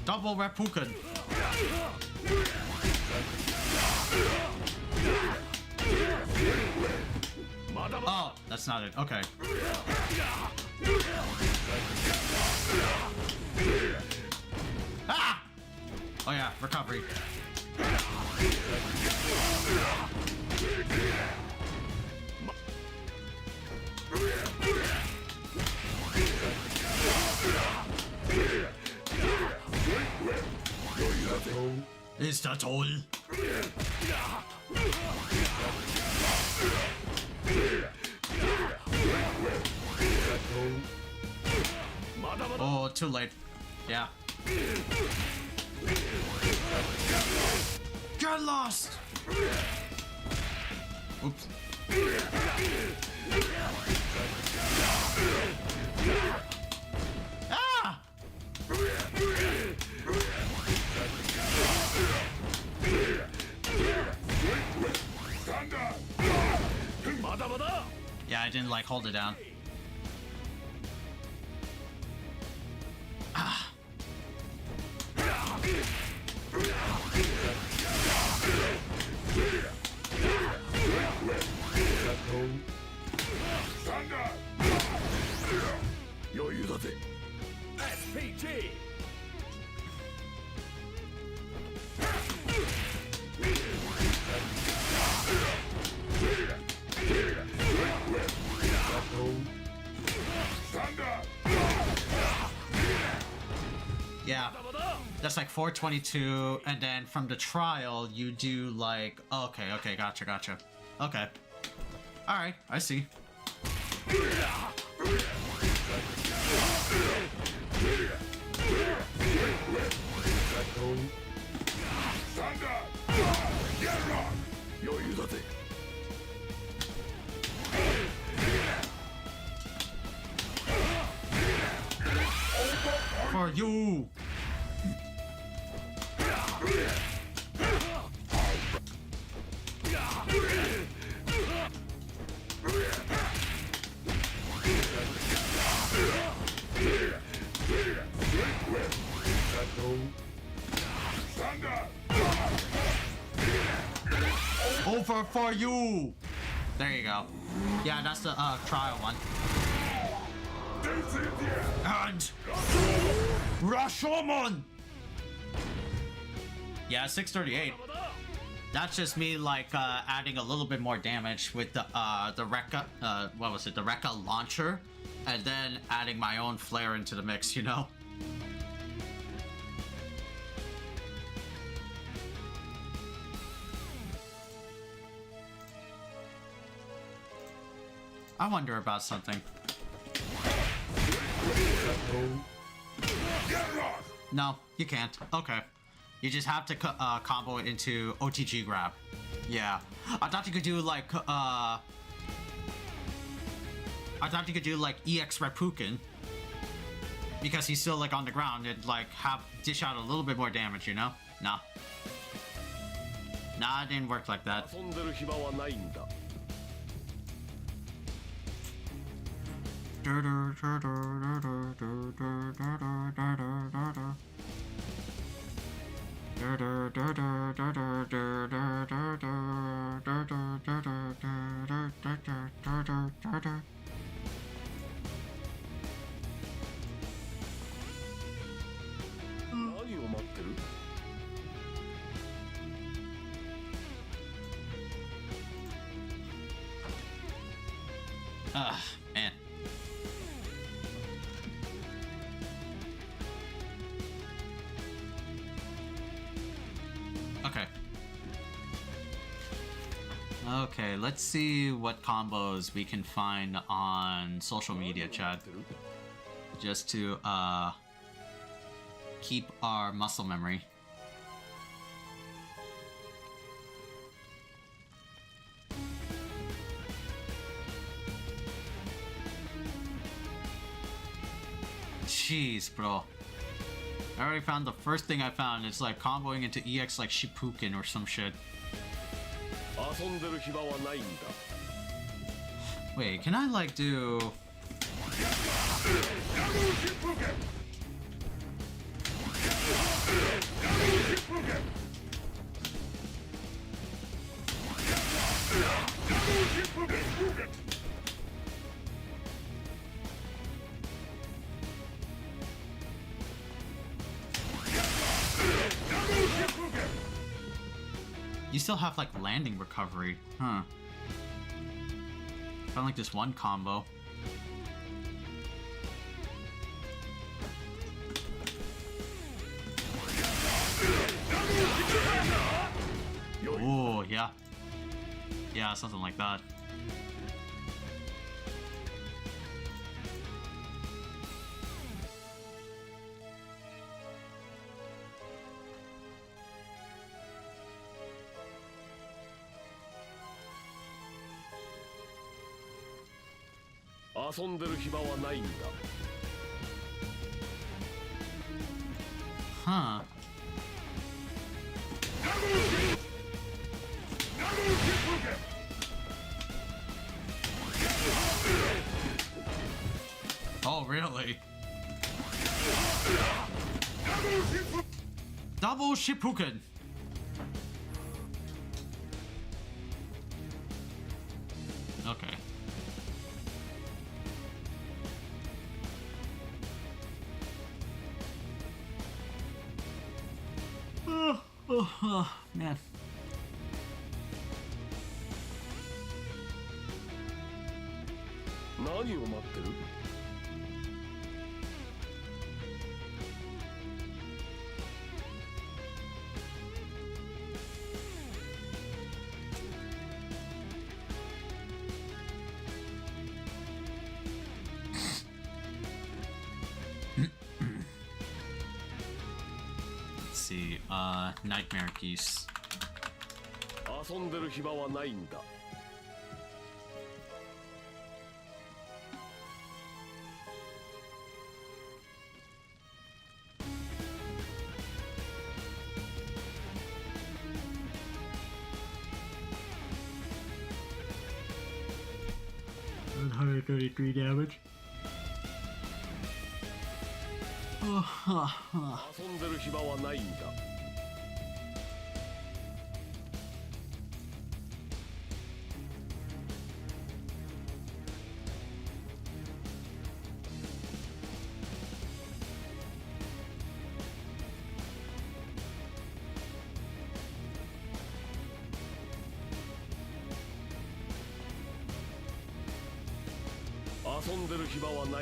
Double Reppuken. Oh, that's not it. Okay. Ah! Oh yeah, recovery. Is that all? Oh, too late. Yeah. Get lost! Oops. Ah! Yeah, I didn't like hold it down. Ah. SPG! Yeah, that's like 422, and then from the trial you do like, okay, gotcha. Okay, all right, I see. For you. Over for you. There you go. Yeah, that's the trial one. And Rashomon. Yeah, 638. That's just me like adding a little bit more damage with the Rekka what was it, the Rekka launcher, and then adding my own flare into the mix, you know. I wonder about something. No, you can't. Okay. You just have to combo it into OTG grab. Yeah. I thought you could do like, I thought you could do like EX Reppuken because he's still like on the ground and like dish out a little bit more damage, you know? Nah. Nah, it didn't work like that. Man. Okay. Okay, let's see what combos we can find on social media, chat. Just to, keep our muscle memory. Jeez, bro. I already found the first thing I found. It's like comboing into EX like Shippuken or some shit. Wait, can I like do... You still have like landing recovery, huh? Found like this one combo. Oh, yeah. Yeah, something like that. Huh. Oh, really? Double Shippuken. Okay. Oh, man. Let's see, Nightmare Geese. $133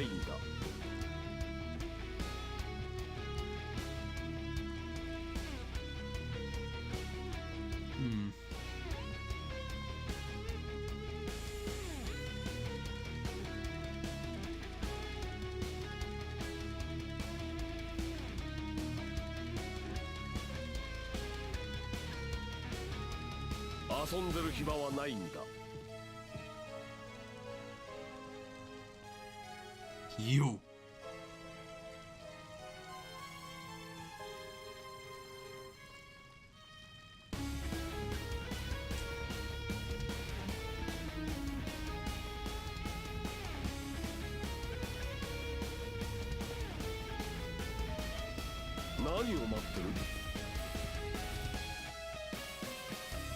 damage. you.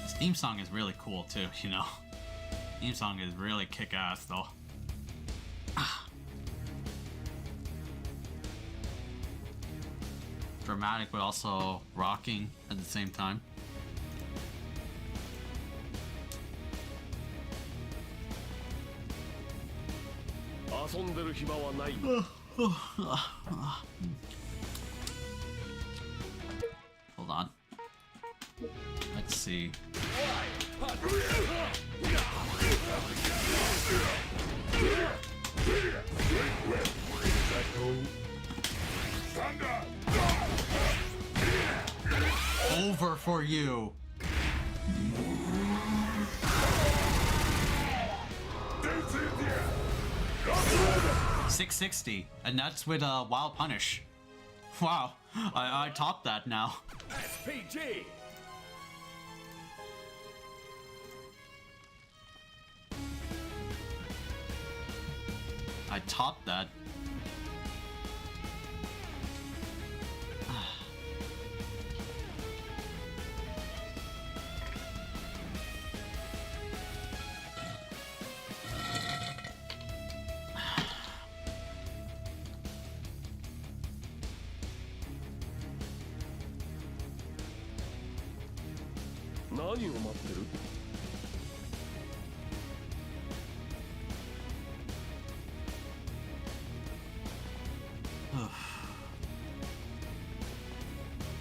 This theme song is really cool too, you know. Theme song is really kick-ass though. Dramatic but also rocking at the same time. Hold on. Let's see. Over for you. 660, and that's with a wild punish. Wow, I topped that now. SPG. I topped that.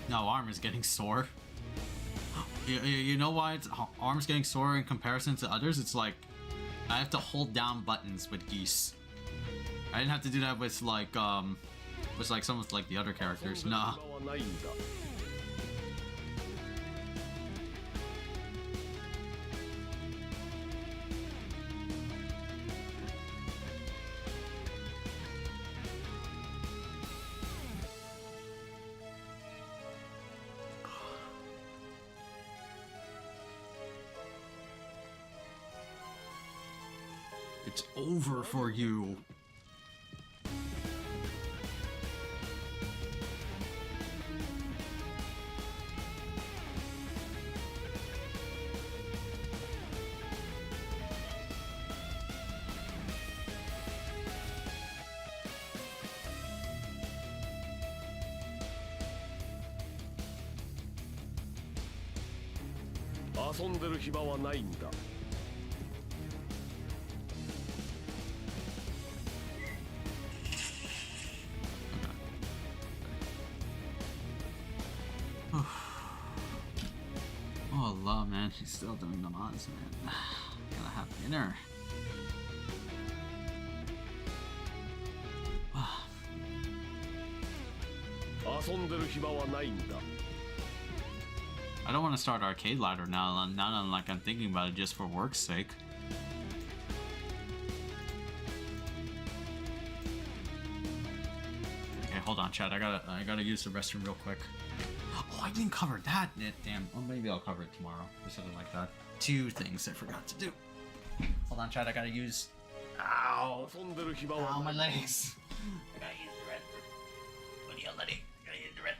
No, arm is getting sore. You know why arm's getting sore in comparison to others? It's like I have to hold down buttons with Geese. I didn't have to do that with like some of like the other characters. Nah. It's over for you. Oh, Allah, man, she's still doing the mods, man. Gotta have dinner. I don't want to start arcade ladder now, not like I'm thinking about it just for work's sake. Okay, hold on, chat. I gotta use the restroom real quick. Oh, I didn't cover that. Damn. Well, maybe I'll cover it tomorrow or something like that. Two things I forgot to do. Hold on, chat. I gotta use. Ow! Ow, my legs. I gotta use the restroom. What are you letting? I gotta use the restroom.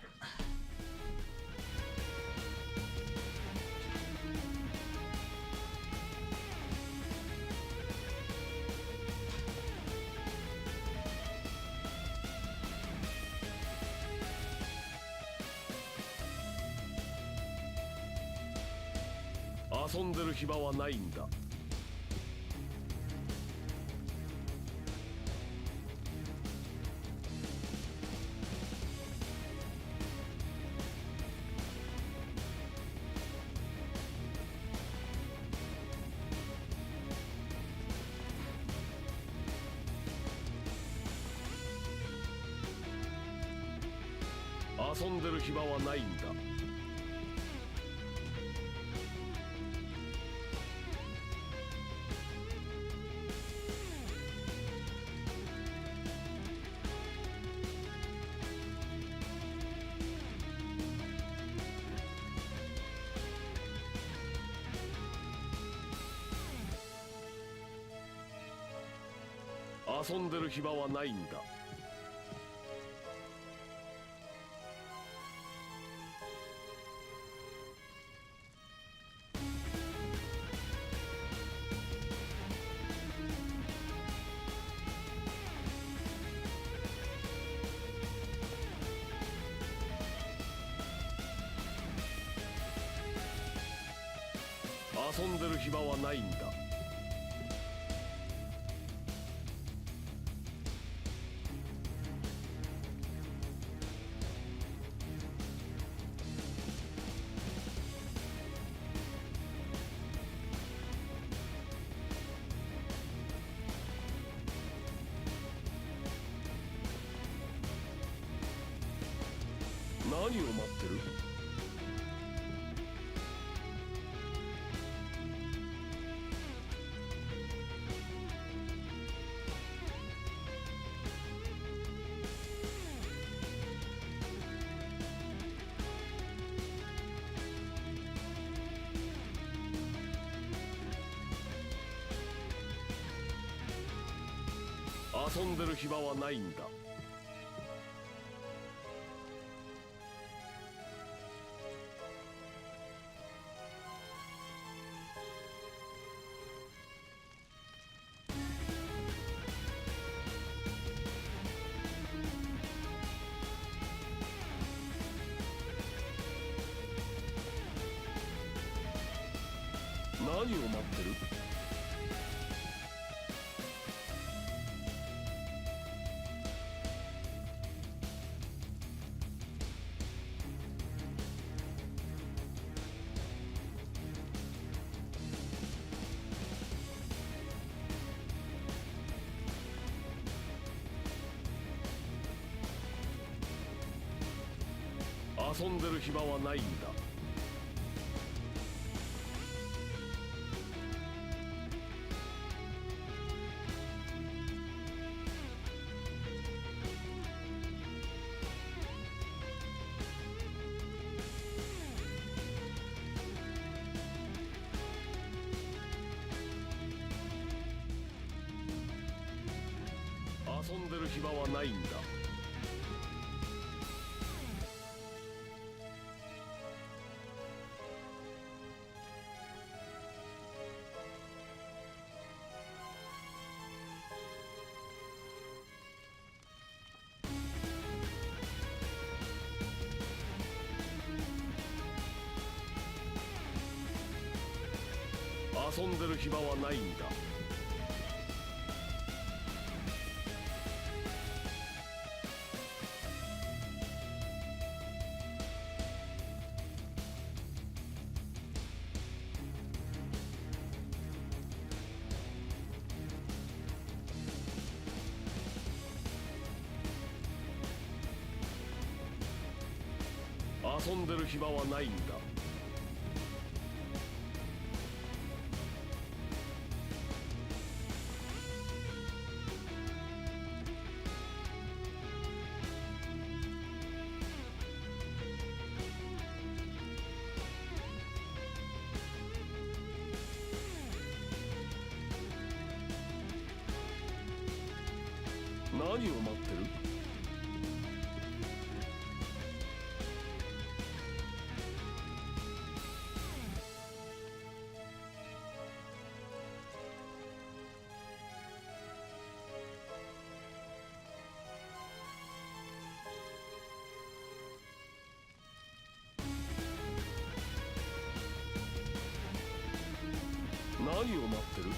遊んでる暇はないんだ。遊んでる暇はないんだ。何を待ってる？遊んでる暇はないんだ。何を待ってる？遊んでる暇はないんだ。遊んでる暇はないんだ。遊んでる暇はないんだ。遊んでる暇はないんだ。何を待ってる？何を待ってる？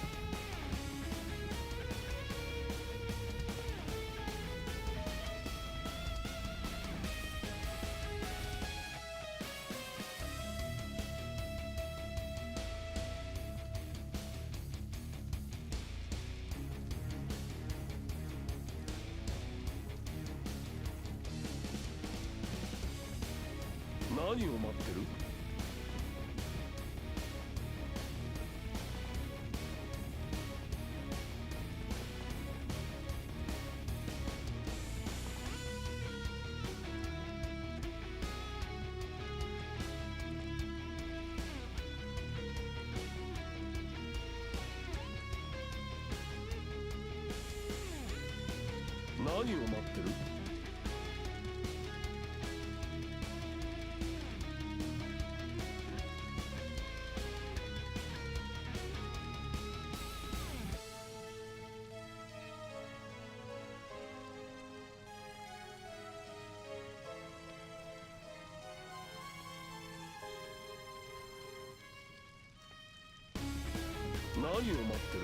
何を待ってる？何を待ってる？何を待ってる？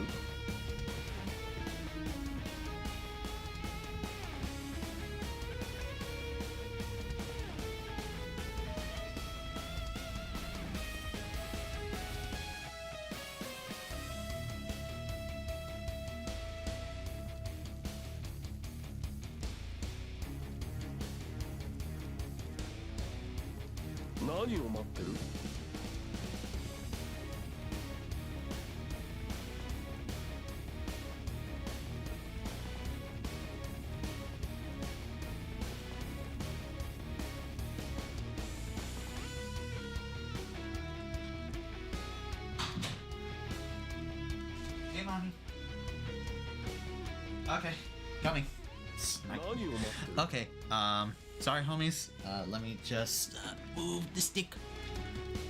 何を待ってる？Hey, mommy. Okay, coming. Okay, sorry, homies. Let me just move the stick.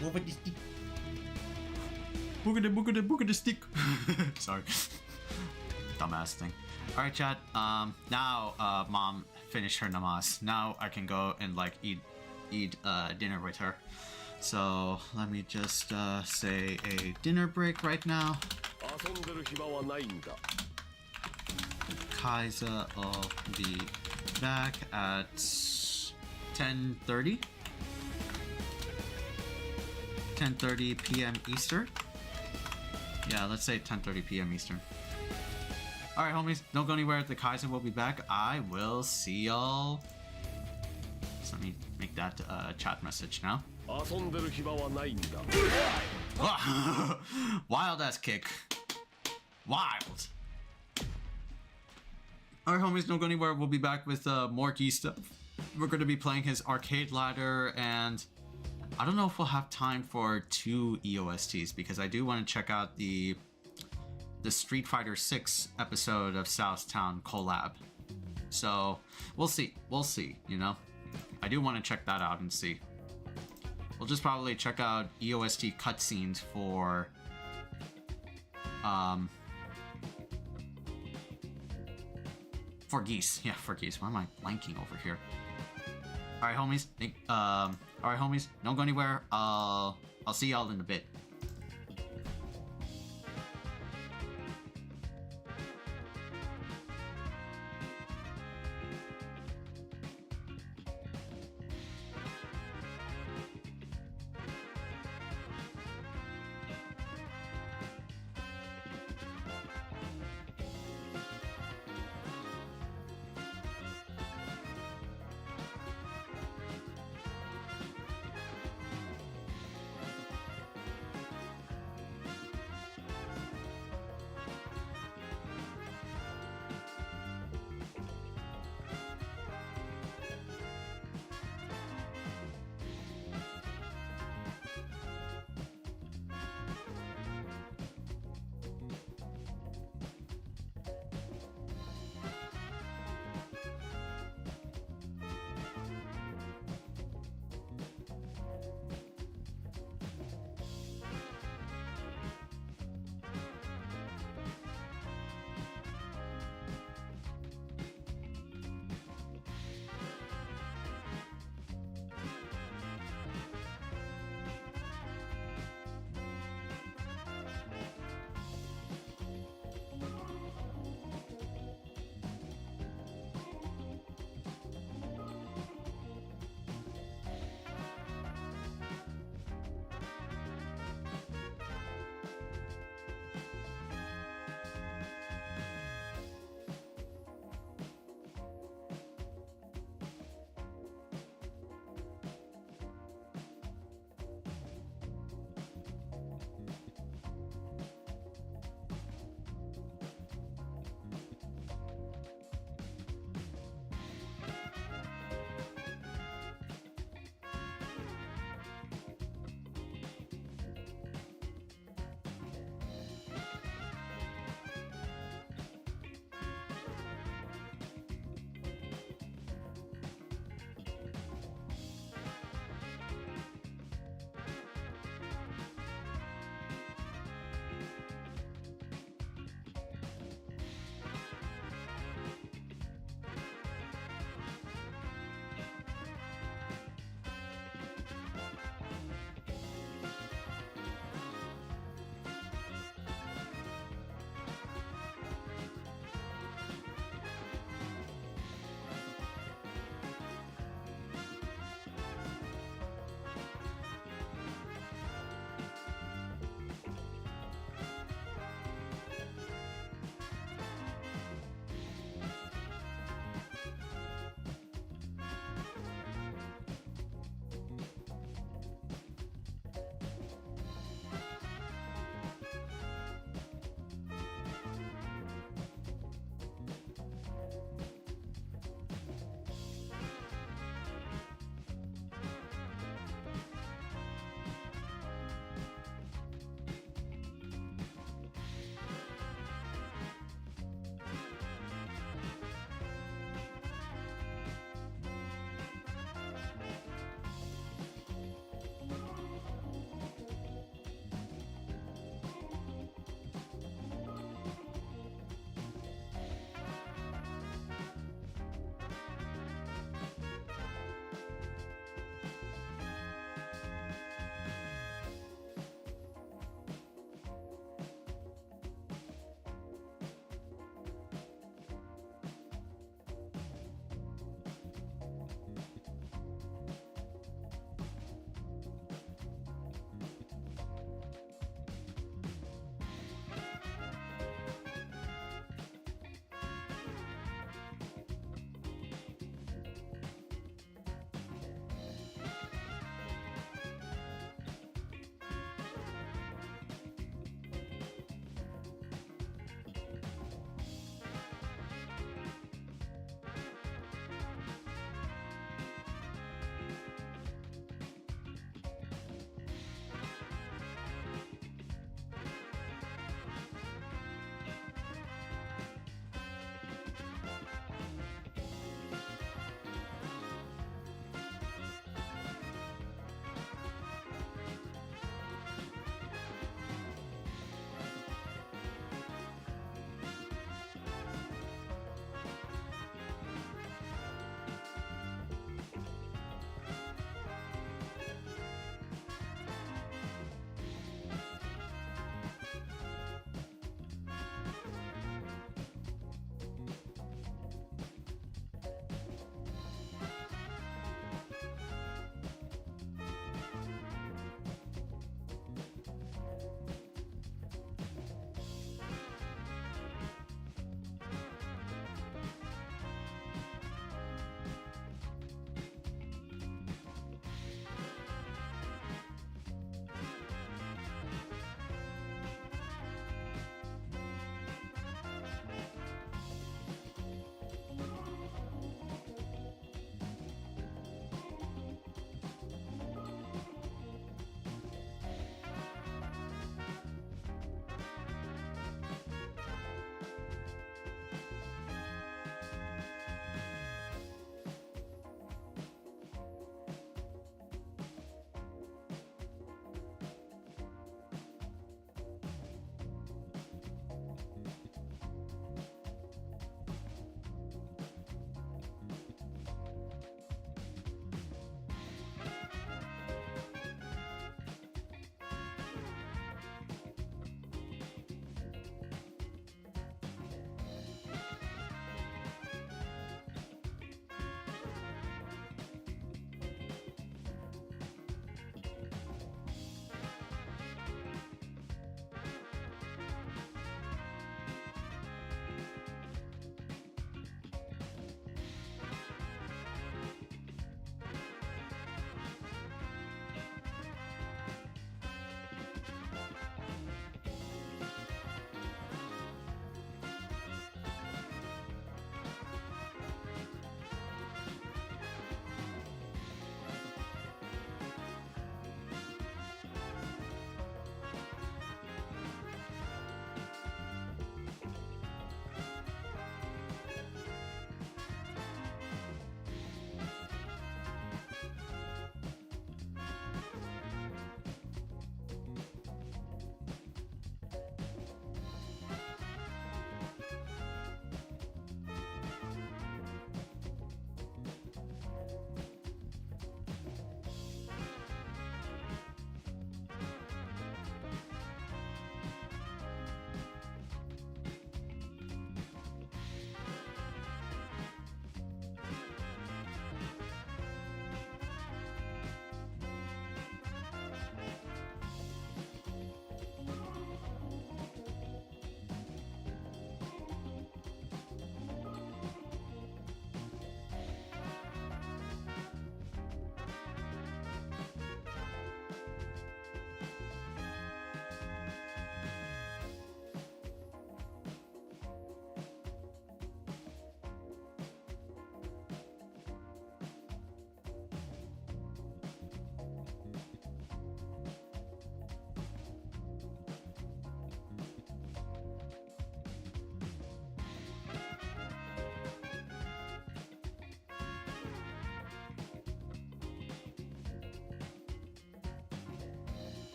Move the stick. Book the stick. Sorry. Dumbass thing. Alright, chat. Now, mom finished her namaz. Now I can go and, like, eat dinner with her. So, let me just, say a dinner break right now. Khaiza will be back at 10:30. 10:30 p.m. Eastern. Yeah, let's say 10:30 p.m. Eastern. Alright, homies, don't go anywhere. The Khaiza will be back. I will see y'all. So let me make that chat message now. Wild ass kick. Wild. Alright, homies, don't go anywhere. We'll be back with more GEESE stuff. We're going to be playing his arcade ladder, and I don't know if we'll have time for 2 EOSTs, because I do want to check out the Street Fighter 6 episode of Southtown collab. So we'll see, you know. I do want to check that out and see. We'll just probably check out EOST cutscenes for GEESE. Yeah, for GEESE. Why am I blanking over here? Alright, homies. Alright, homies. Don't go anywhere. I'll see y'all in a bit.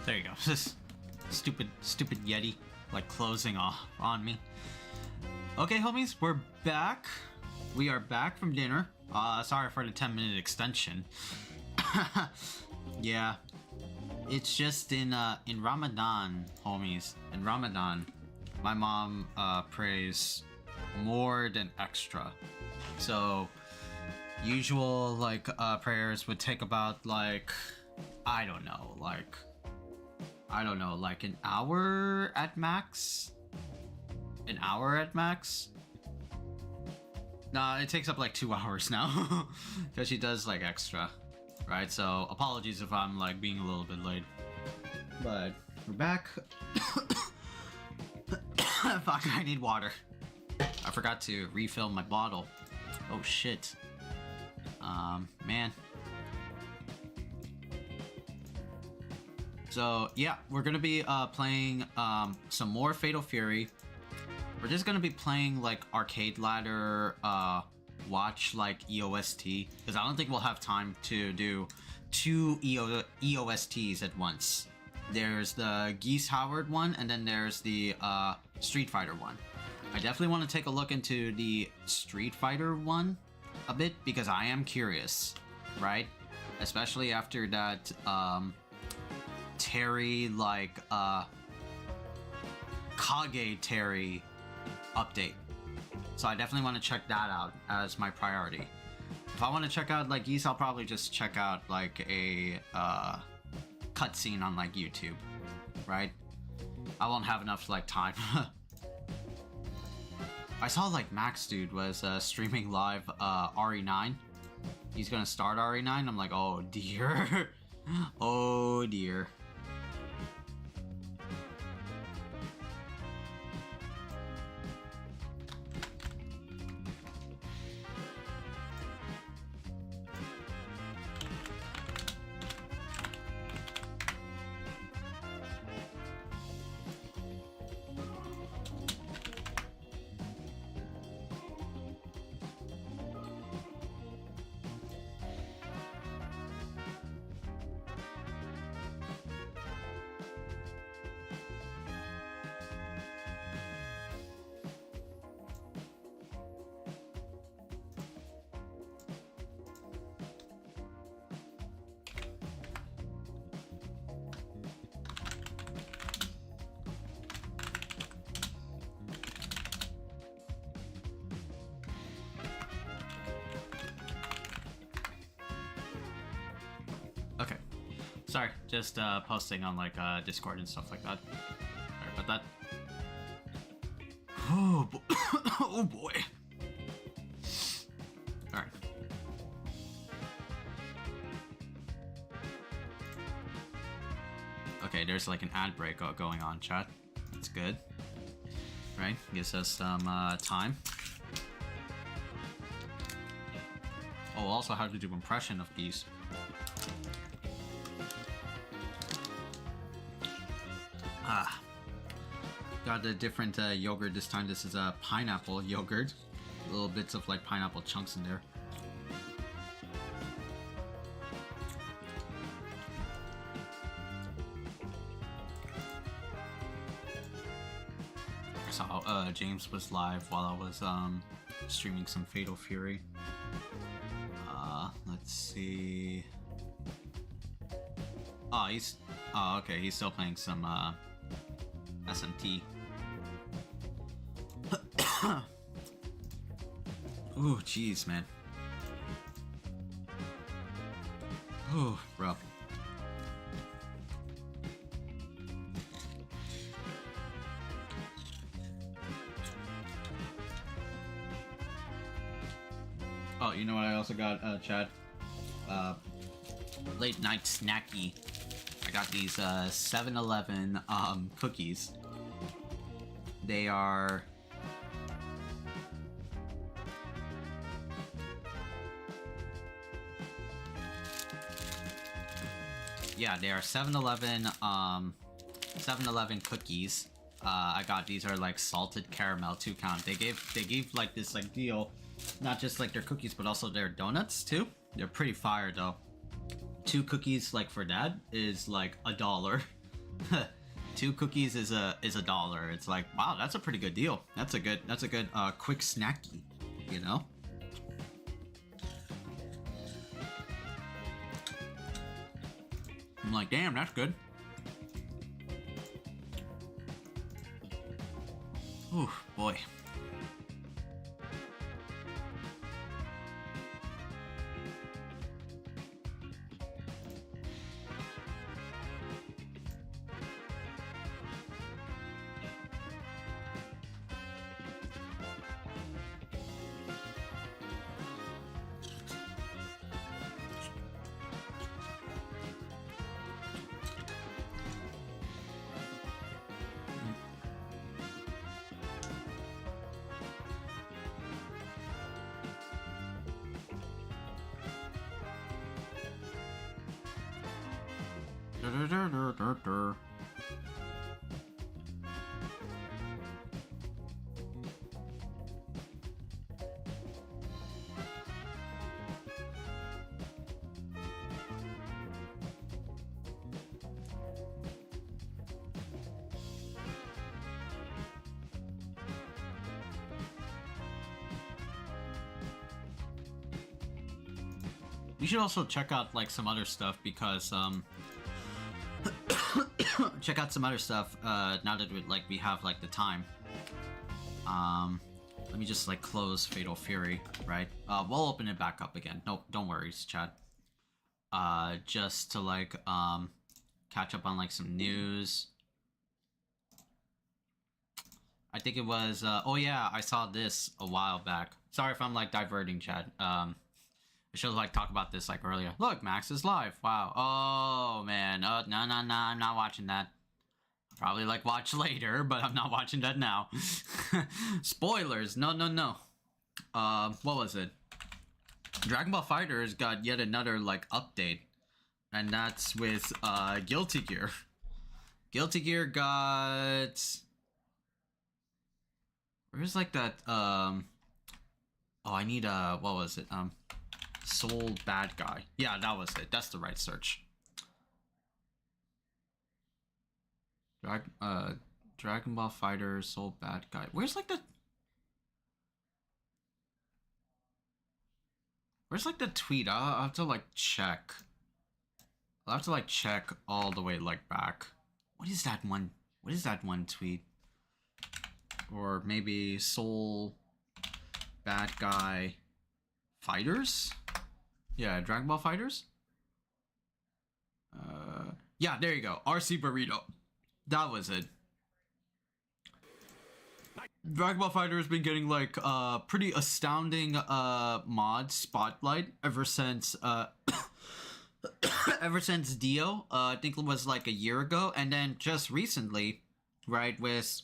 There you go. This stupid Yeti, like, closing off on me. Okay, homies, we're back. We are back from dinner. Sorry for the 10-minute extension. Yeah. It's just in Ramadan, homies. In Ramadan, my mom prays more than extra. So usual like prayers would take about like I don't know, like an hour at max. An hour at max. Nah, it takes up like 2 hours now because she does like extra, right? So apologies if I'm like being a little bit late, but we're back. Fuck, I need water. I forgot to refill my bottle. Oh shit. Man. So yeah, we're gonna be playing some more Fatal Fury. We're just gonna be playing like arcade ladder, watch like EOST, because I don't think we'll have time to do 2 EOSTs at once. There's the Geese Howard one, and then there's the Street Fighter one. I definitely want to take a look into the Street Fighter one a bit, because I am curious, right? Especially after that Terry, like Kage Terry update. So I definitely want to check that out as my priority. If I want to check out like Geese, I'll probably just check out like a cutscene on like YouTube, right? I won't have enough like time. I saw like Max Dude was streaming live RE9. He's gonna start RE9. I'm like, oh dear. Oh dear. Okay, sorry, just posting on like Discord and stuff like that. Sorry about that. Oh, oh boy. All right. Okay, there's like an ad break going on, chat. That's good. Right, gives us some time. Oh, also how to do impression of these. Got a different yogurt this time. This is a pineapple yogurt. Little bits of like pineapple chunks in there. I saw James was live while I was streaming some Fatal Fury. Let's see. Oh, okay, he's still playing some SMT. Ooh, jeez, man. Ooh, bro. Oh, you know what I also got, Chad? Late night snacky. I got these 7-Eleven cookies. They are they are 7-Eleven 7-Eleven cookies. I got these are like salted caramel 2 count. They gave like this like deal, not just like their cookies but also their donuts too. They're pretty fire though. 2 cookies like for that is like $1. 2 cookies is a $1. It's like, wow, that's a pretty good deal. That's a good quick snacky, you know. I'm like, damn, that's good. Oh boy. We should also check out like some other stuff because check out some other stuff now that we have like the time. Let me just like close Fatal Fury, right? We'll open it back up again. No, don't worry, chat. Just to like catch up on like some news. I think it was oh yeah, I saw this a while back. Sorry if I'm like diverting, chat. I should like talk about this like earlier. Look, Max is live. Wow. Oh man. No, I'm not watching that. Probably like watch later, but I'm not watching that now. Spoilers. No. What was it? Dragon Ball FighterZ got yet another like update, and that's with Guilty Gear. Guilty Gear got. Where's like that? Oh, I need what was it? Soul Bad Guy. Yeah, that was it. That's the right search. Dragon Ball Fighter Soul Bad Guy. Where's like the tweet? I'll have to like check. I'll have to like check all the way like back. What is that one tweet? Or maybe Soul Bad Guy Fighters? Yeah, Dragon Ball Fighters? Yeah, there you go. RC Burrito. That was it. Dragon Ball FighterZ has been getting like pretty astounding mod spotlight ever since ever since Dio. I think it was like a year ago, and then just recently, right, with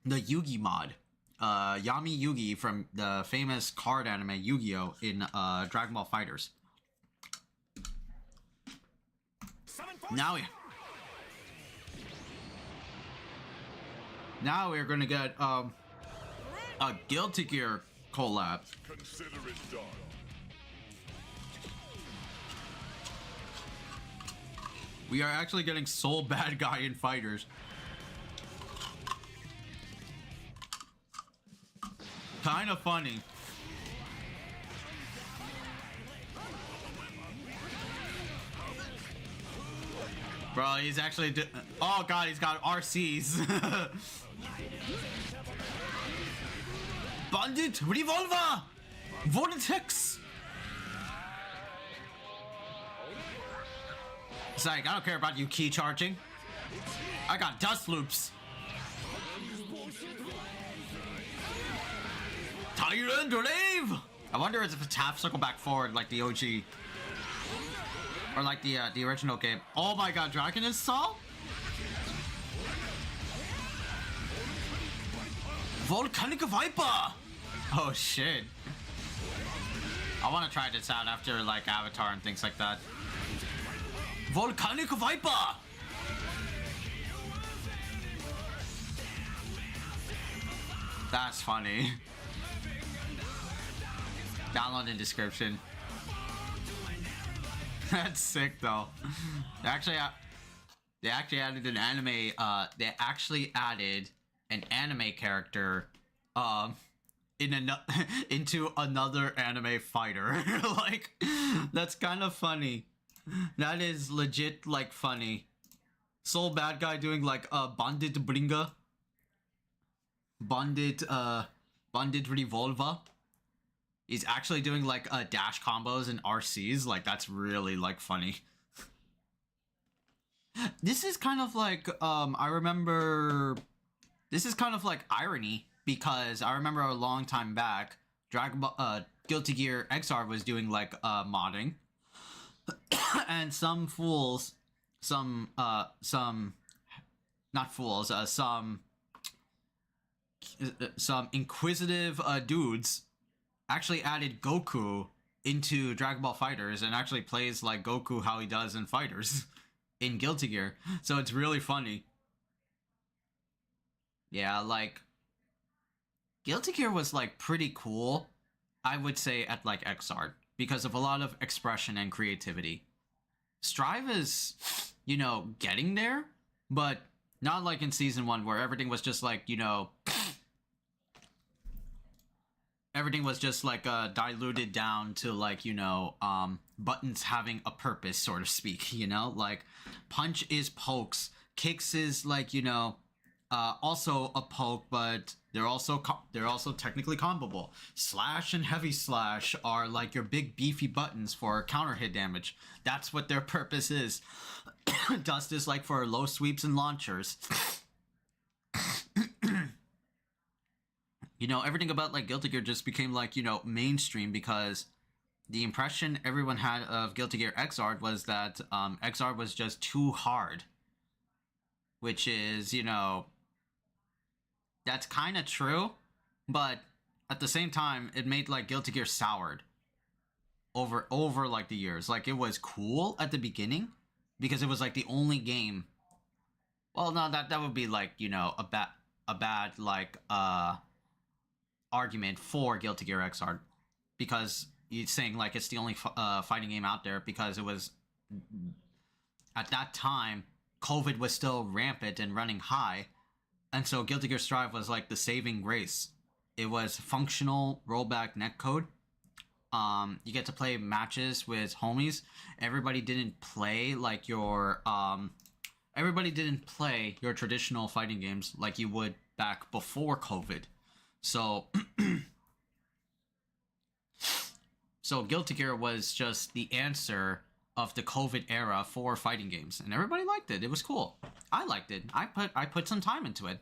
the Yugi mod. Yami Yugi from the famous card anime Yu-Gi-Oh! In Dragon Ball FighterZ. Now we're gonna get a Guilty Gear collab. Consider it done. We are actually getting Soul Bad Guy in Fighters. Kind of funny. Bro, he's actually oh god, he's got RCs. Bandit Revolver Vortex. It's like, I don't care about you key charging. I got dust loops. Tyrant Rave! I wonder if it's half circle back forward like the OG. Or like the original game. Oh my god, Dragon Install? Volcanic Viper! Oh shit. I want to try this out after like Avatar and things like that. Volcanic Viper! That's funny. Download in description. That's sick though. Actually, They actually added an anime. They actually added an anime character, into another anime fighter. Like, that's kind of funny. That is legit, like, funny. Soul Bad Guy doing like Bandit Bringa. Bandit Revolva. He's actually doing like dash combos and RCs. Like, that's really like funny. This is kind of like I remember. This is kind of like irony, because I remember a long time back, Guilty Gear XR was doing like modding, and some fools, some inquisitive dudes actually added Goku into Dragon Ball Fighters and actually plays like Goku how he does in Fighters in Guilty Gear. So it's really funny. Yeah, like, Guilty Gear was like pretty cool, I would say, at like XR, because of a lot of expression and creativity. Strive is, you know, getting there, but not like in Season 1 where everything was just like, you know, everything was just like diluted down to like, you know, buttons having a purpose, so to speak, you know? Like, punch is pokes, kicks is like, you know, also a poke, but they're also technically comboable. Slash and heavy slash are like your big beefy buttons for counter hit damage. That's what their purpose is. Dust is like for low sweeps and launchers. You know, everything about like Guilty Gear just became like, you know, mainstream, because the impression everyone had of Guilty Gear XR was that XR was just too hard. Which is, you know, that's kind of true, but at the same time, it made like Guilty Gear soured over like the years. Like, it was cool at the beginning because it was like the only game. Well, no, that would be like, you know, a bad like argument for Guilty Gear XR, because you're saying like it's the only fighting game out there, because it was at that time COVID was still rampant and running high, and so Guilty Gear Strive was like the saving grace. It was functional rollback netcode. You get to play matches with homies. Everybody didn't play like your traditional fighting games like you would back before COVID. So so Guilty Gear was just the answer of the COVID era for fighting games, and everybody liked it. It was cool. I liked it. I put some time into it.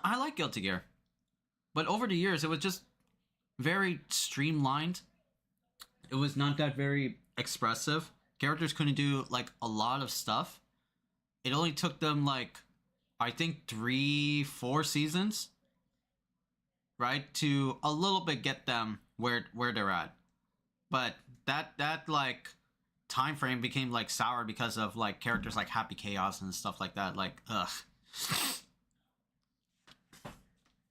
I like Guilty Gear. But over the years, it was just very streamlined. It was not that very expressive. Characters couldn't do like a lot of stuff. It only took them like, I think 3-4 seasons, right, to a little bit get them where they're at. But that like time frame became like sour because of like characters like Happy Chaos and stuff like that. Like, ugh.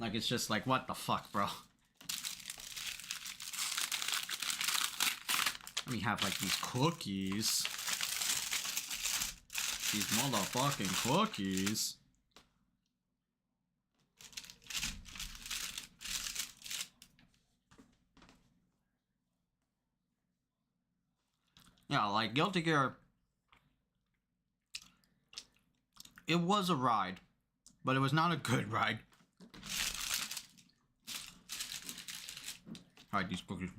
Like, it's just like, what the fuck, bro? Let me have like these cookies. These motherfucking cookies. Yeah, like Guilty Gear, it was a ride, but it was not a good ride. Alright, these cookies.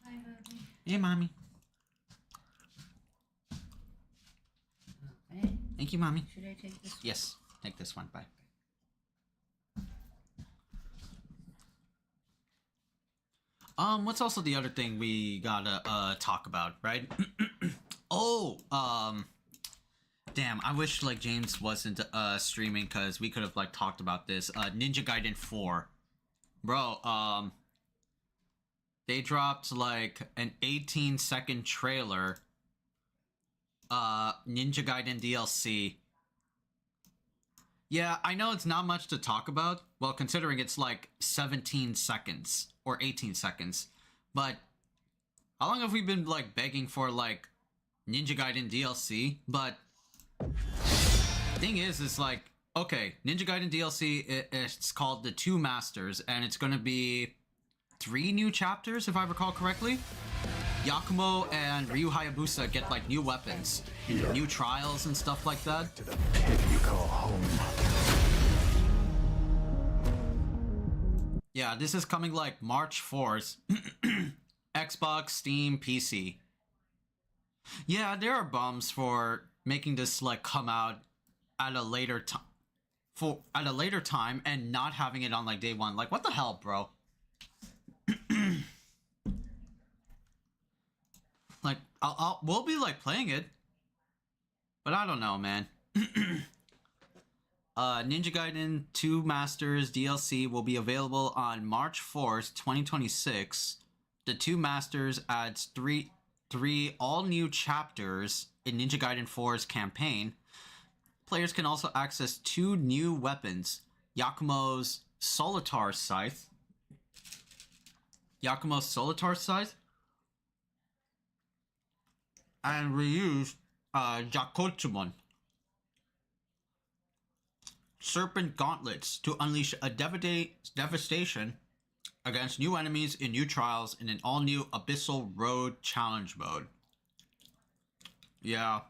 Hi, Mommy. Hey, Mommy. Okay. Thank you, Mommy. Should I take this one? Yes, take this one. Bye. What's also the other thing we gotta talk about, right? Damn, I wish like James wasn't streaming, because we could have like talked about this. Ninja Gaiden 4. Bro, they dropped like an 18-second trailer. Ninja Gaiden DLC. Yeah, I know it's not much to talk about. Well, considering it's like 17 seconds or 18 seconds. But how long have we been like begging for like Ninja Gaiden DLC? But thing is, it's like, okay, Ninja Gaiden DLC, it's called The Two Masters, and it's gonna be 3 new chapters, if I recall correctly. Yakumo and Ryu Hayabusa get like new weapons, new trials and stuff like that. To the pit you call home. Yeah, this is coming like March 4th. Xbox, Steam, PC. Yeah, there are bums for making this like come out at a later time, and not having it on like day one. Like, what the hell, bro? Like, we'll be like playing it, but I don't know, man. Ninja Gaiden 2 Masters DLC will be available on March 4th, 2026. The 2 Masters adds three all new chapters in Ninja Gaiden 4's campaign. Players can also access 2 new weapons: Yakumo's Solitar Scythe. And Ryu's Jakotsumon. Serpent Gauntlets to unleash a devastation against new enemies in new trials in an all-new Abyssal Road Challenge mode. Yeah.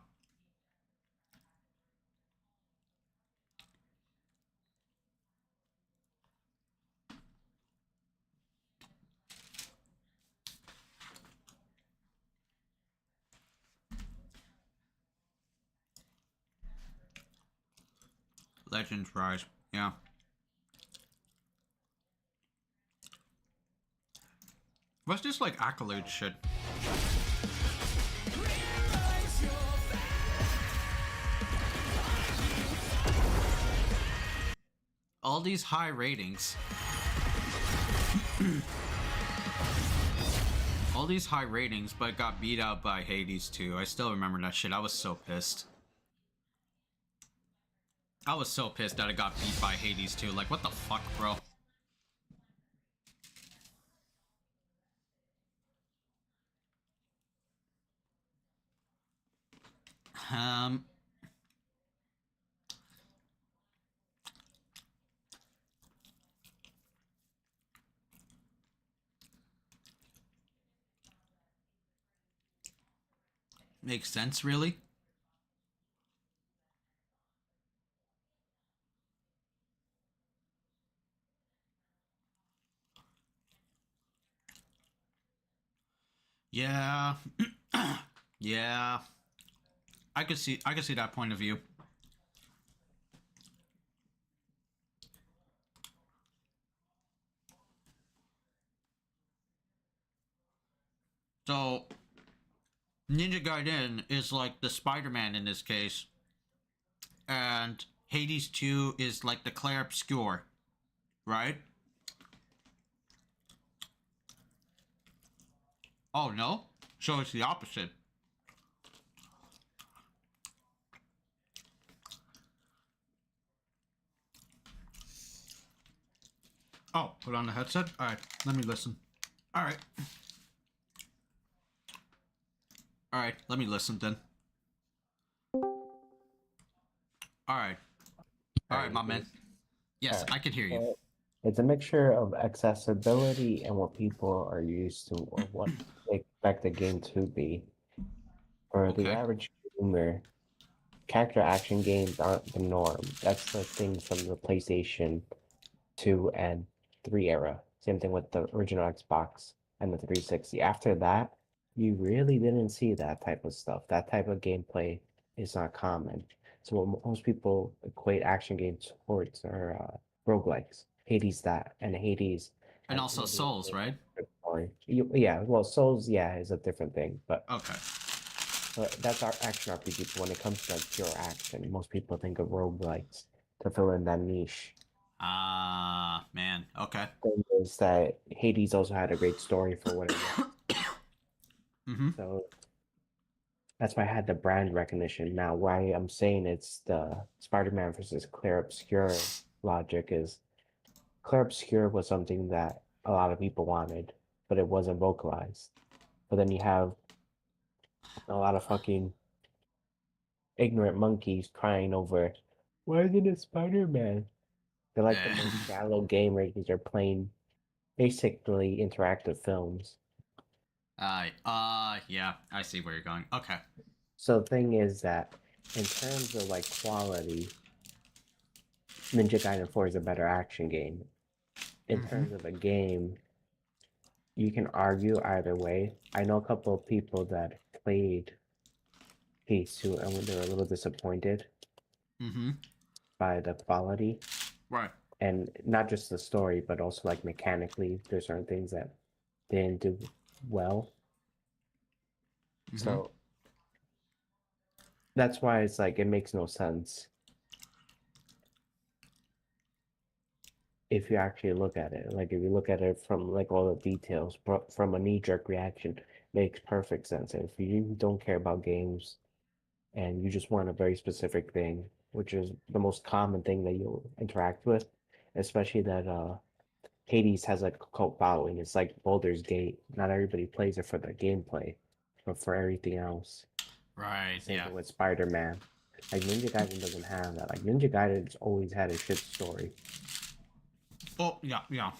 Legends Rise. Yeah. What's this like accolade shit? All these high ratings. All these high ratings, but got beat out by Hades 2. I still remember that shit. I was so pissed. I was so pissed that it got beat by Hades 2. Like, what the fuck, bro? Makes sense, really? Yeah. Yeah. I could see that point of view. So Ninja Gaiden is like the Spider-Man in this case. And Hades 2 is like the Clair Obscure, right? Oh no? So it's the opposite. Oh, put on the headset? Alright, let me listen. Alright. Alright, let me listen then. Alright. Alright, my man. Yes, I can hear you. It's a mixture of accessibility and what people are used to, or what they expect the game to be. For the average gamer, character action games aren't the norm. That's the thing from the PlayStation 2 and 3 era. Same thing with the original Xbox and the 360. After that, you really didn't see that type of stuff. That type of gameplay is not common. So what most people equate action games towards are roguelikes. Hades that, and Hades. And also Souls, right? Yeah, well, Souls, yeah, is a different thing, but... Okay. But that's our action RPG, but when it comes to like pure action, most people think of roguelikes to fill in that niche. Ah, man, okay. Thing is that Hades also had a great story for what it was. Mm-hmm. So, That's why I had the brand recognition. Now, why I'm saying it's the Spider-Man versus Clear Obscure logic is Clear Obscure was something that a lot of people wanted, but it wasn't vocalized. But then you have a lot of fucking ignorant monkeys crying over, why isn't it Spider-Man? They're like the most shallow gamers. They're playing basically interactive films. Yeah, I see where you're going. Okay. So the thing is that in terms of like quality, Ninja Gaiden 4 is a better action game. In terms of a game, you can argue either way. I know a couple of people that played PS2 and they were a little disappointed by the quality. Right. And not just the story, but also like mechanically, there's certain things that they didn't do well. So that's why it's like it makes no sense if you actually look at it. Like if you look at it from like all the details, from a knee-jerk reaction, makes perfect sense. And if you don't care about games and you just want a very specific thing, which is the most common thing that you'll interact with, especially that Hades has like a cult following. It's like Baldur's Gate. Not everybody plays it for the gameplay, but for everything else. Right. Same thing with Spider-Man. Like Ninja Gaiden doesn't have that. Like Ninja Gaiden's always had a shit story. Oh yeah. Yeah.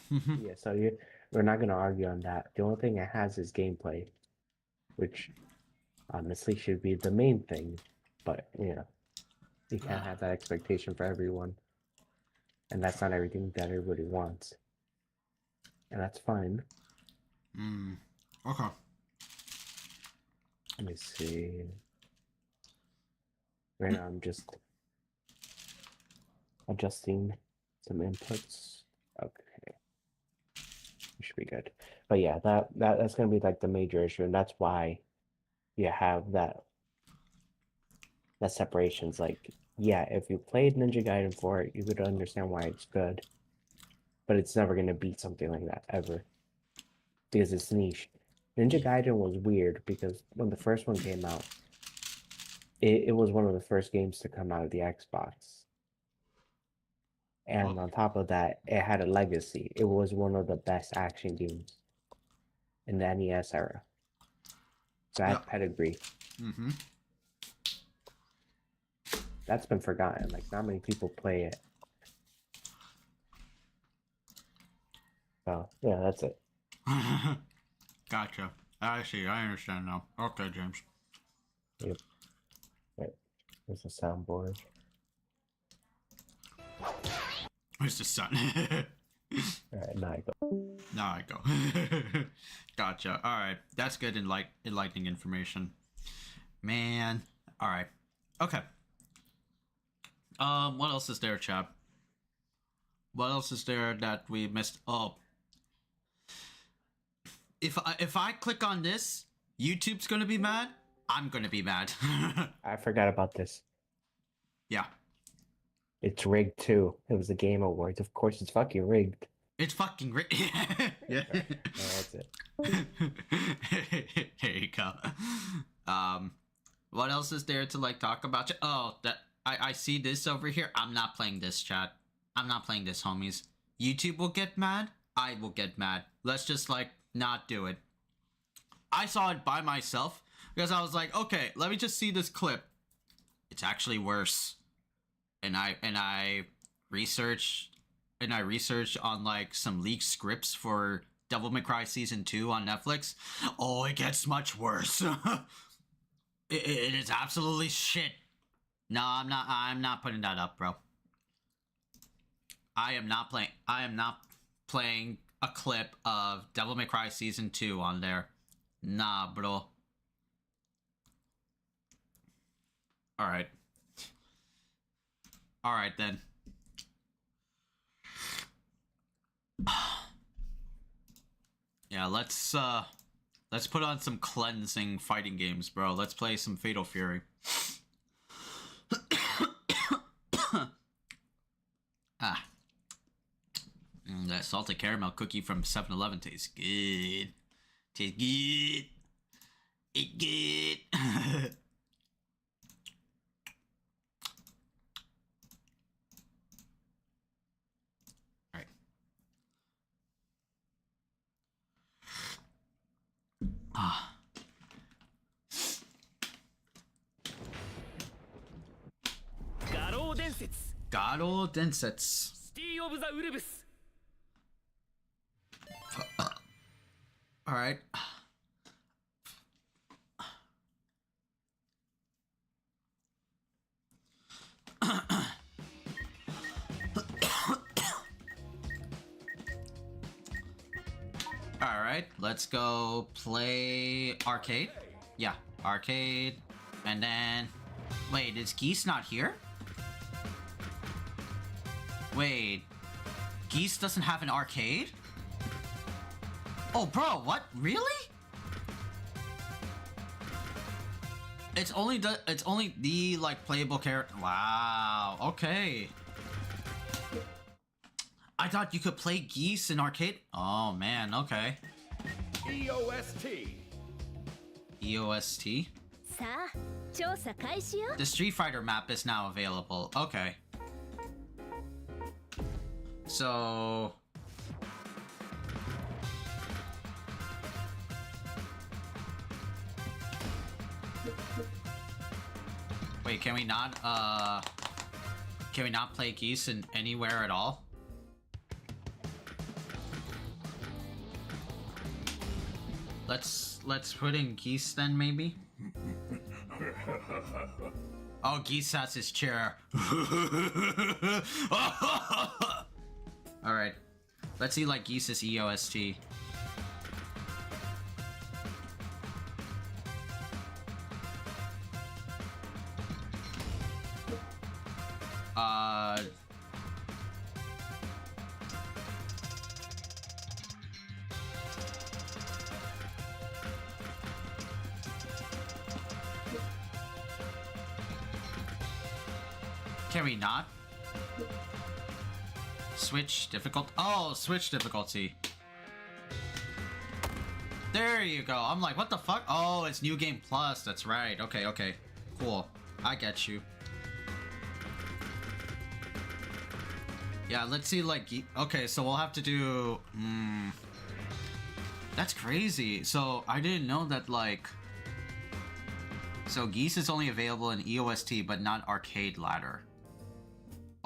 So we're not gonna argue on that. The only thing it has is gameplay, which honestly should be the main thing. But you know, you can't have that expectation for everyone, and that's not everything that everybody wants, and that's fine. Okay. Let me see. Right now I'm just adjusting some inputs. Okay. We should be good. But yeah, that's gonna be like the major issue, and that's why you have that separation's like, yeah, if you played Ninja Gaiden 4, you would understand why it's good. But it's never gonna beat something like that ever. Because it's niche. Ninja Gaiden was weird because when the first one came out, it was one of the first games to come out of the Xbox. And on top of that, it had a legacy. It was one of the best action games in the NES era. So it had pedigree. That's been forgotten. Like, not many people play it. So, yeah, that's it. Gotcha. I see. I understand now. Okay, James. Yep. Right. There's the soundboard. Where's the sun? Alright, now I go. Now I go. Gotcha. Alright. That's good enlightening information. Man. Alright. Okay. What else is there, chap? What else is there that we missed? Oh. If I click on this, YouTube's gonna be mad. I'm gonna be mad. I forgot about this. Yeah. It's rigged too. It was the Game Awards. Of course, it's fucking rigged. It's fucking rigged. Yeah. That's it. There you go. What else is there to like talk about? Oh, that I see this over here. I'm not playing this, chat. I'm not playing this, homies. YouTube will get mad. I will get mad. Let's just like not do it. I saw it by myself because I was like, okay, let me just see this clip. It's actually worse. And I researched on like some leaked scripts for Devil May Cry Season 2 on Netflix. Oh, it gets much worse. It is absolutely shit. No, I'm not putting that up, bro. I am not playing a clip of Devil May Cry Season 2 on there. Nah, bro. Alright. Alright then. Yeah, let's put on some cleansing fighting games, bro. Let's play some Fatal Fury. That salted caramel cookie from 7-Eleven tastes good. Tastes good. It's good. God old Densets. Steel of the Urbis. Alright. Alright, let's go play arcade. Yeah, arcade. And then... Wait, is Geese not here? Wait. Geese doesn't have an arcade? Oh, bro, what? Really? It's only the like playable character. Wow. Okay. I thought you could play Geese in arcade. Oh man. Okay. EOST. EOST. The Street Fighter map is now available. Okay. So. Wait, can we not play Geese in anywhere at all? Let's put in Geese then, maybe? Oh, Geese has his chair. Alright. Let's see like Geese's EOST. Can we not? Switch difficult. Oh, switch difficulty. There you go. I'm like, what the fuck? Oh, it's New Game Plus. That's right. Okay, okay. Cool. I get you. Yeah, let's see, like... Okay, so we'll have to do... That's crazy. So, I didn't know that, like... So, Geese is only available in EOST, but not Arcade Ladder.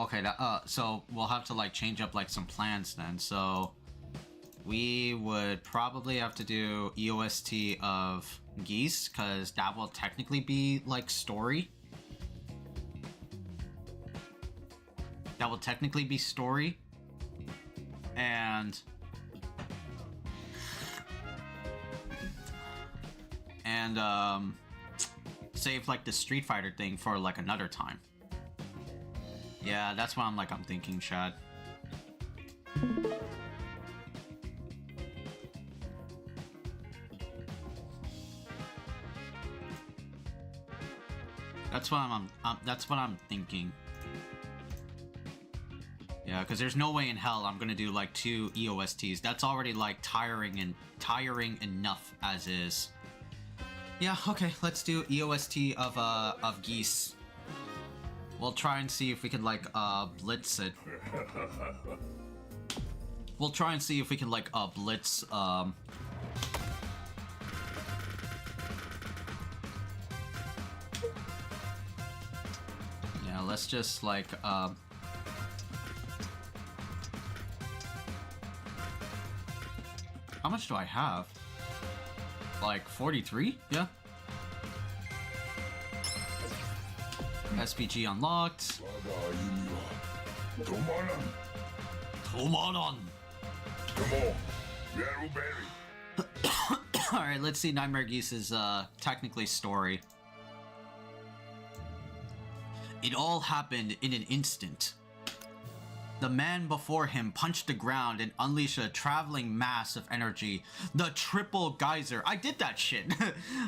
Okay, so we'll have to, like, change up, like, some plans then. So, we would probably have to do EOST of Geese, because that will technically be, like, story. That will technically be story. And save like the Street Fighter thing for like another time. Yeah, that's what I'm thinking, Chad. That's what I'm thinking. Yeah, because there's no way in hell I'm gonna do like 2 EOSTs. That's already like tiring enough as is. Yeah, okay, let's do EOST of Geese. We'll try and see if we can like blitz it. We'll try and see if we can like blitz yeah, let's just like how much do I have? Like 43? Yeah. SPG unlocked. Tomaron. Alright, let's see Nightmare Geese's technically story. It all happened in an instant. The man before him punched the ground and unleashed a traveling mass of energy. The triple geyser. I did that shit.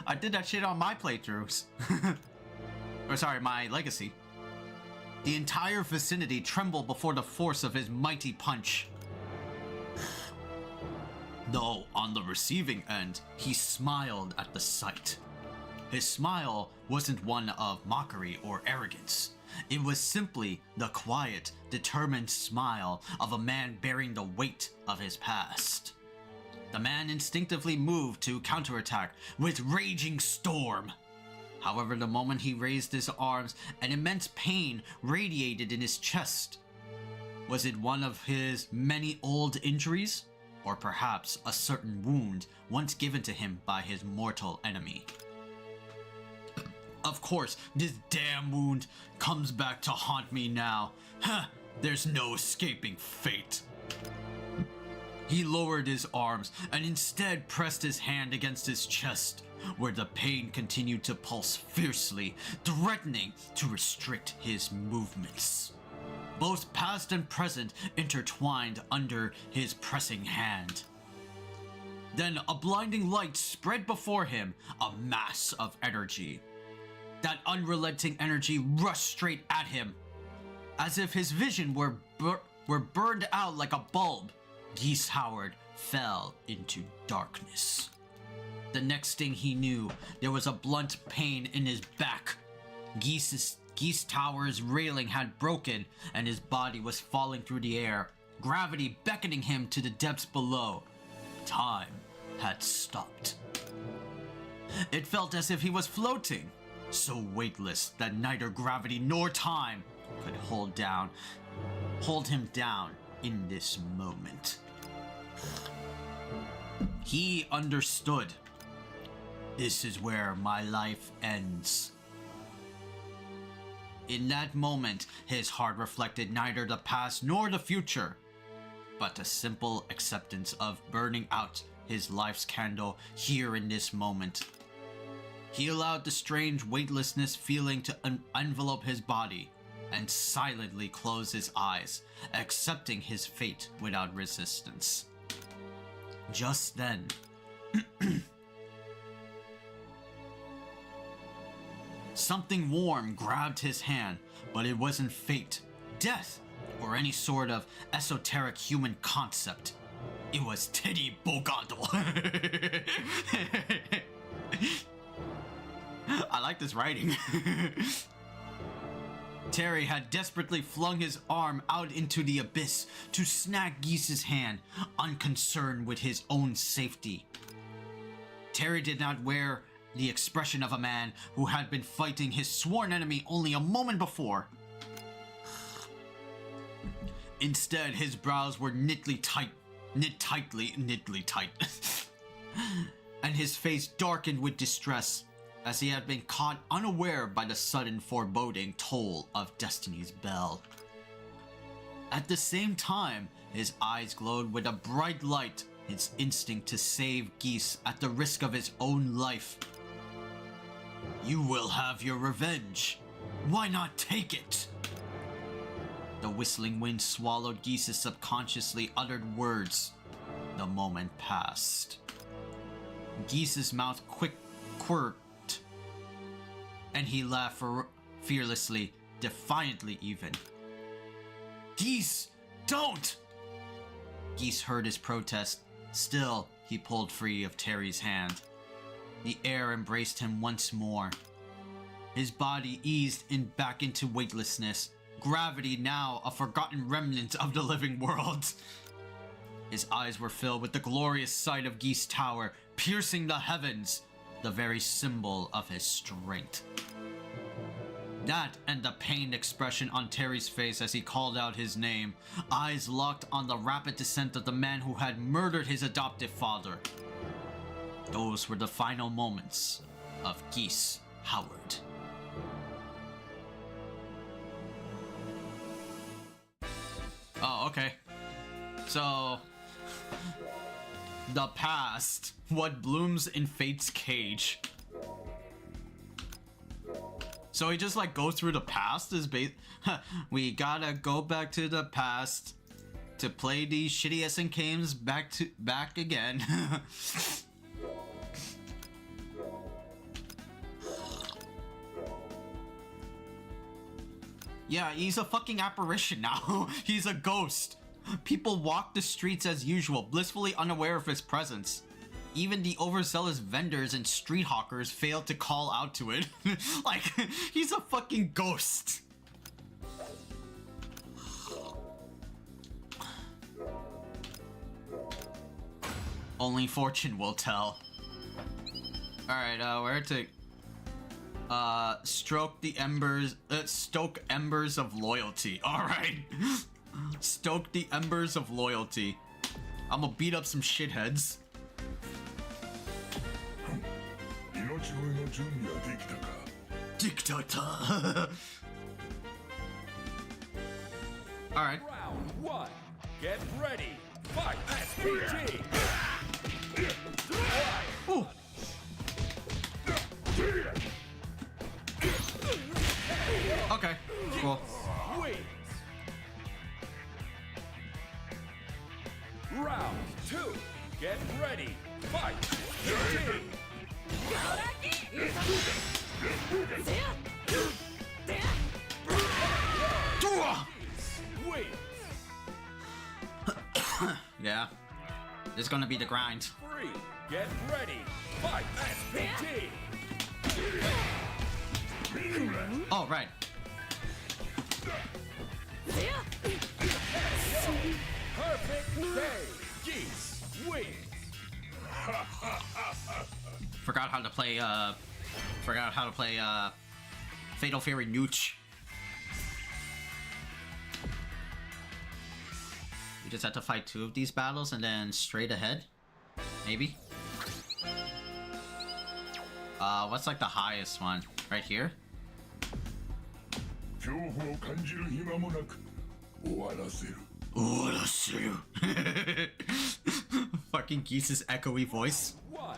I did that shit on my playthroughs. Or sorry, my legacy. The entire vicinity trembled before the force of his mighty punch. Though on the receiving end, he smiled at the sight. His smile wasn't one of mockery or arrogance. It was simply the quiet, determined smile of a man bearing the weight of his past. The man instinctively moved to counterattack with Raging Storm. However, the moment he raised his arms, an immense pain radiated in his chest. Was it one of his many old injuries? Or perhaps a certain wound once given to him by his mortal enemy? Of course, this damn wound comes back to haunt me now. Huh, there's no escaping fate. He lowered his arms and instead pressed his hand against his chest, where the pain continued to pulse fiercely, threatening to restrict his movements. Both past and present intertwined under his pressing hand. Then a blinding light spread before him, a mass of energy. That unrelenting energy rushed straight at him. As if his vision were burned out like a bulb, Geese Howard fell into darkness. The next thing he knew, there was a blunt pain in his back. Geese Tower's railing had broken, and his body was falling through the air, gravity beckoning him to the depths below. Time had stopped. It felt as if he was floating, so weightless that neither gravity nor time could hold him down in this moment. He understood. This is where my life ends. In that moment, his heart reflected neither the past nor the future, but a simple acceptance of burning out his life's candle here in this moment. He allowed the strange weightlessness feeling to envelop his body and silently closed his eyes, accepting his fate without resistance. Just then, something warm grabbed his hand, but it wasn't fate, death, or any sort of esoteric human concept. It was Teddy Bogandle. I like this writing. Terry had desperately flung his arm out into the abyss to snag Geese's hand, unconcerned with his own safety. Terry did not wear the expression of a man who had been fighting his sworn enemy only a moment before. Instead, his brows were knit tightly, and his face darkened with distress, as he had been caught unaware by the sudden foreboding toll of Destiny's bell. At the same time, his eyes glowed with a bright light, his instinct to save Geese at the risk of his own life. You will have your revenge. Why not take it? The whistling wind swallowed Geese's subconsciously uttered words. The moment passed. Geese's mouth quirked, and he laughed fearlessly, defiantly even. Geese, don't! Geese heard his protest. Still, he pulled free of Terry's hand. The air embraced him once more. His body eased back into weightlessness, gravity now a forgotten remnant of the living world. His eyes were filled with the glorious sight of Geese Tower, piercing the heavens, the very symbol of his strength. That and the pained expression on Terry's face as he called out his name, eyes locked on the rapid descent of the man who had murdered his adoptive father. Those were the final moments of Geese Howard. Oh, okay. So, the past. What blooms in fate's cage. So he just like goes through the past is we gotta go back to the past to play these shitty SN games back again. Yeah, he's a fucking apparition now. He's a ghost. People walk the streets as usual, blissfully unaware of his presence. Even the overzealous vendors and street hawkers failed to call out to it. Like, he's a fucking ghost. Only fortune will tell. Alright, where to... Stoke embers of loyalty. Alright. Stoke the embers of loyalty. I'm gonna beat up some shitheads. Dictator. Alright. Round 1. Get ready. Fight. SPG. Ooh. Okay, cool. Wins. Round 2. Get ready. Fight. SPG. Wins. Yeah, it's gonna be the grind. 3. Get ready. Fight. SPG. Oh, right. Perfect day. Geese wins. Forgot how to play Fatal Fury Nooch. We just have to fight 2 of these battles and then straight ahead. Maybe. What's like the highest one? Right here? Fucking Geese's echoey voice. 1.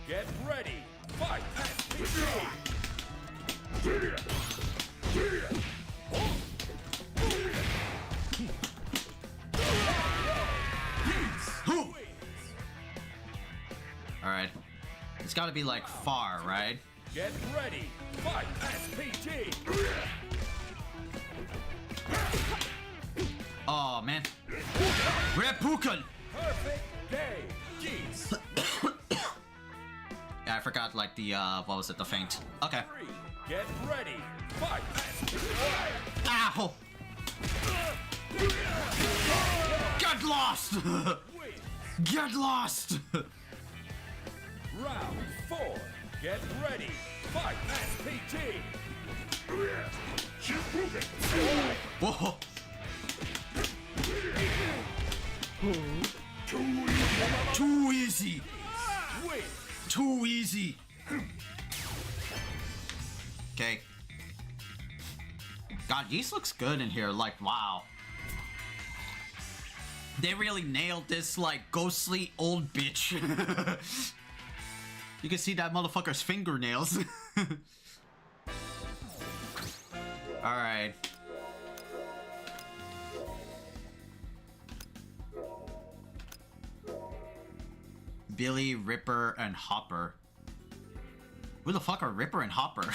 Get ready. Fight. Alright. It's gotta be like far, right? Get ready. Fight. SPG. Oh man. Reppuken! Perfect day. Geese. Yeah, I forgot like the what was it, the feint. Okay. 3. Get ready. Fight. Ow! Get lost! Get lost! Round 4. Get ready. Fight. SPG. Whoa! Too easy! Win. Too easy! Okay. God, Geese looks good in here, like, wow. They really nailed this, like, ghostly old bitch. You can see that motherfucker's fingernails. Alright. Billy, Ripper, and Hopper. Who the fuck are Ripper and Hopper?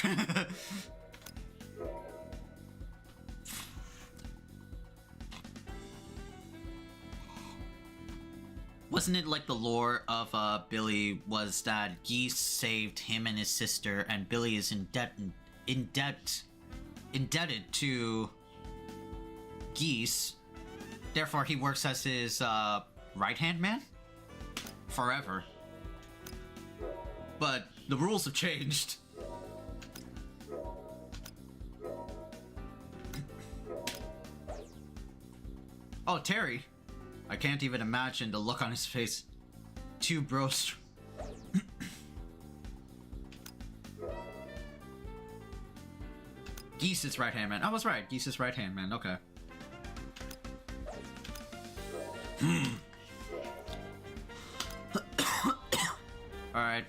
Wasn't it like the lore of Billy was that Geese saved him and his sister, and Billy is indebted to Geese. Therefore, he works as his right-hand man forever. But the rules have changed. Oh, Terry. I can't even imagine the look on his face. 2 bros. Geese's right-hand man. I was right. Geese's right-hand man. Okay. Alright.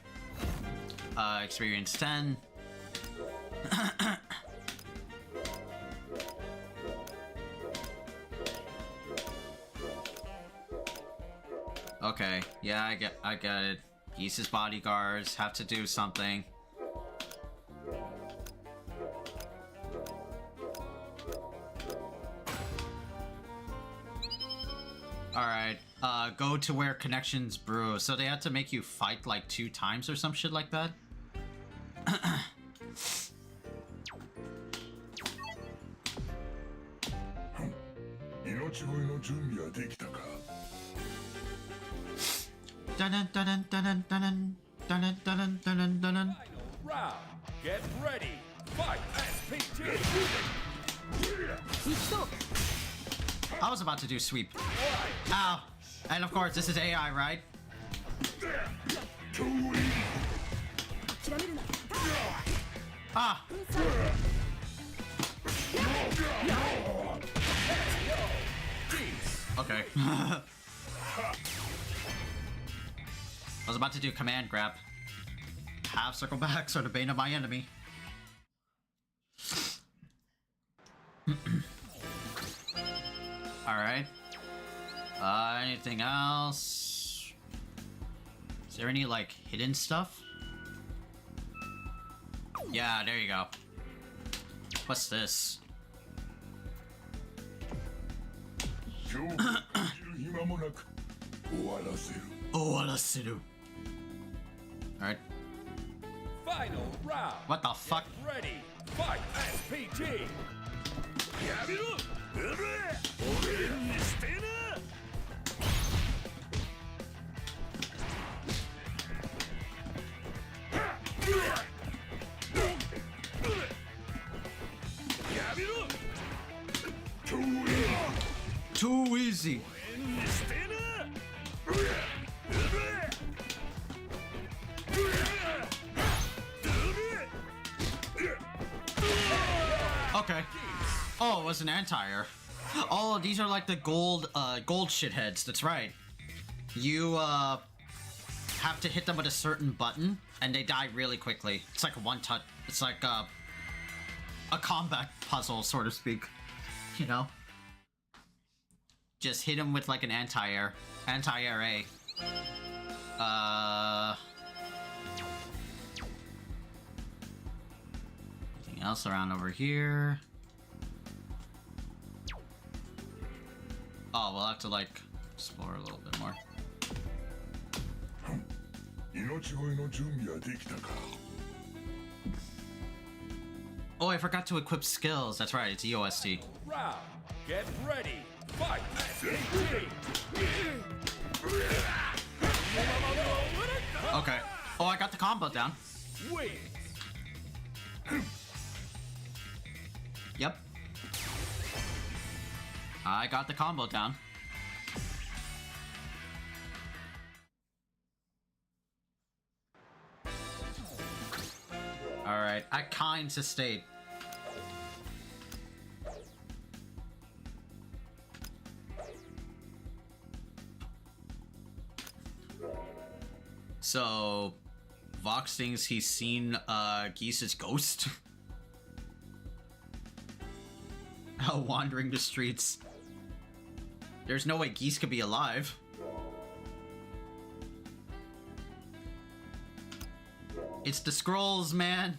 Experience 10. Okay, yeah, I get it. Geese's bodyguards have to do something. Alright, go to where connections brew. So they had to make you fight like 2 times or some shit like that? round. Get ready. Fight. SPT. I was about to do sweep. Ow. And of course, this is AI, right? Ah. Okay. I was about to do command grab. Half circle back, so the bane of my enemy. Alright. Anything else? Is there any, like, hidden stuff? Yeah, there you go. What's this? Alright. Final round. What the fuck? Get ready. Fight. SPT. Too easy. Okay. Oh, it was an anti-air. Oh, these are like the gold shitheads. That's right. You have to hit them with a certain button, and they die really quickly. It's like a one-touch. It's like a combat puzzle, so to speak. You know. Just hit him with like an anti-air A. Anything else around over here? Oh, we'll have to like explore a little bit more. Oh, I forgot to equip skills. That's right, it's EOST. Round. Get ready. Fight. Okay. Oh, I got the combo down. Win. Yep. I got the combo down. Alright, I kinda stayed. So, Vox thinks he's seen GEESE's ghost. Wandering the streets. There's no way GEESE could be alive. It's the scrolls, man.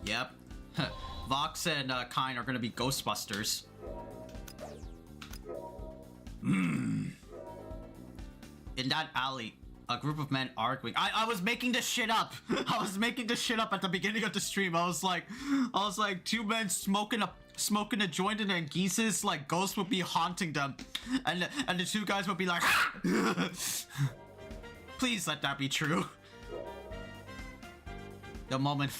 Yep. Vox and Khaizakahn are gonna be Ghostbusters. In that alley, a group of men arguing. I was making this shit up. I was making this shit up at the beginning of the stream. I was like two men smoking a joint, and then GEESE's like ghost would be haunting them, and the two guys would be like, please let that be true. The moment.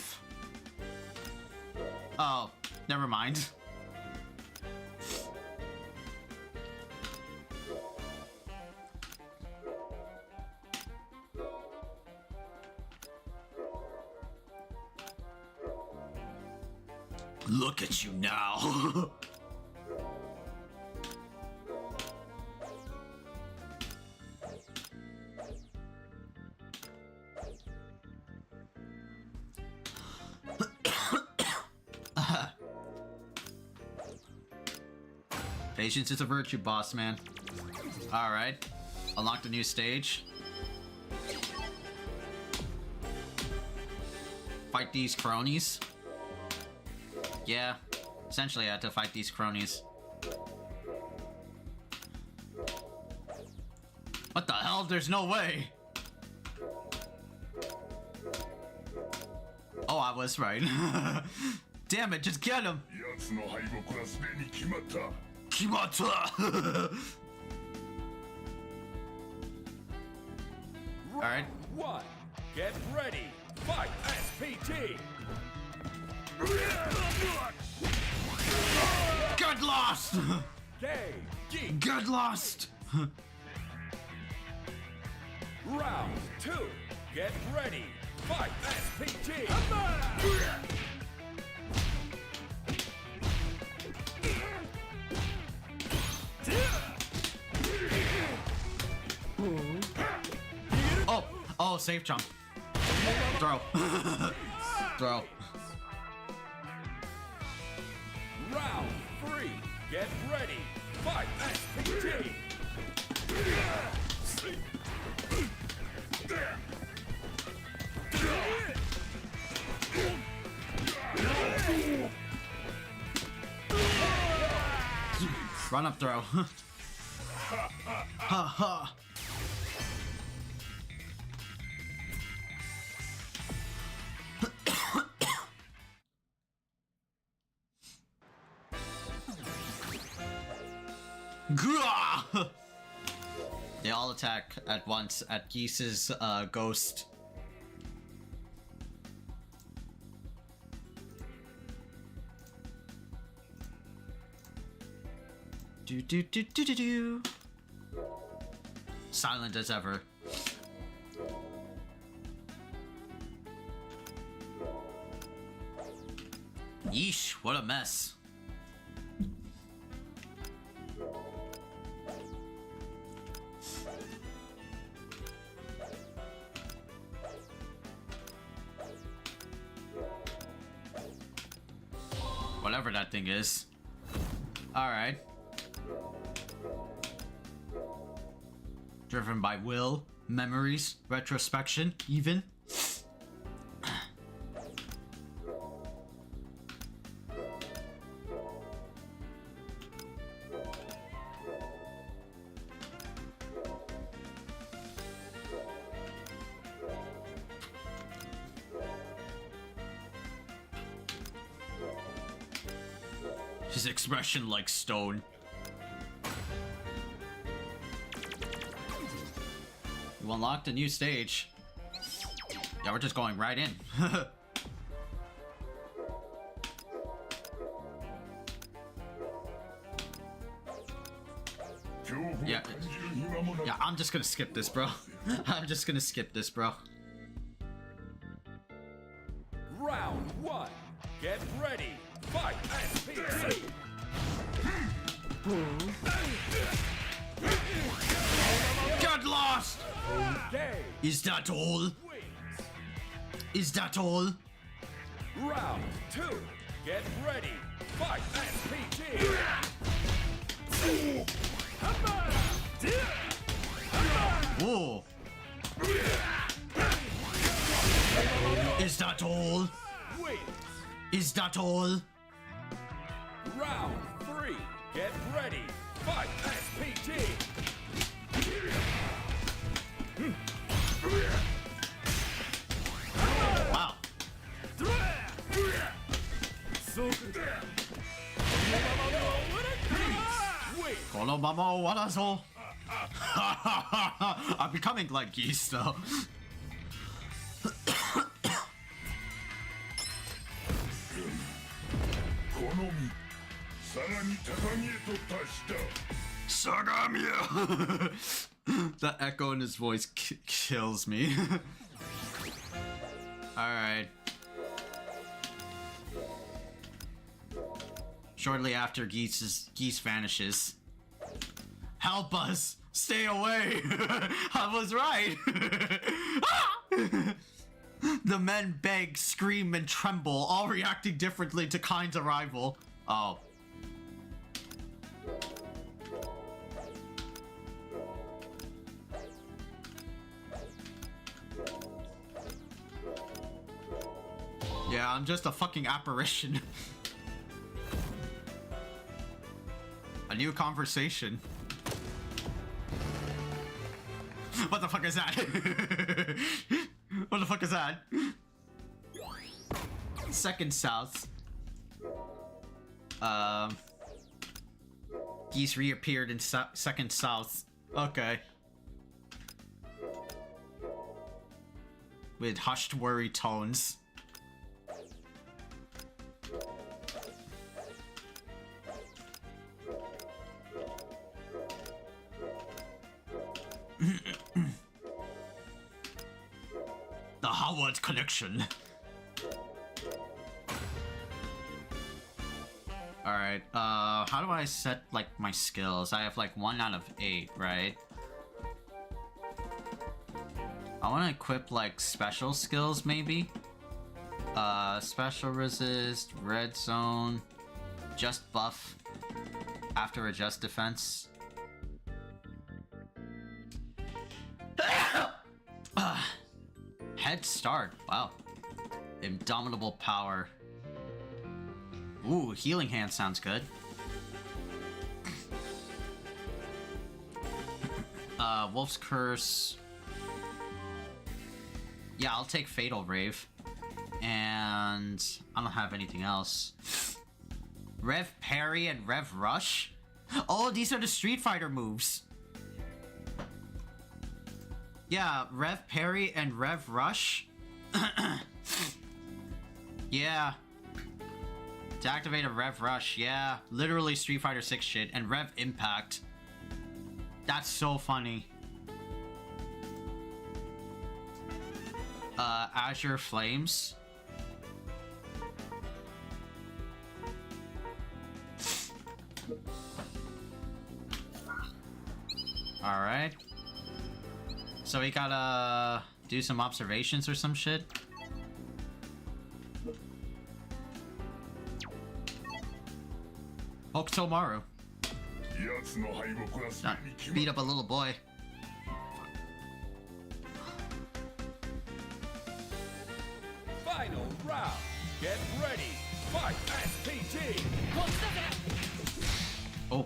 Oh, never mind. Look at you now. Patience is a virtue, boss man. Alright. Unlock the new stage. Fight these cronies. Yeah, essentially I had to fight these cronies. What the hell? There's no way! Oh, I was right. Damn it, just get him! つの敗北はすでに決まった。決まった。Alright. One. Get ready. Fight SPT. Get lost. Get lost. Round 2. Get ready. Fight SPT. Oh, safe jump. Throw. Throw. Round 3. Get ready. Fight SPT. Run up throw. Ha ha. They all attack at once at GEESE's ghost. Do do do do do do. Silent as ever. Yeesh, what a mess. Whatever that thing is. Alright. Driven by will, memories, retrospection, even. His expression like stone. You unlocked a new stage. Yeah, we're just going right in. Yeah. Yeah, I'm just gonna skip this, bro. I'm just gonna skip this, bro. Round 1. Get ready. Fight SPT. Get lost! Is that all? Is that all? Round 2. Get ready. Fight SPT. Whoa. Is that all? Is that all? Round 3. Get ready. Fight SPT. Wow. I'm becoming like GEESE though. The echo in his voice kills me. Alright. Shortly after GEESE vanishes. Help us! Stay away! I was right! The men beg, scream, and tremble, all reacting differently to Khai's arrival. Oh. Yeah, I'm just a fucking apparition. A new conversation. What the fuck is that? What the fuck is that? Second south. Geese reappeared in second south. Okay. With hushed worry tones. The Howard Connection. Alright, how do I set, like, my skills? I have, like, 1 out of 8, right? I want to equip, like, special skills, maybe? Special resist, red zone, just buff, after adjust defense. Head start, wow. Indomitable power. Ooh, healing hand sounds good. Wolf's Curse. Yeah, I'll take Fatal Rave. And I don't have anything else. Rev Parry and Rev Rush? Oh, these are the Street Fighter moves. Yeah, Rev Parry and Rev Rush. Yeah. To activate a Rev Rush, yeah. Literally Street Fighter 6 shit. And Rev Impact. That's so funny. Azure Flames. Alright. So we gotta do some observations or some shit. Hokutomaru. Beat up a little boy. Final round. Get ready. Fight SPT. Oh. Oh.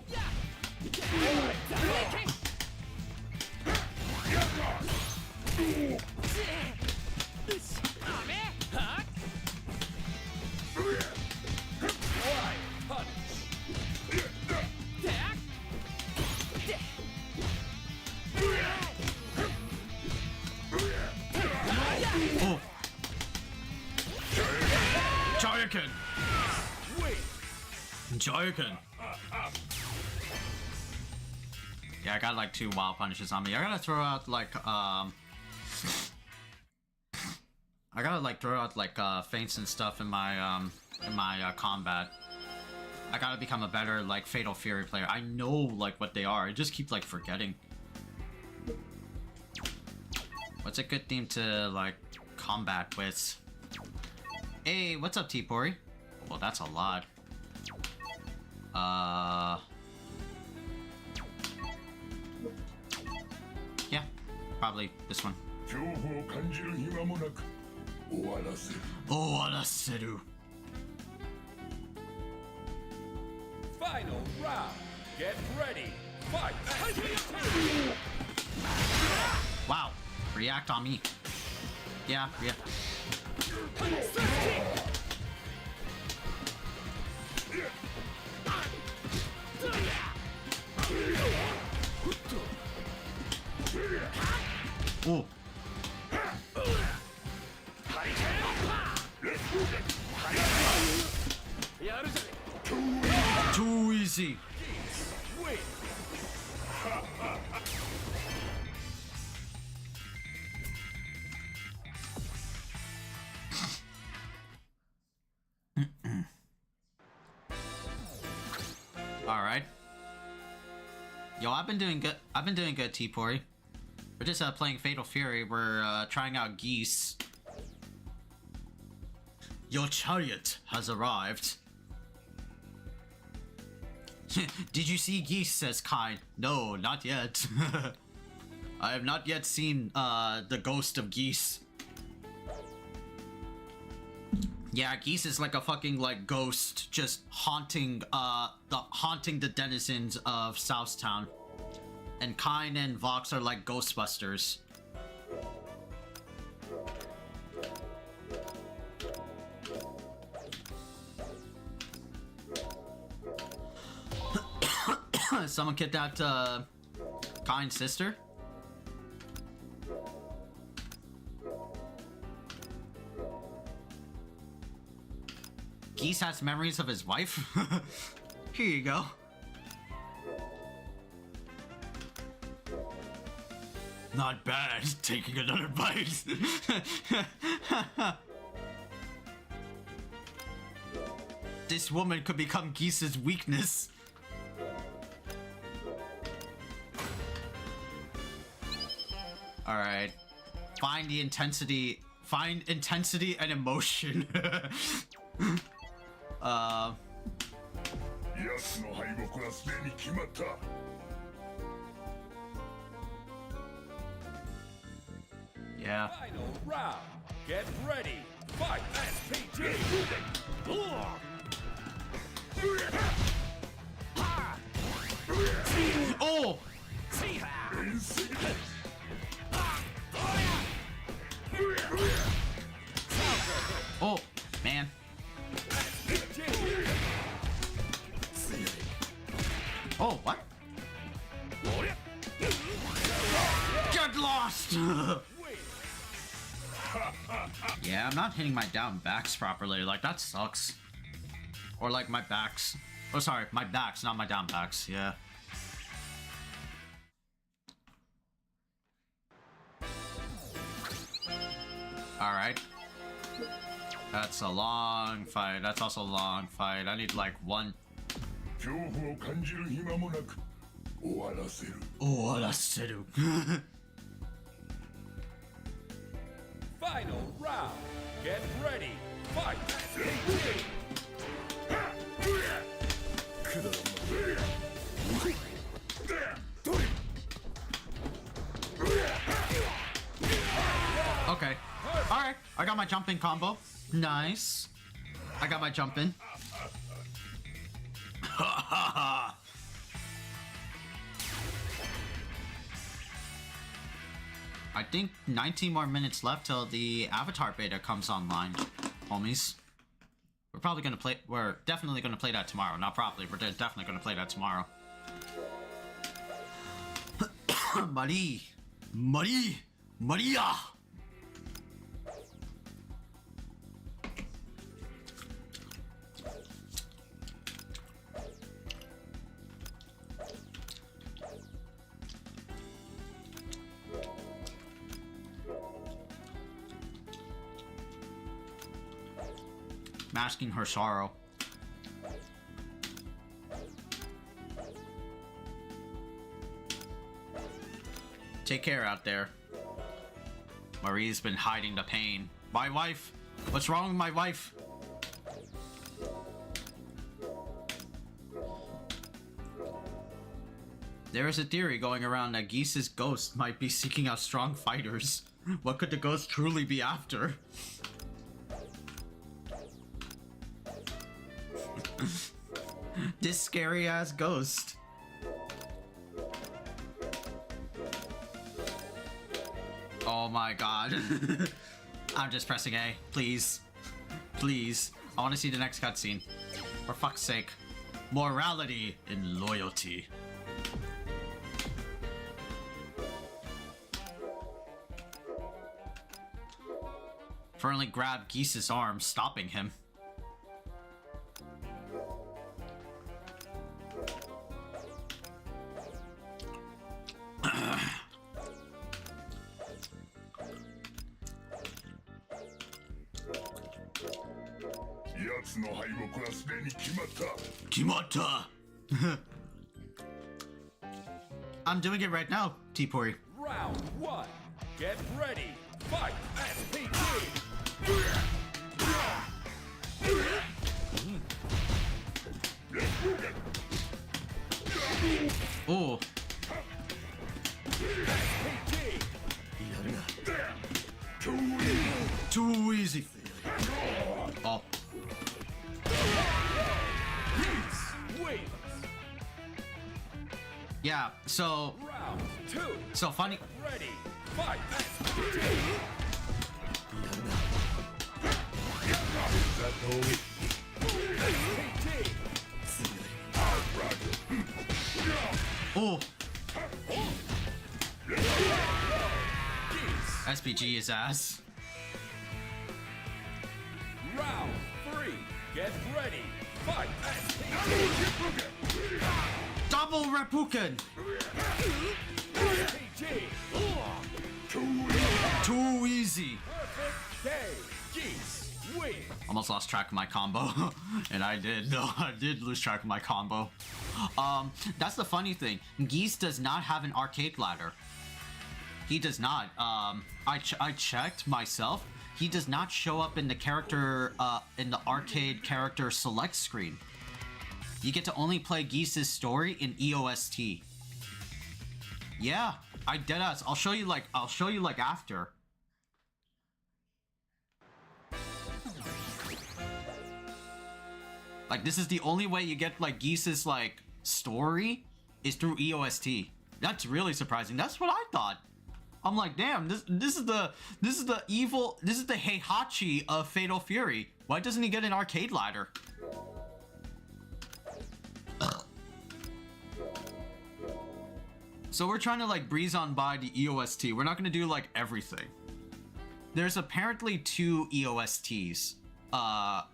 Jayakan. Jayakan. Yeah, I got like 2 wild punishes on me. I gotta throw out like feints and stuff in my combat. I gotta become a better like Fatal Fury player. I know like what they are. I just keep like forgetting. What's a good theme to like combat with? Hey, what's up, T-Pori? Well, that's a lot. Yeah, probably this one. Owaraseru. Final round. Get ready. Fight. Wow, react on me. Yeah, yeah. Oh. Too easy. Alright. Yo, I've been doing good. I've been doing good, T-Pori. We're just playing Fatal Fury. We're trying out Geese. Your chariot has arrived. Did you see Geese, says Kai. No, not yet. I have not yet seen the ghost of Geese. Yeah, Geese is like a fucking like ghost just haunting the denizens of Southtown. And Kine and Vox are like Ghostbusters. Someone kidnapped Kain's sister. Geese has memories of his wife. Here you go. Not bad. Taking another bite. This woman could become Geese's weakness. Alright. Find intensity and emotion. Yeah. Final round. Get ready. Fight. SPG. Oh! Oh, man. Oh, what? Get lost! Yeah, I'm not hitting my down backs properly. Like, that sucks. Or like my backs. Oh, sorry, my backs, not my down backs. Yeah. Alright. That's a long fight. That's also a long fight. I need like one. Owaraseru. Final round. Get ready. Fight. Okay. Alright. I got my jumping combo. Nice. I got my jumping. I think 19 more minutes left till the Avatar beta comes online, homies. We're probably gonna play. We're definitely gonna play that tomorrow. Not probably. We're definitely gonna play that tomorrow. Maria. Masking her sorrow. Take care out there. Marie's been hiding the pain. My wife! What's wrong with my wife? There is a theory going around that Geese's ghost might be seeking out strong fighters. What could the ghost truly be after? This scary ass ghost. Oh my god. I'm just pressing A. Please. Please. I want to see the next cutscene. For fuck's sake. Morality and loyalty. Fernley grabbed Geese's arm, stopping him. Kimata! I'm doing it right now, T-Pori. Round 1. Get ready. Fight. SPG. Oh. Too easy. Oh. Yeah, so Round 2. So funny. Ready. Fight. Oh. SPG his ass. Round 3. Get ready. Fight. Double Reppuken. Too easy. Perfect day. Geese win. Almost lost track of my combo. And I did. No, I did lose track of my combo. That's the funny thing. Geese does not have an arcade ladder. He does not. I checked myself. He does not show up in the character, in the arcade character select screen. You get to only play Geese's story in EOST. Yeah, I deadass. I'll show you like after. Like, this is the only way you get like Geese's like story is through EOST. That's really surprising. That's what I thought. I'm like, damn, this is the Heihachi of Fatal Fury. Why doesn't he get an arcade ladder? So we're trying to like breeze on by the EOST. We're not gonna do like everything. There's apparently 2 EOSTs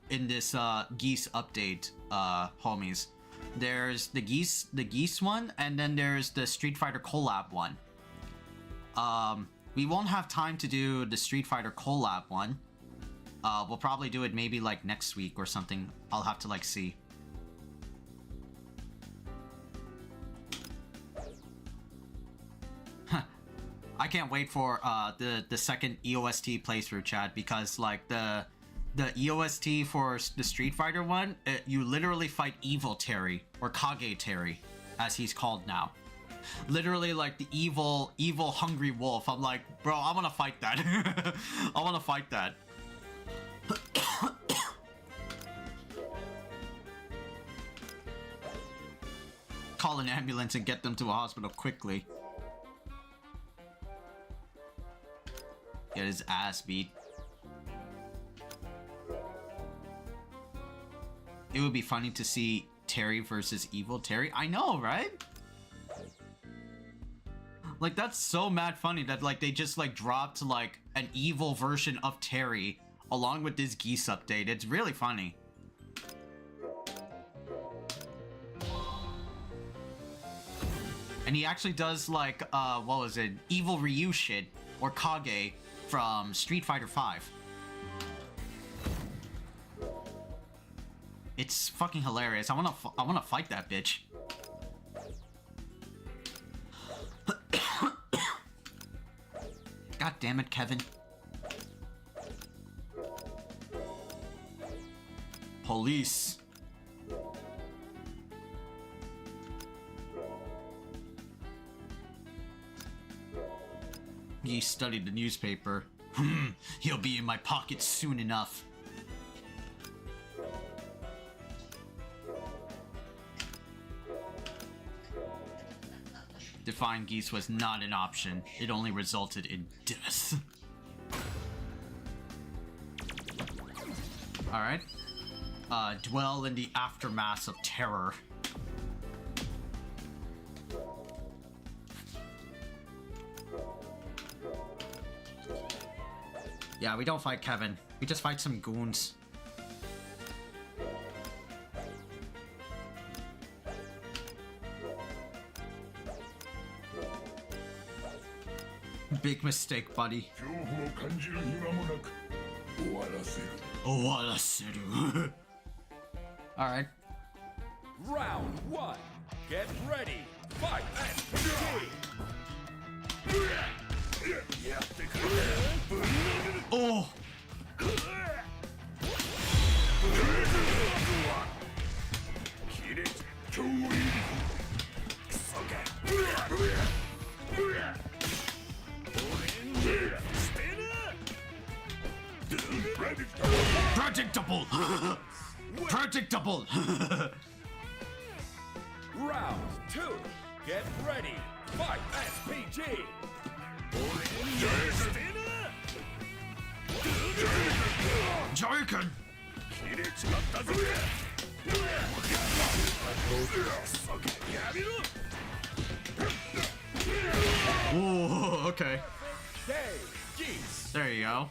in this Geese update, homies. There's the Geese one, and then there's the Street Fighter collab one. We won't have time to do the Street Fighter collab one. We'll probably do it maybe like next week or something. I'll have to like see. I can't wait for the second EOST playthrough, Chad, because like the EOST for the Street Fighter one, you literally fight Evil Terry, or Kage Terry, as he's called now. Literally like the evil hungry wolf. I'm like, bro, I want to fight that. I want to fight that. Call an ambulance and get them to a hospital quickly. Get his ass beat. It would be funny to see Terry versus Evil Terry. I know, right? Like, that's so mad funny that like they just like dropped like an evil version of Terry along with this Geese update. It's really funny. And he actually does like what was it? Evil Ryu shit, or Kage from Street Fighter V. It's fucking hilarious. I wanna fight that bitch. God damn it, Kevin. Police. He studied the newspaper. He'll be in my pocket soon enough. Defying Geese was not an option. It only resulted in death. Alright. Dwell in the aftermath of terror. Yeah, we don't fight Kevin. We just fight some goons. Big mistake, buddy. Alright. Round 1. Get ready. Fight. Oh! Predictable! Predictable! Round 2. Get ready. Fight. SPG. Joyken! Ooh, okay. Day, geese. There you go.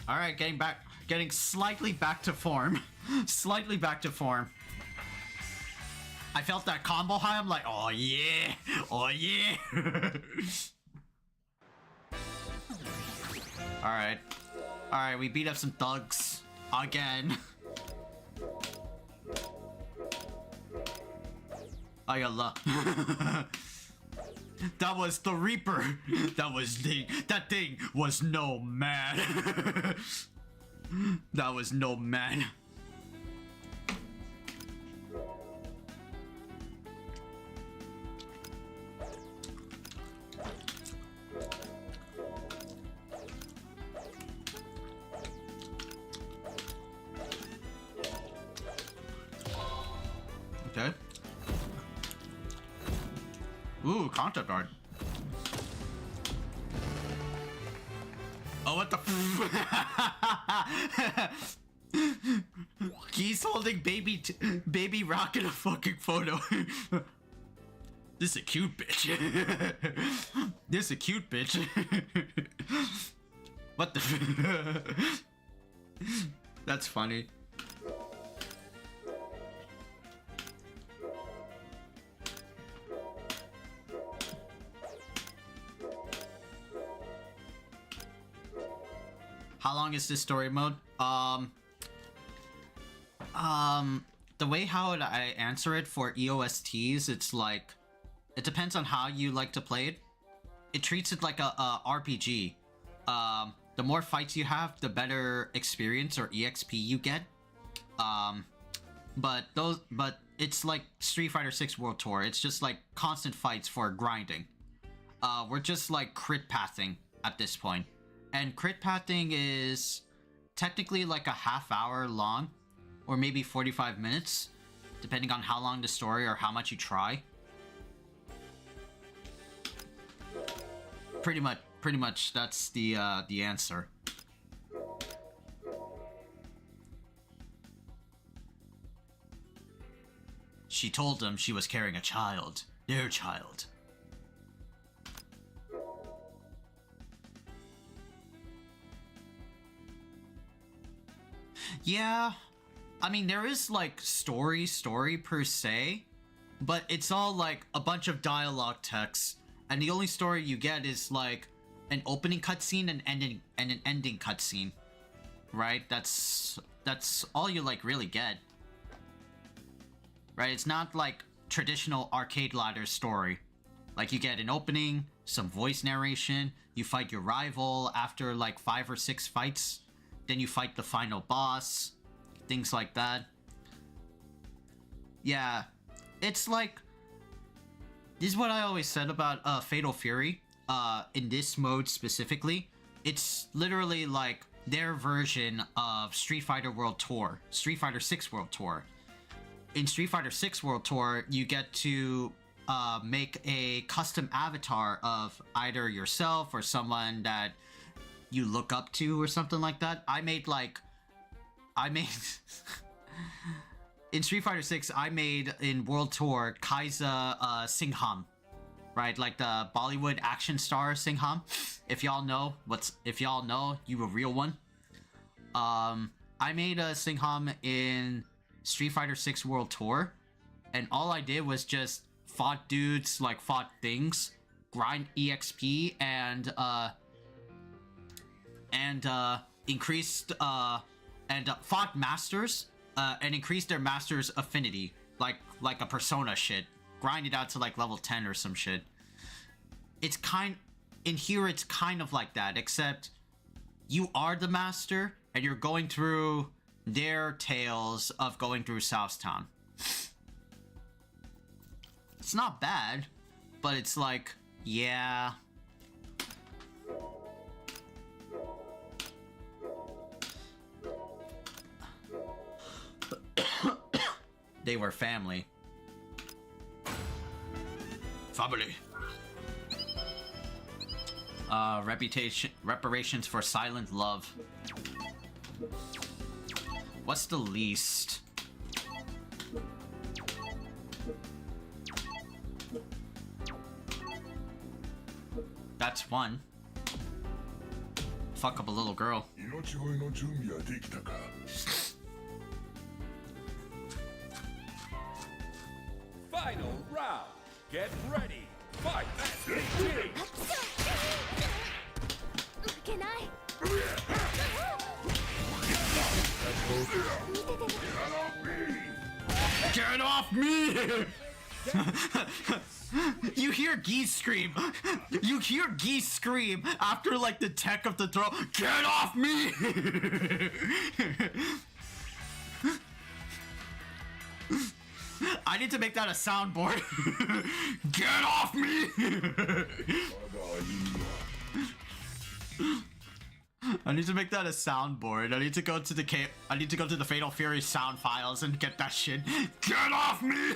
Alright, getting slightly back to form. Slightly back to form. I felt that combo high, I'm like, oh yeah! Oh yeah! Alright. Alright, we beat up some thugs. Again. Ayallah. That was the Reaper. That thing was no man. That was no man. Okay. Ooh, concept art. Oh, what the He's holding baby Rock in a fucking photo. This is a cute bitch. This is a cute bitch. What the That's funny. How long is this story mode? The way how would I answer it for EOSTs, it's like, it depends on how you like to play it. It treats it like a RPG. The more fights you have, the better experience or EXP you get. But it's like Street Fighter 6 World Tour. It's just like constant fights for grinding. We're just like crit pathing at this point. And crit pathing is technically like a half hour long, or maybe 45 minutes, depending on how long the story or how much you try. Pretty much that's the answer. She told them she was carrying a child, their child. Yeah, I mean, there is like story per se, but it's all like a bunch of dialogue text, and the only story you get is like an opening cutscene and an ending cutscene, right? That's all you like really get, right? It's not like traditional arcade ladder story. Like you get an opening, some voice narration, you fight your rival after like 5 or 6 fights. Then you fight the final boss, things like that. Yeah, it's like, this is what I always said about Fatal Fury. In this mode specifically, it's literally like their version of Street Fighter World Tour, Street Fighter 6 World Tour. In Street Fighter 6 World Tour, you get to make a custom avatar of either yourself or someone that you look up to or something like that. I made in Street Fighter 6, I made in World Tour Khaiza Singham, right? Like the Bollywood action star Singham. If y'all know, you a real one. I made a Singham in Street Fighter 6 World Tour, and all I did was just fought dudes, like fought things, grind EXP, and increased and fought masters and increased their masters affinity, like a persona shit, grind it out to like level 10 or some shit. It's in here it's kind of like that, except you are the master and you're going through their tales of going through Southtown. It's not bad, but it's like, yeah. They were family. Family. Reparations for silent love. What's the least? That's one. Fuck up a little girl. Final round. Get ready. Fight. Can I? Get off me! You hear Geese scream. You hear Geese scream after like the tech of the throw. Get off me! I need to make that a soundboard. Get off me! I need to make that a soundboard. I need to go to the Fatal Fury sound files and get that shit. Get off me!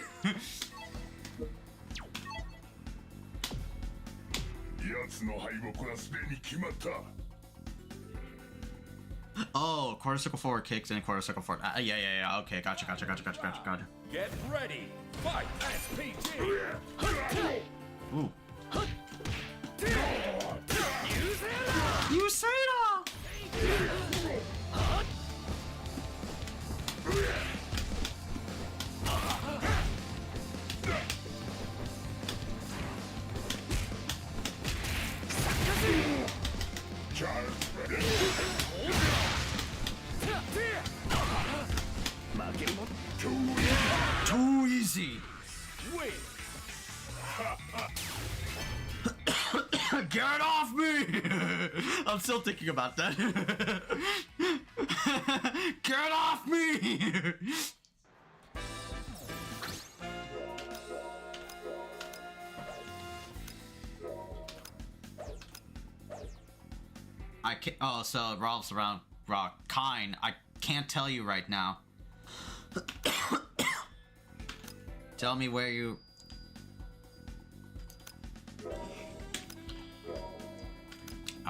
Oh, quarter circle forward kicks and quarter circle forward. Yeah. Okay, gotcha. Get ready. Fight. SPG. Ooh. You say that. Too easy. Get off me! I'm still thinking about that. Get off me! I can't. Oh, so it revolves around Khaizakahn. I can't tell you right now. Tell me where you.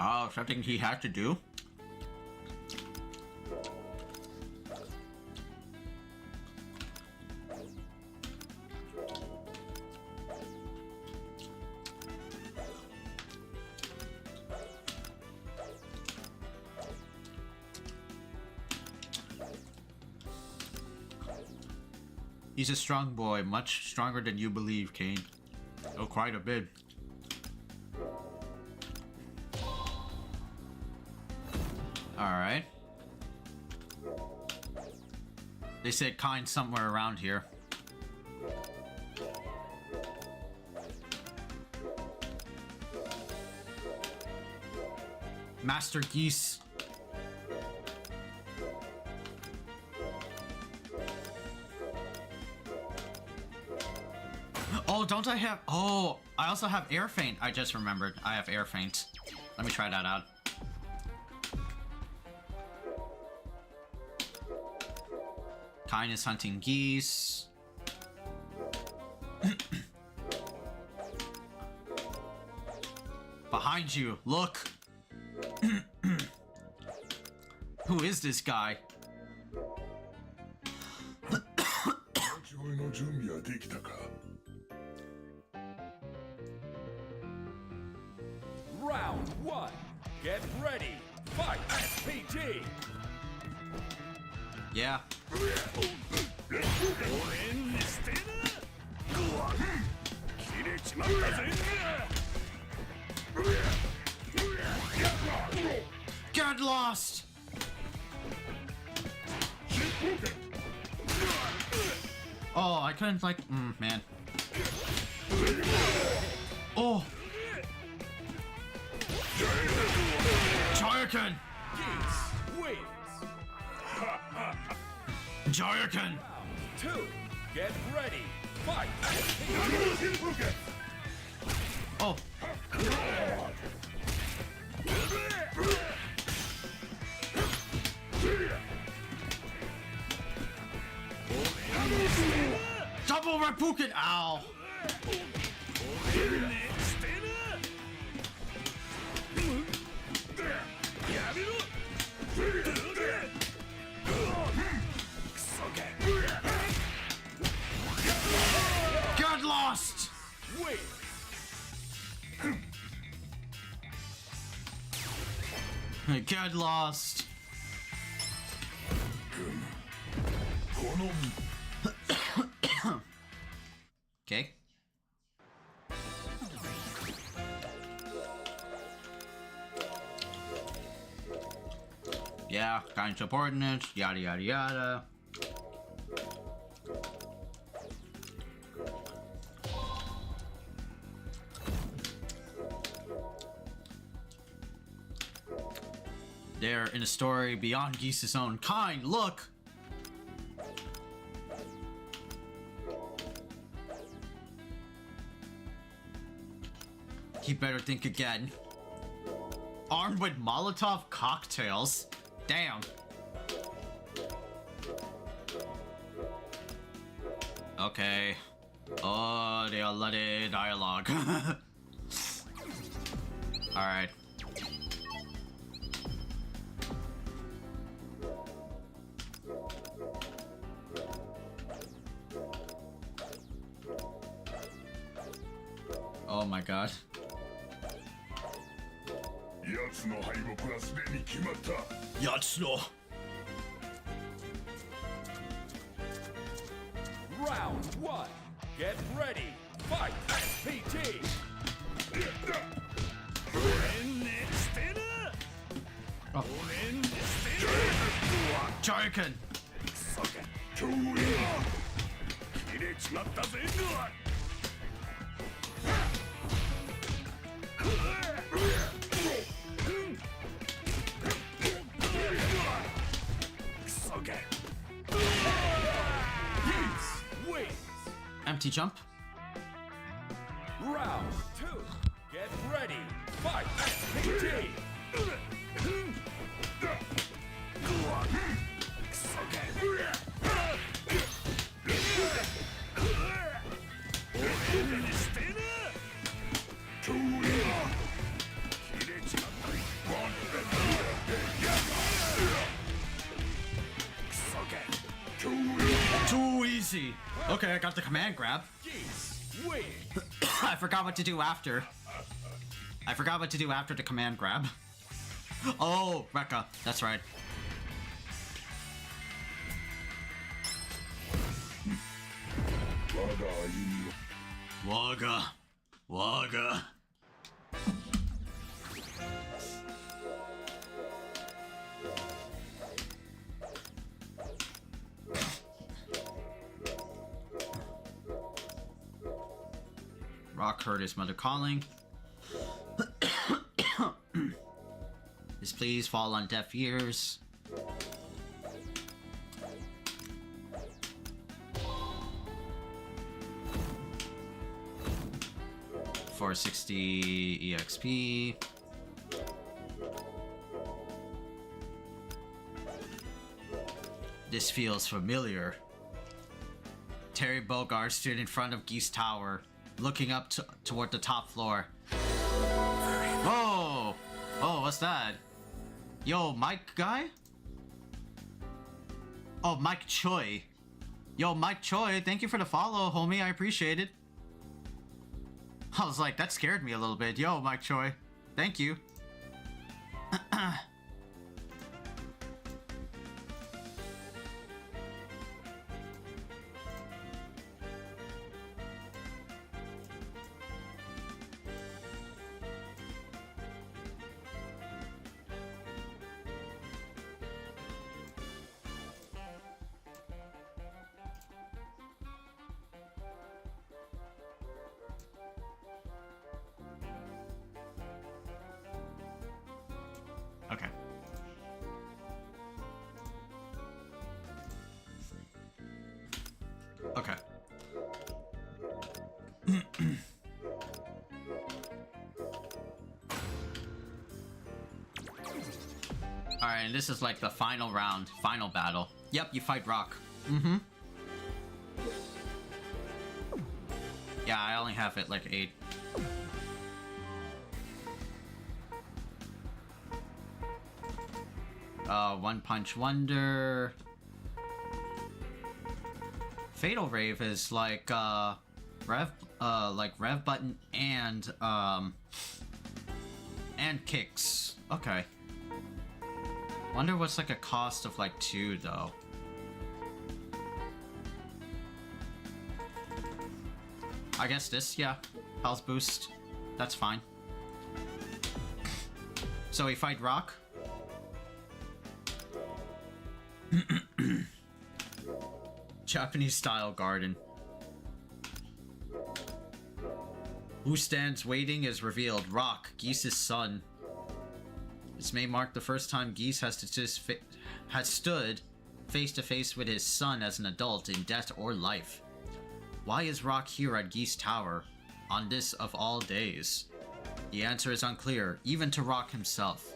Oh, something he had to do? He's a strong boy, much stronger than you believe, Kane. Oh, quite a bit. Alright. They said Khaizakahn somewhere around here. Master Geese. Oh, don't I have... Oh, I also have air feint. I just remembered. I have air feint. Let me try that out. Khaizakahn is hunting geese. Behind you, look. Who is this guy? Round one. Get ready. Fight. SPG. Yeah. Get lost. Oh, I couldn't like, man. Oh. Khaizakahn. Khaizakahn. Two. Get ready. Fight. Oh. Double Rapukin. Ow. Get lost. Wait. Get lost. Okay. Yeah, kind of subordinate, yada yada yada. There in a story beyond Geese's own kind, look! He better think again. Armed with Molotov cocktails? Damn. Okay. Oh, they are bloody dialogue. Alright. Oh my god. Yatsuno. Round one. Get ready. Fight. PT. Oh. Jarkin. Empty jump. Round two. Get ready. Fight. PT. Too easy. Okay, I got the command grab. I forgot what to do after. I forgot what to do after the command grab. Oh, Rekka. That's right. Waga. Waga. Rock heard his mother calling. His pleas fall on deaf ears. 460 EXP. This feels familiar. Terry Bogard stood in front of Geese Tower, looking up toward the top floor. Whoa! Oh, what's that? Yo, Mike guy? Oh, Mike Choi. Yo, Mike Choi, thank you for the follow, homie. I appreciate it. I was like, that scared me a little bit. Yo, Mike Choi. Thank you. Okay. Okay. Alright, and this is like the final round, final battle. Yep, you fight Rock. Mm-hmm. Yeah, I only have it like 8. One Punch Wonder. Fatal Rave is like rev button and kicks. Okay. Wonder what's like a cost of like 2 though. I guess this, yeah. Health boost. That's fine. So we fight Rock. Japanese style garden. Who stands waiting is revealed. Rock, Geese's son. This may mark the first time Geese has stood face to face with his son as an adult in death or life. Why is Rock here at Geese Tower on this of all days? The answer is unclear, even to Rock himself.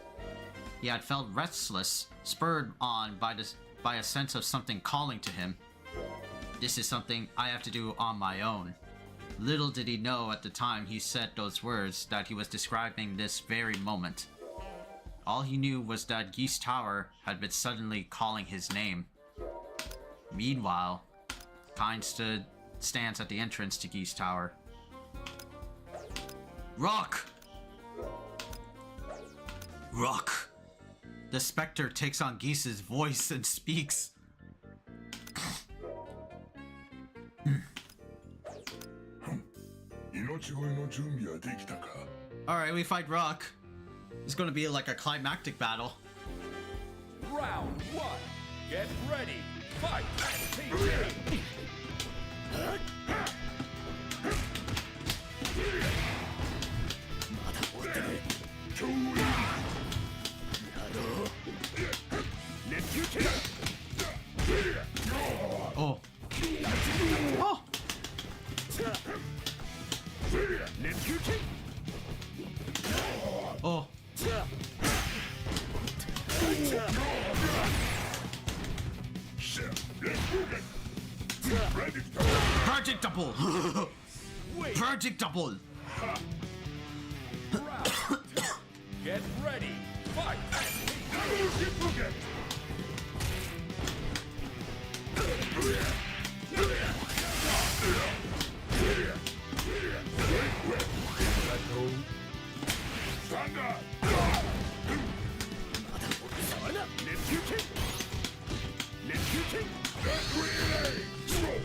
He had felt restless, spurred on by a sense of something calling to him. This is something I have to do on my own. Little did he know at the time he said those words that he was describing this very moment. All he knew was that Geese Tower had been suddenly calling his name. Meanwhile, Khaiza stands at the entrance to Geese Tower. Rock! Rock! The specter takes on Geese's voice and speaks. Alright, we fight Rock. It's gonna be like a climactic battle. Round 1. Get ready. Fight. Oh. Oh. Oh. Predictable. Predictable. Get ready. Fight.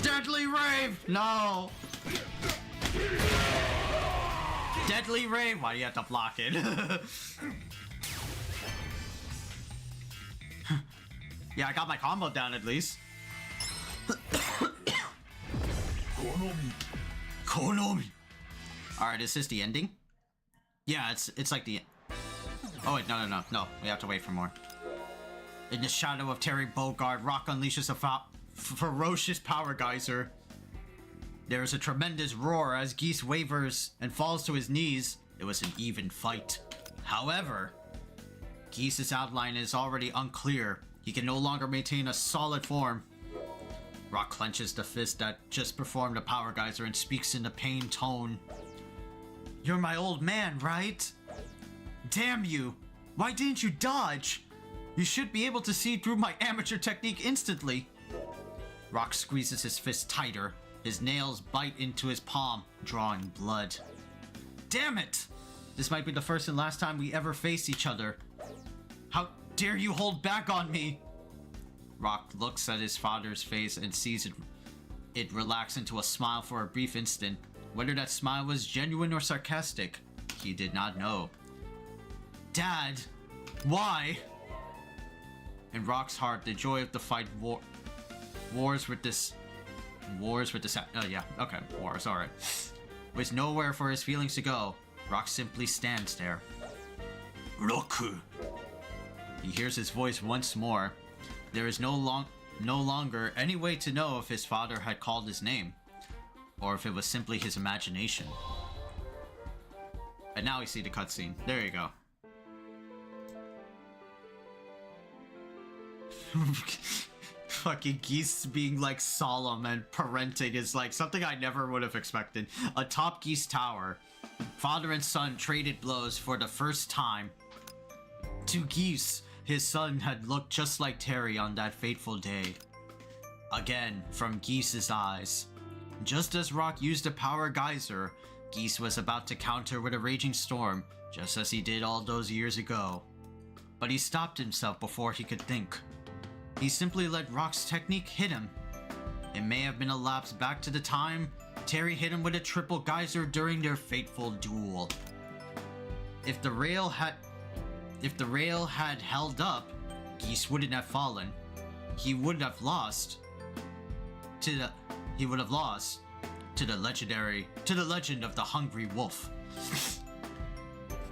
Deadly Rave! No! Deadly Rave! Why do you have to block it? Yeah, I got my combo down at least. Konomi. Alright, is this the ending? Yeah, it's like the... Oh wait, no. We have to wait for more. In the shadow of Terry Bogard, Rock unleashes a ferocious power geyser. There is a tremendous roar as Geese wavers and falls to his knees. It was an even fight. However, Geese's outline is already unclear. He can no longer maintain a solid form. Rock clenches the fist that just performed a power geyser and speaks in a pained tone. You're my old man, right? Damn you! Why didn't you dodge? You should be able to see through my amateur technique instantly. Rock squeezes his fist tighter. His nails bite into his palm, drawing blood. Damn it! This might be the first and last time we ever face each other. How dare you hold back on me? Rock looks at his father's face and sees it relax into a smile for a brief instant. Whether that smile was genuine or sarcastic, he did not know. Dad, why? In Rock's heart, the joy of the fight wars with this, alright. With nowhere for his feelings to go, Rock simply stands there. Roku. He hears his voice once more. There is no longer any way to know if his father had called his name, or if it was simply his imagination. And now we see the cutscene. There you go. Fucking Geese being like solemn and parenting is like something I never would have expected. Atop Geese Tower, father and son traded blows for the first time. To Geese, his son had looked just like Terry on that fateful day. Again, from Geese's eyes. Just as Rock used a power geyser, Geese was about to counter with a raging storm, just as he did all those years ago. but he stopped himself before he could think. He simply let Rock's technique hit him. It may have been a lapse back to the time Terry hit him with a triple geyser during their fateful duel. If the rail had held up, Geese wouldn't have fallen. He would have lost to the legend of the Hungry Wolf.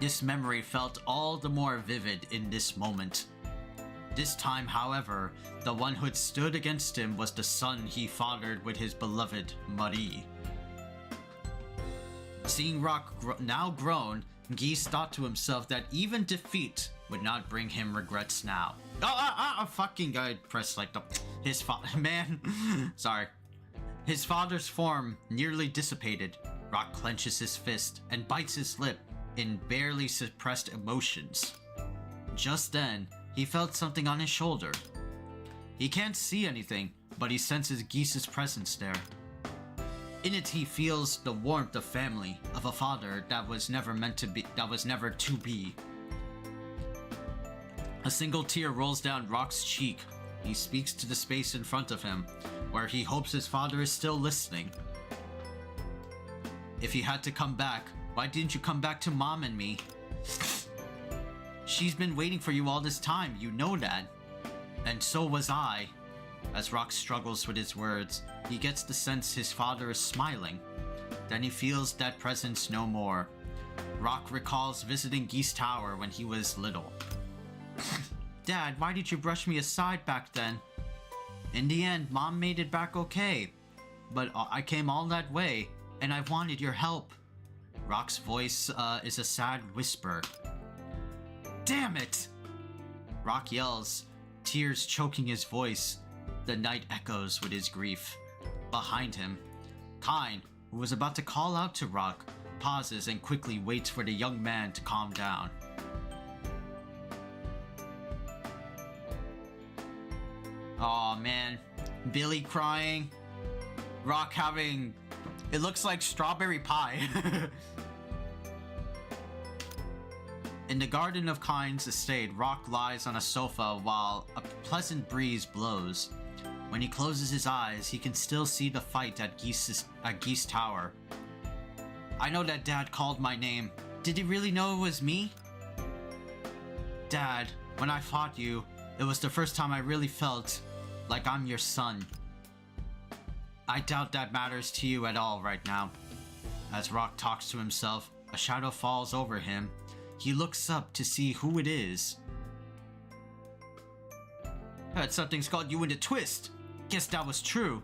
This memory felt all the more vivid in this moment. This time, however, the one who had stood against him was the son he fathered with his beloved Marie. Seeing Rock now grown, Geese thought to himself that even defeat would not bring him regrets now. Fucking guy pressed like his father's form nearly dissipated. Rock clenches his fist and bites his lip in barely suppressed emotions. Just then, he felt something on his shoulder. He can't see anything, but he senses Geese's presence there. In it, he feels the warmth of family, of a father that was never to be. A single tear rolls down Rock's cheek. He speaks to the space in front of him, where he hopes his father is still listening. If you had to come back, why didn't you come back to Mom and me? She's been waiting for you all this time, you know that. And so was I. As Rock struggles with his words, he gets the sense his father is smiling. Then he feels that presence no more. Rock recalls visiting Geese Tower when he was little. Dad, why did you brush me aside back then? In the end, Mom made it back okay. But I came all that way, and I wanted your help. Rock's voice is a sad whisper. Damn it! Rock yells, tears choking his voice. The night echoes with his grief. Behind him, Khaizakahn, who was about to call out to Rock, pauses and quickly waits for the young man to calm down. Aw, man. Billy crying. Rock having... It looks like strawberry pie. In the garden of Khaizakh's estate, Rock lies on a sofa while a pleasant breeze blows. When he closes his eyes, he can still see the fight at Geese Tower. I know that Dad called my name. Did he really know it was me? Dad, when I fought you, it was the first time I really felt like I'm your son. I doubt that matters to you at all right now. As Rock talks to himself, a shadow falls over him. He looks up to see who it is. Heard something's called you into twist. Guess that was true.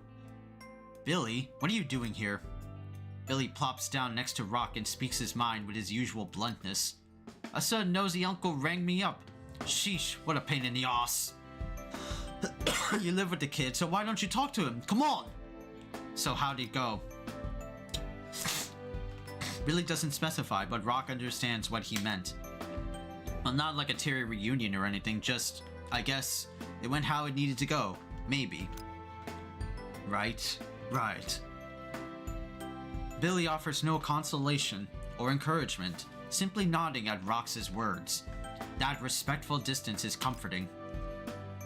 Billy, what are you doing here? Billy plops down next to Rock and speaks his mind with his usual bluntness. A sudden nosy uncle rang me up. Sheesh, what a pain in the ass. You live with the kid, so why don't you talk to him? Come on! So how'd it go? Billy doesn't specify, but Rock understands what he meant. Well, not like a Terry reunion or anything, just, I guess, it went how it needed to go. Maybe. Right. Billy offers no consolation or encouragement, simply nodding at Rock's words. That respectful distance is comforting.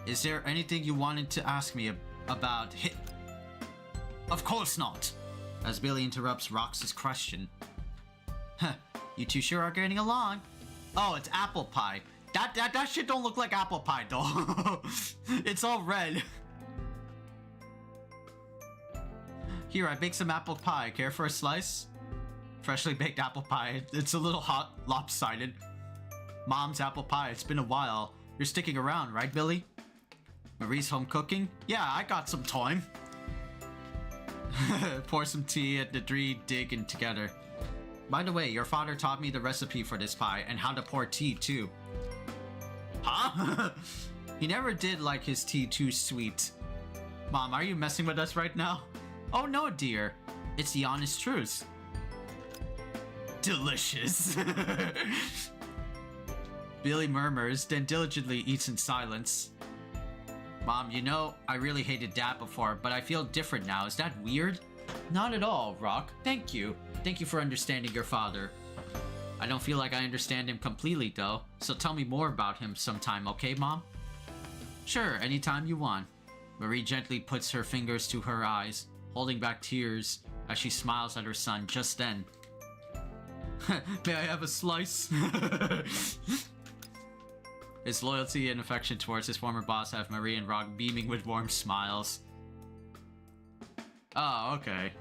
Is there anything you wanted to ask me about Of course not! As Billy interrupts Rox's question. Huh, you two sure are getting along. Oh, it's apple pie. That shit don't look like apple pie though. It's all red. Here, I baked some apple pie. Care for a slice? Freshly baked apple pie. It's a little hot, lopsided. Mom's apple pie. It's been a while. You're sticking around, right, Billy? Marie's home cooking? Yeah, I got some time. Pour some tea at the three digging together. By the way, your father taught me the recipe for this pie and how to pour tea too. Huh? He never did like his tea too sweet. Mom, are you messing with us right now? Oh no, dear. It's the honest truth. Delicious. Billy murmurs, then diligently eats in silence. Mom, you know, I really hated Dad before, but I feel different now. Is that weird? Not at all, Rock. Thank you. Thank you for understanding your father. I don't feel like I understand him completely though, so tell me more about him sometime, okay, Mom? Sure, anytime you want. Marie gently puts her fingers to her eyes, holding back tears as she smiles at her son just then. May I have a slice? His loyalty and affection towards his former boss have Marie and Rock beaming with warm smiles. Oh, okay.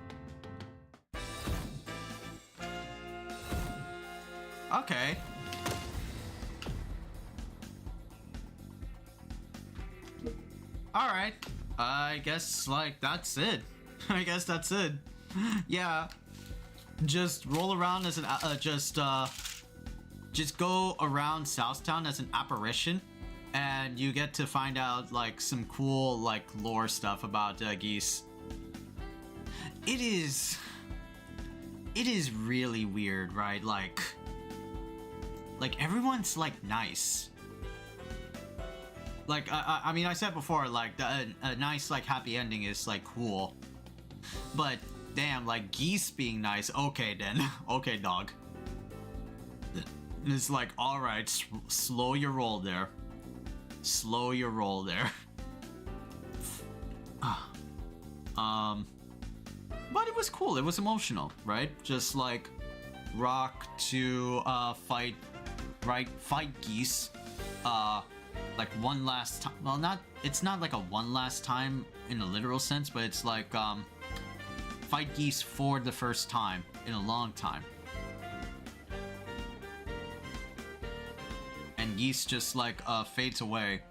Okay. Alright. I guess, like, that's it. I guess that's it. Yeah. Just roll around as an, just go around Southtown as an apparition. And you get to find out, like, some cool, like, lore stuff about Geese. It is really weird, right? Like everyone's like nice. Like I mean, I said before, like a nice like happy ending is like cool, but damn, like Geese being nice. Okay then, okay dog. It's like, all right, slow your roll there. Slow your roll there. But it was cool. It was emotional, right? Just like Rock to fight Geese, like one last time. Well, it's not like a one last time in a literal sense, but it's like fight Geese for the first time in a long time. And Geese just like fades away.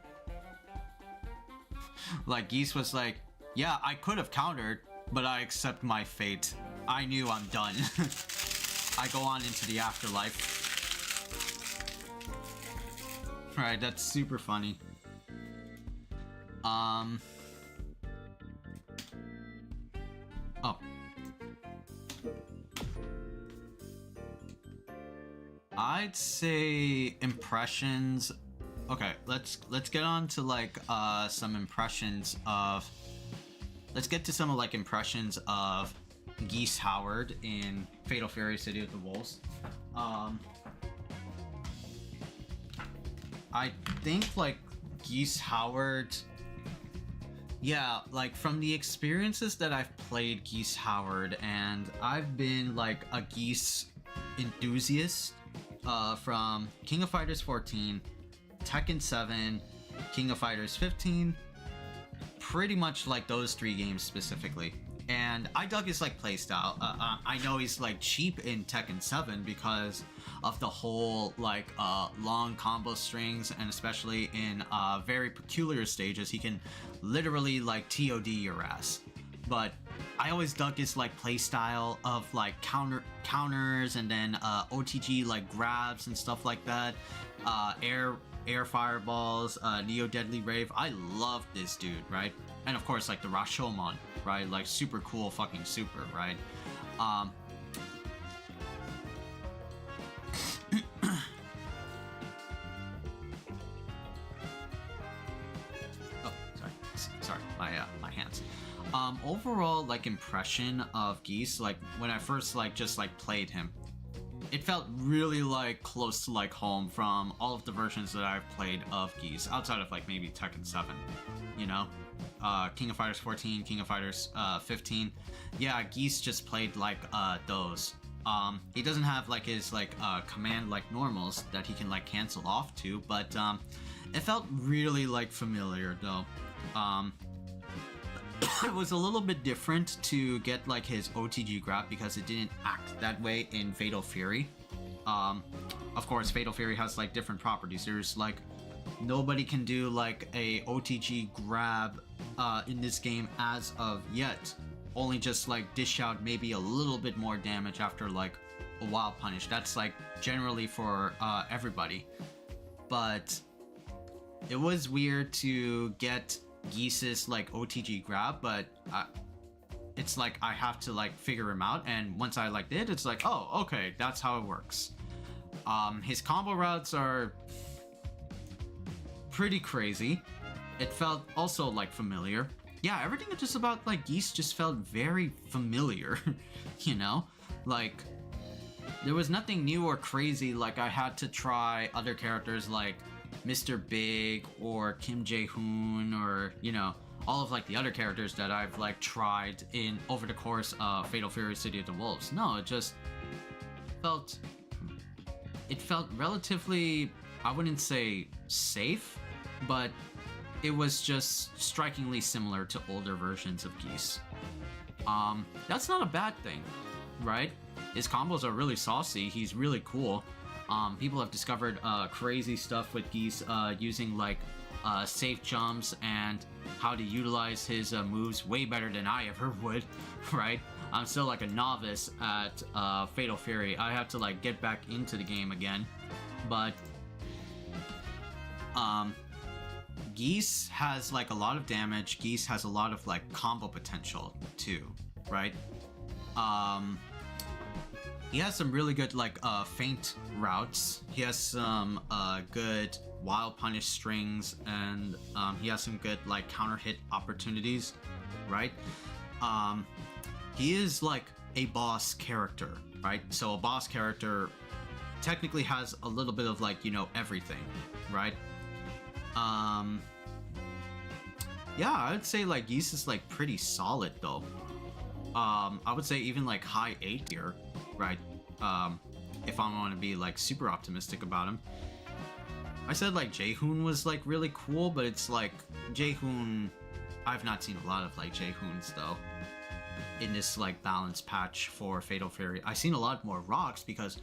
Like Geese was like, yeah, I could have countered, but I accept my fate. I knew I'm done. I go on into the afterlife. Right, that's super funny. Oh. I'd say impressions. Okay, let's get on to like some impressions of. Let's get to some of like impressions of Geese Howard in Fatal Fury: City of the Wolves. I think like Geese Howard, yeah, like from the experiences that I've played Geese Howard, and I've been like a Geese enthusiast from King of Fighters 14, Tekken 7, King of Fighters 15, pretty much like those three games specifically. And I dug his like playstyle. I know he's like cheap in Tekken 7 because of the whole like long combo strings, and especially in very peculiar stages, he can literally like TOD your ass. But I always dug his like playstyle of like counters and then OTG like grabs and stuff like that. Air fireballs, Neo Deadly Rave. I love this dude, right? And of course like the Rashomon, right? Like super cool fucking super, right? Oh, sorry, my hands. Overall like impression of Geese, like when I first like just like played him, it felt really like close to like home from all of the versions that I've played of Geese, outside of like maybe Tekken 7, you know? King of Fighters 14, King of Fighters 15. Yeah, Geese just played like those. He doesn't have like his like command like normals that he can like cancel off to, but it felt really like familiar though. It was a little bit different to get like his OTG grab because it didn't act that way in Fatal Fury. Of course, Fatal Fury has like different properties. There's like nobody can do like a OTG grab in this game as of yet. Only just like dish out maybe a little bit more damage after like a wild punish. That's like generally for everybody. But it was weird to get Geese's like OTG grab, but it's like I have to like figure him out, and once I like did, it's like, oh, okay, that's how it works. His combo routes are pretty crazy. It felt also like familiar. Yeah, everything just about like Geese just felt very familiar. You know, like there was nothing new or crazy. Like I had to try other characters like Mr. Big or Kim Jae-hoon, or you know, all of like the other characters that I've like tried in over the course of Fatal Fury City of the Wolves. No, it just felt relatively, I wouldn't say safe, but it was just strikingly similar to older versions of Geese. That's not a bad thing, right? His combos are really saucy, he's really cool. People have discovered crazy stuff with Geese using like safe jumps and how to utilize his moves way better than I ever would, right? I'm still like a novice at Fatal Fury. I have to like get back into the game again, but Geese has like a lot of damage. Geese has a lot of like combo potential too, right? He has some really good like feint routes. He has some good wild punish strings, and he has some good like counter hit opportunities, right? He is like a boss character, right? So a boss character technically has a little bit of like, you know, everything, right? Yeah, I would say like Geese is like pretty solid though. I would say even like high 8 here, right? If I want to be like super optimistic about him. I said like Jae-hoon was like really cool, but it's like Jae-hoon, I've not seen a lot of like Jae-hoons though in this like balance patch for Fatal Fury. I've seen a lot more Rocks because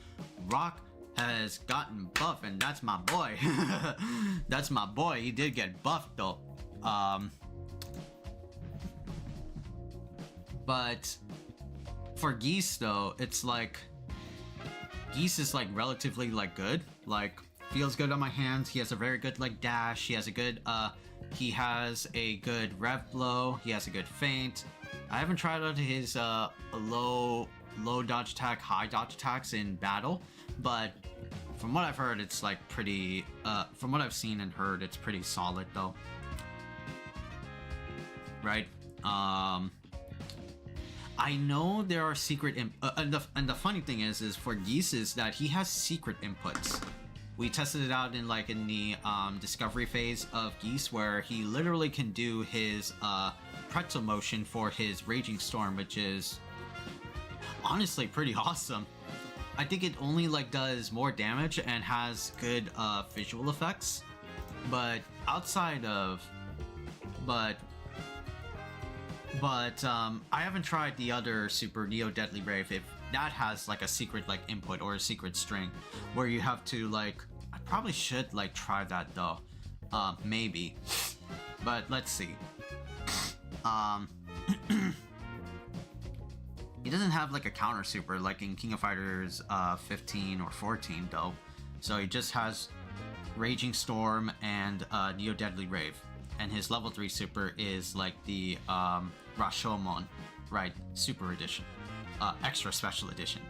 Rock has gotten buff, and that's my boy. That's my boy. He did get buffed though. But for Geese though, it's like Geese is like relatively like good, like feels good on my hands. He has a very good like dash. He has a good he has a good rev blow. He has a good feint. I haven't tried out his low dodge attack, high dodge attacks in battle, but from what I've heard, it's like pretty from what I've seen and heard, it's pretty solid though, right? I know there are secret and the funny thing is for Geese is that he has secret inputs. We tested it out in the discovery phase of Geese, where he literally can do his pretzel motion for his Raging Storm, which is honestly pretty awesome. I think it only like does more damage and has good visual effects, but outside of I haven't tried the other Super Neo Deadly Rave, if that has like a secret like input or a secret string where you have to like, I probably should like try that though, maybe, but let's see. He doesn't have like a counter super like in King of Fighters 15 or 14 though, so he just has Raging Storm and Neo Deadly Rave, and his level 3 super is like the Rashomon, right, super edition, extra special edition.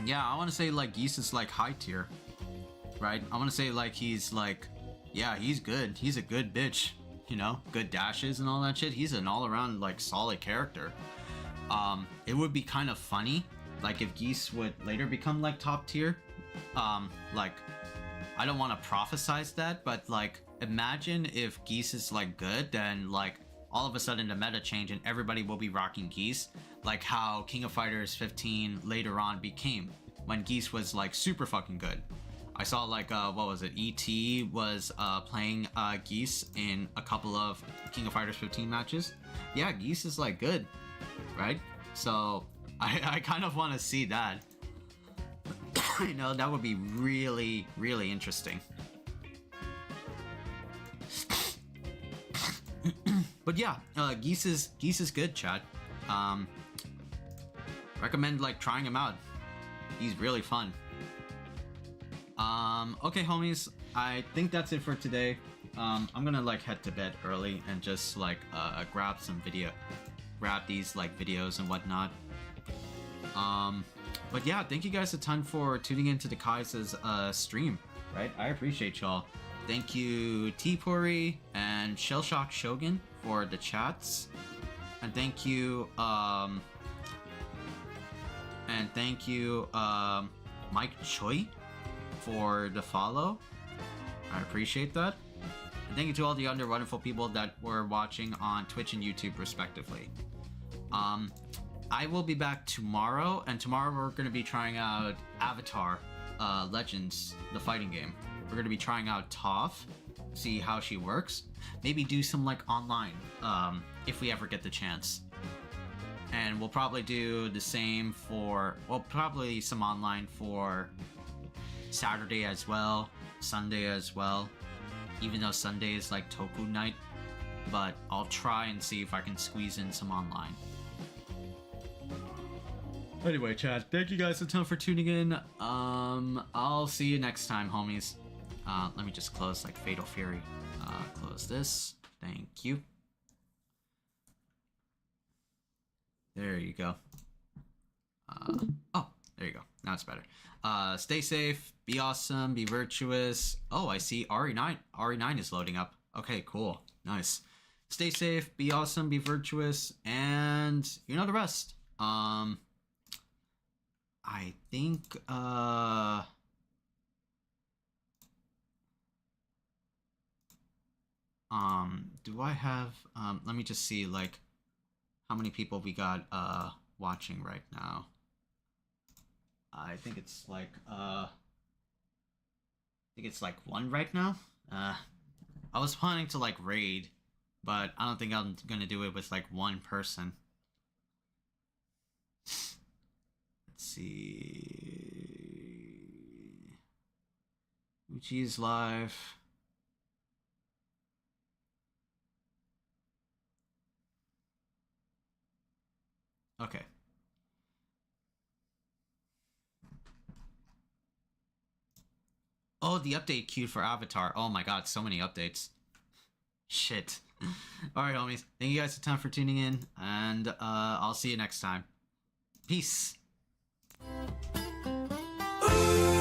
Yeah, I want to say like Geese is like high tier, right? I want to say like he's like, yeah, he's good, he's a good bitch, you know, good dashes and all that shit. He's an all-around like solid character. It would be kind of funny like if Geese would later become like top tier. Like I don't want to prophesize that, but like imagine if Geese is like good, then like all of a sudden the meta change and everybody will be rocking Geese, like how King of Fighters 15 later on became when Geese was like super fucking good. I saw like what was it, ET was playing Geese in a couple of King of Fighters 15 matches. Yeah, Geese is like good, right? So I kind of want to see that. You know, that would be really, really interesting. But yeah, Geese is good, chat. Recommend like trying him out. He's really fun. Okay, homies, I think that's it for today. I'm gonna like head to bed early and just like grab these like videos and whatnot. But yeah, thank you guys a ton for tuning into the Khaiza's stream, right? I appreciate y'all. Thank you T-Puri and Shellshock Shogun for the chats. And thank you thank you, Mike Choi, for the follow. I appreciate that. And thank you to all the other wonderful people that were watching on Twitch and YouTube respectively. I will be back tomorrow, and tomorrow we're going to be trying out Avatar Legends, the fighting game. We're going to be trying out Toph, see how she works. Maybe do some like online, if we ever get the chance. And we'll probably do the same for, well, probably some online for Saturday as well, Sunday as well. Even though Sunday is like Toku night, but I'll try and see if I can squeeze in some online. Anyway, chat, thank you guys a ton for tuning in. I'll see you next time, homies. Let me just close like Fatal Fury. Close this. Thank you. There you go. Oh, there you go. Now it's better. Stay safe, be awesome, be virtuous. Oh, I see RE9. RE9 is loading up. Okay, cool. Nice. Stay safe, be awesome, be virtuous, and you know the rest. I think, do I have, let me just see, like, how many people we got, watching right now. I think it's like, one right now. I was planning to, like, raid, but I don't think I'm gonna do it with, like, one person. Let's see. Uchi is live. Okay. Oh, the update queue for Avatar. Oh my god, so many updates. Shit. Alright, homies. Thank you guys a ton for tuning in, and I'll see you next time. Peace. Ooh.